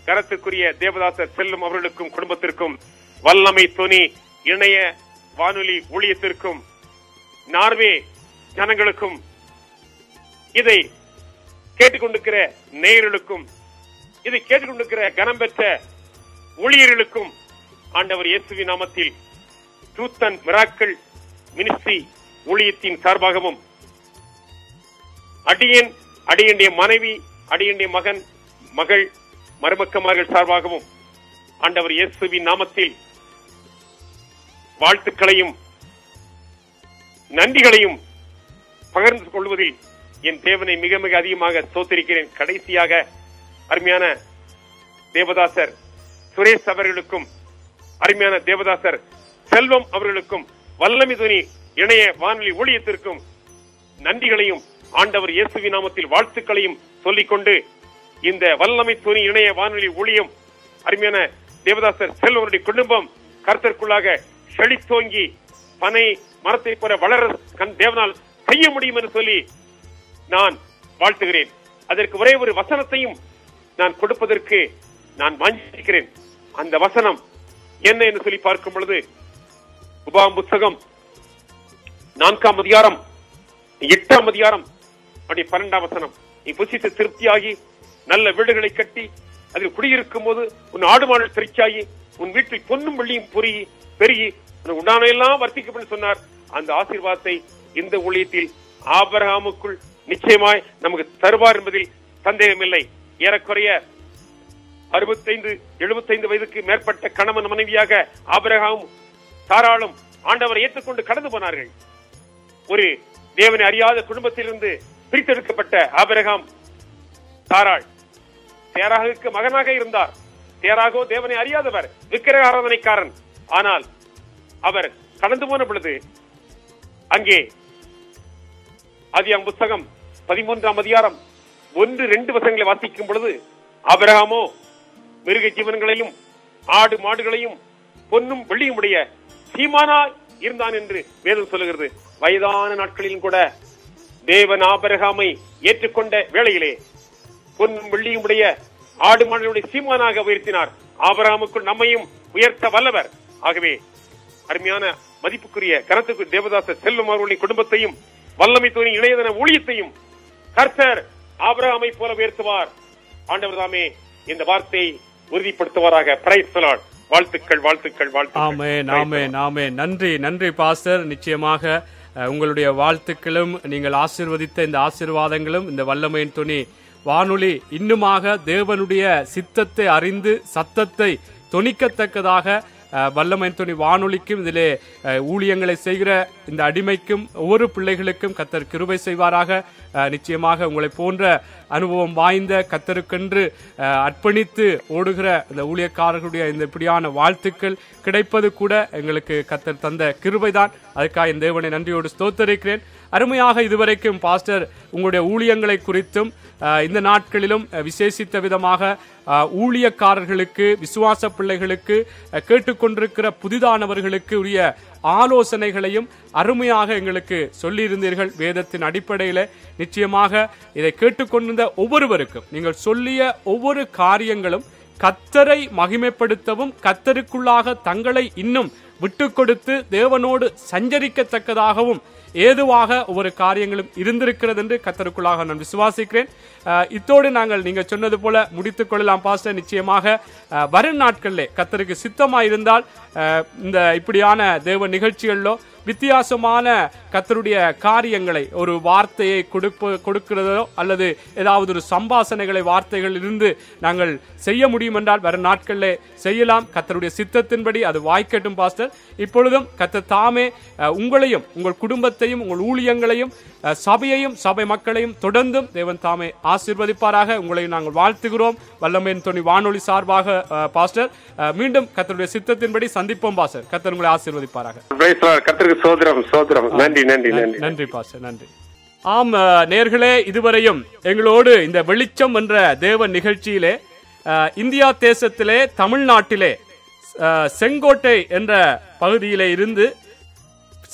கரத்துக்குரிய தேவதாசர் செல்லும் அவர்களுக்கும் குடும்பத்திற்கும், வல்லமை துணி இணைய வானொலி ஊழியத்திற்கும், நார்வே ஜனங்களுக்கும், இதை கேட்டுக்கொண்டிருக்கிற நேயர்களுக்கும், இதை கேட்டுக்கொண்டிருக்கிற கனம் பெற்ற ஊழியர்களுக்கும் ஆண்டவர் இயேசுவின் நாமத்தில் ட்ரூத் அண்ட் மிராக்கிள் மினிஸ்ட்ரி ஊழியத்தின் சார்பாகவும், அடியனுடைய மனைவி, அடியனுடைய மகன், மகள், மருமக்கமார்கள் சார்பாகவும் ஆண்டவர் இயேசுவின் நாமத்தில் வாழ்த்துக்களையும் நன்றிகளையும் பகிர்ந்து கொள்வதில் என் தேவனை மிக மிக அதிகமாக ஸ்தோத்திரிக்கிறேன். கடைசியாக அருமையான தேவதாசர் சுரேஷ் அவர்களுக்கும், அருமையான தேவதாசர் செல்வம் அவர்களுக்கும், வல்லமை துணி இணைய வானொலி ஊழியத்திற்கும் நன்றிகளையும் ஆண்டவர் இயேசுவின் நாமத்தில் வாழ்த்துக்களையும் சொல்லிக்கொண்டு, இந்த வல்லமை துணி இணைய வானொலி ஊழியம் அருமையான தேவதாசர் செல்வனுடைய குடும்பம் கர்த்தருக்குள்ளாக செழித்தோங்கி பனை மரத்தை போல வளர தேவனால் செய்ய முடியும் என்று சொல்லி நான் வாழ்த்துகிறேன். அதற்கு ஒரே ஒரு வசனத்தையும் நான் கொடுப்பதற்கு நான் வாஞ்சிக்கிறேன். அந்த வசனம் என்ன என்று சொல்லி பார்க்கும் பொழுது, உபாகமம் புத்தகம் 4ஆம் அதிகாரம் 8ஆம் அதிகாரம் 12ஆம் வசனம். நீ புசித்து திருப்தியாகி நல்ல வீடுகளை கட்டி அதில் குடியிருக்கும் போது உன் ஆடு மாடு திருச்சியாகி உன் வீட்டில் பொன்னும் வெள்ளியும் பெருகி உண்டான எல்லாம் வர்த்திக்கப்படும் சொன்னார். அந்த ஆசீர்வாதத்தை இந்த ஊழியத்தில் ஆபிரகாமுக்குள் நிச்சயமாய் நமக்கு தருவார் என்பதில் சந்தேகமில்லை. ஏறக்குறைய 65-75 வயதுக்கு மேற்பட்ட கணவன் மனைவியாக ஆபிரகாமும் சாராளும் ஆண்டவரை ஏற்றுக்கொண்டு கடந்து போனார்கள். ஒரு தேவனை அறியாத குடும்பத்திலிருந்து பிரித்தெடுக்கப்பட்ட ஆபிரகாம் சாராள் தேராகுக்கு மகனாக இருந்தார். தேராகோ தேவனை அறியாதவர், விக்கிரக ஆராதனைக்காரன். ஆனால் அவர் கடந்து போன பொழுது அங்கே ஆதியாகமம் புத்தகம் 13ஆம் அதிகாரம் 1-2 வசனங்களை வாசிக்கும் பொழுது, ஆபிரகாமோ மிருக ஜீவன்களையும் ஆடு மாடுகளையும் பொன்னும் வெள்ளியும் உடைய சீமானா இருந்தான் என்று வேதம் சொல்லுகிறது. வயதான நாட்களிலும் கூட தேவன் ஆபிரகாமை ஏற்றுக்கொண்ட வேளையிலே பொன்னும் வெள்ளியும் உடைய ஆடு மாடுகளுடைய சீமானாக உயர்த்தினார். ஆபிரகாமுக்குள் நம்மையும் உயர்த்த வல்லவர். ஆகவே அருமையான மதிப்புக்குரிய கனத்துக்கு தேவதாச செல்வம் அவர்களுடைய குடும்பத்தையும் வல்லமை துணி இணையதன ஊழியத்தையும் கர்த்தர் ஆபிரகாமை போல உயர்த்துவார். ஆண்டவர் தாமே இந்த வார்த்தையை உறுதிப்படுத்துவாராக. Price the Lord. வாழ்த்துக்கள், வாழ்த்துக்கள், வாழ்த்துக்கள். ஆமென், ஆமென், ஆமென். நன்றி, நன்றி பாஸ்டர். நிச்சயமாக உங்களுடைய வாழ்த்துக்களும் நீங்கள் ஆசீர்வதித்த இந்த ஆசீர்வாதங்களும் இந்த வல்லமையின் துணி வானொலி இன்னுமாக தேவனுடைய சித்தத்தை அறிந்து சத்தத்தை தொனிக்கத்தக்கதாக வல்லமையின் துணி வானொலிக்கும் இதிலே ஊழியங்களை செய்கிற இந்த அடிமைக்கும் ஒவ்வொரு பிள்ளைகளுக்கும் கர்த்தர் கிருபை செய்வாராக. நிச்சயமாக உங்களை போன்ற அனுபவம் வாய்ந்த கர்த்தருக்கென்று அர்ப்பணித்து ஓடுகிற இந்த ஊழியக்காரர்களுடைய இந்த இப்படியான வாழ்த்துக்கள் கிடைப்பது கூட எங்களுக்கு கர்த்தர் தந்த கிருபைதான். அதுக்காக என் தேவனை நன்றியோடு ஸ்தோத்தரிக்கிறேன். அருமையாக இதுவரைக்கும் பாஸ்டர் உங்களுடைய ஊழியங்களை குறித்தும் இந்த நாட்களிலும் விசேஷித்த விதமாக ஊழியக்காரர்களுக்கு, விசுவாச பிள்ளைகளுக்கு, கேட்டுக்கொண்டிருக்கிற புதிதானவர்களுக்கு உரிய ஆலோசனைகளையும் அருமையாக எங்களுக்கு சொல்லியிருந்தீர்கள். வேதத்தின் அடிப்படையில் நிச்சயமாக இதை கேட்டுக்கொண்டிருந்த ஒவ்வொருவருக்கும் நீங்கள் சொல்லிய ஒவ்வொரு காரியங்களும் கர்த்தரை மகிமைப்படுத்தவும் கர்த்தருக்குள்ளாக தங்களை இன்னும் விட்டு கொடுத்து தேவனோடு சஞ்சரிக்கத்தக்கதாகவும் ஏதுவாக ஒவ்வொரு காரியங்களும் இருந்திருக்கிறது என்று கர்த்தருக்குள்ளாக நான் விசுவாசிக்கிறேன். இத்தோடு நீங்கள் சொன்னது போல முடித்துக் கொள்ளலாம் பாஸ்டர். நிச்சயமாக வரும் நாட்களிலே கர்த்தருக்கு சித்தமாயிருந்தால் இந்த இப்படியான தேவ நிகழ்ச்சிகளிலோ வித்தியாசமான கர்த்தருடைய காரியங்களை ஒரு வார்த்தையை கொடுக்கிறதோ அல்லது ஏதாவது ஒரு சம்பாசனைகளை வார்த்தைகள் இருந்து நாங்கள் செய்ய முடியும் என்றால் வரும் நாட்களிலே செய்யலாம். கர்த்தருடைய சித்தத்தின்படி அது வாய்க்கட்டும் பாஸ்டர். இப்பொழுதும் கர்த்தர் தாமே உங்களையும் உங்கள் குடும்பத்தையும் உங்கள் ஊழியங்களையும் சபையையும் சபை மக்களையும் தொடர்ந்தும் தேவன் தாமே ஆசீர்வதிப்பாராக. உங்களையும் நாங்கள் வாழ்த்துகிறோம். வல்லமையின் துணி வானொலி சார்பாக பாஸ்டர் மீண்டும் கர்த்தருடைய சித்தத்தின்படி சந்திப்போம் பாஸ்டர். கர்த்தர் உங்களை ஆசீர்வதிப்பாராக. நன்றி பாஸ்டர், நன்றி. ஆம் நேயர்களே, இதுவரையும் எங்களோடு இந்த வெளிச்சம் என்ற தேவ நிகழ்ச்சியிலே இந்தியா தேசத்திலே தமிழ்நாட்டிலே செங்கோட்டை என்ற பகுதியிலே இருந்து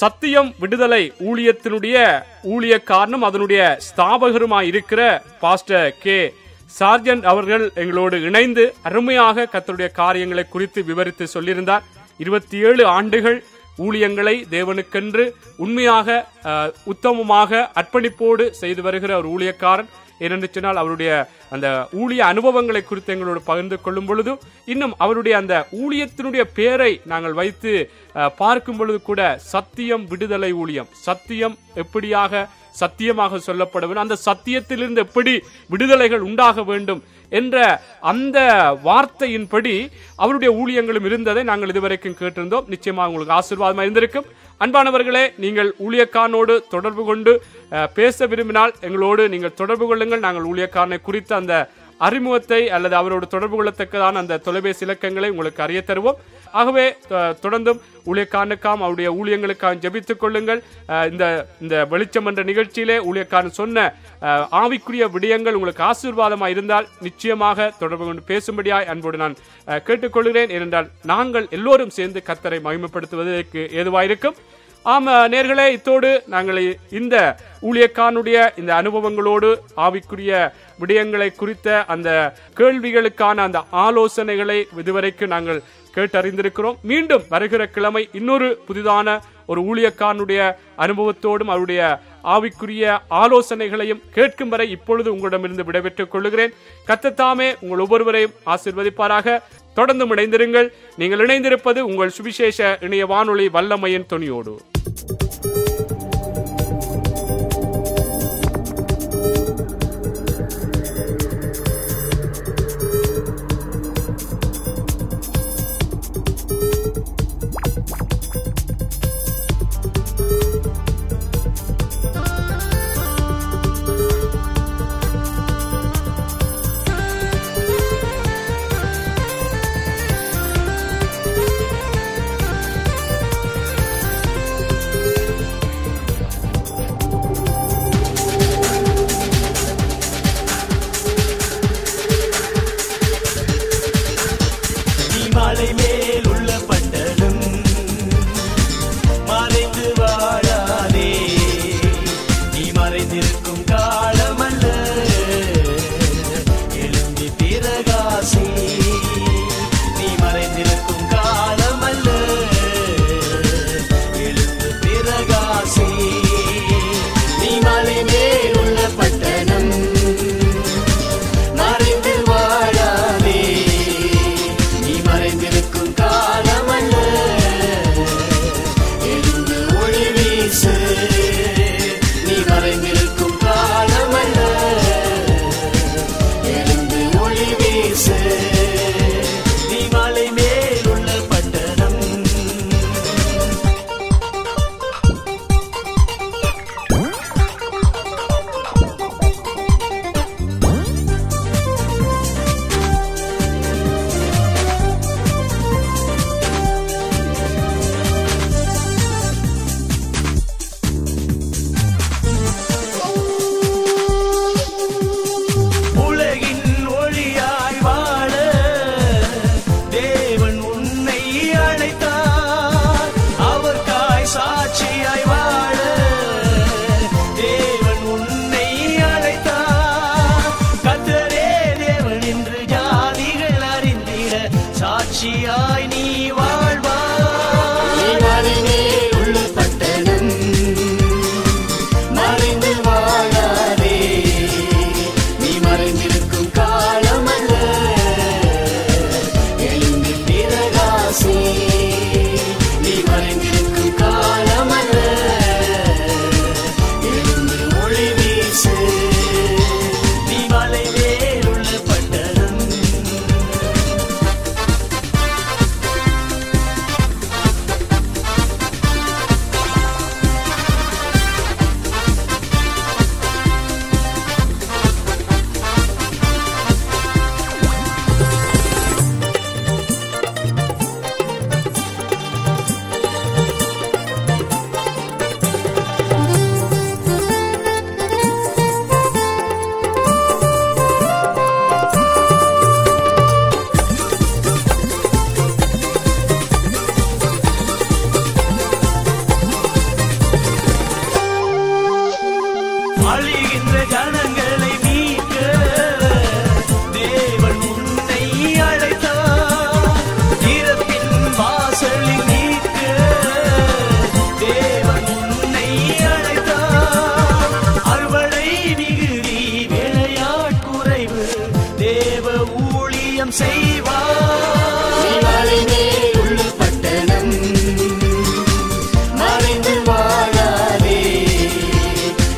சத்தியம் விடுதலை ஊழியத்தினுடைய ஊழியக்காரனும் அதனுடைய ஸ்தாபகருமாய் இருக்கிற பாஸ்டர் கே சார்ஜன் அவர்கள் எங்களோடு இணைந்து அருமையாக கர்த்தருடைய காரியங்களை குறித்து விவரித்து சொல்லியிருந்தார். 27 ஆண்டுகள் ஊழியங்களை தேவனுக்கென்று உண்மையாக உத்தமமாக அர்ப்பணிப்போடு செய்து வருகிற ஒரு ஊழியக்காரன். ஏனென்று சொன்னால் அவருடைய அந்த ஊழிய அனுபவங்களை குறித்து எங்களோடு பகிர்ந்து கொள்ளும் பொழுது இன்னும் அவருடைய அந்த ஊழியத்தினுடைய பெயரை நாங்கள் வைத்து பார்க்கும் பொழுது கூட சத்தியம் விடுதலை ஊழியம், சத்தியம் எப்படியாக சத்தியமாக சொல்லப்பட வேண்டும், அந்த சத்தியத்திலிருந்து எப்படி விடுதலைகள் உண்டாக வேண்டும் என்ற அந்த வார்த்தையின்படி அவருடைய ஊழியங்களும் இருந்ததை நாங்கள் இதுவரைக்கும் கேட்டிருந்தோம். நிச்சயமாக உங்களுக்கு ஆசீர்வாதமாக இருந்திருக்கும். அன்பானவர்களே, நீங்கள் ஊழியக்காரனோடு தொடர்பு கொண்டு பேச விரும்பினால் எங்களோடு நீங்கள் தொடர்பு கொள்ளுங்கள். நாங்கள் ஊழியக்காரனை குறித்த அந்த அறிமுகத்தை அல்லது அவரோடு தொடர்பு கொள்ளத்தக்கதான அந்த தொலைபேசி இலக்கங்களை உங்களுக்கு அறிய தருவோம். ஆகவே தொடர்ந்தும் ஊழியக்காரனுக்காம் அவருடைய ஊழியங்களுக்காக ஜெபித்துக் கொள்ளுங்கள். இந்த வெளிச்சம் என்ற நிகழ்ச்சியிலே ஊழியக்காரன் சொன்ன ஆவிக்குரிய விடயங்கள் உங்களுக்கு ஆசீர்வாதமாக இருந்தால் நிச்சயமாக தொடர்பு கொண்டு பேசும்படியாய் அன்போடு நான் கேட்டுக்கொள்கிறேன். ஏனென்றால் நாங்கள் எல்லோரும் சேர்ந்து கர்த்தரை மகிமைப்படுத்துவதற்கு ஏதுவாயிருக்கும். நேர்களே, இத்தோடு நாங்கள் இந்த ஊழியக்காரனுடைய இந்த அனுபவங்களோடு ஆவிக்குரிய விடயங்களை குறித்த அந்த கேள்விகளுக்கான அந்த ஆலோசனைகளை இதுவரைக்கும் நாங்கள் கேட்டறிந்திருக்கிறோம். மீண்டும் வருகிற கிழமை இன்னொரு புதிதான ஒரு ஊழியக்காரனுடைய அனுபவத்தோடும் அவருடைய ஆவிக்குரிய ஆலோசனைகளையும் கேட்கும் வரை இப்பொழுது உங்களிடமிருந்து விடைபெற்றுக் கொள்கிறேன். கர்த்தர் உங்கள் ஒவ்வொருவரையும் ஆசீர்வதிப்பாராக. தொடர்ந்து இணைந்திருங்கள். நீங்கள் இணைந்திருப்பது உங்கள் சுவிசேஷ இணைய வானொலி வல்லமையின் துணியோடு.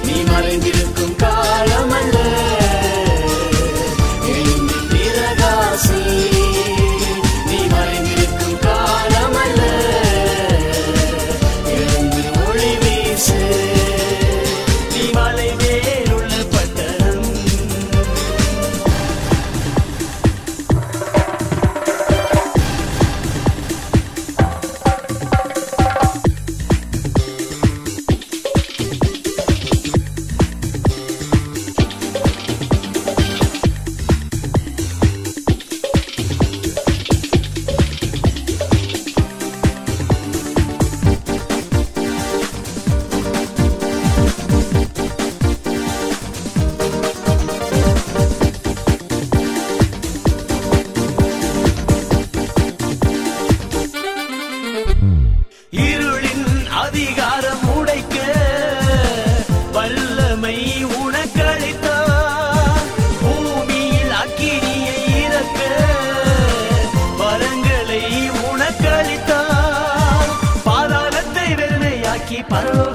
நீ பரலோக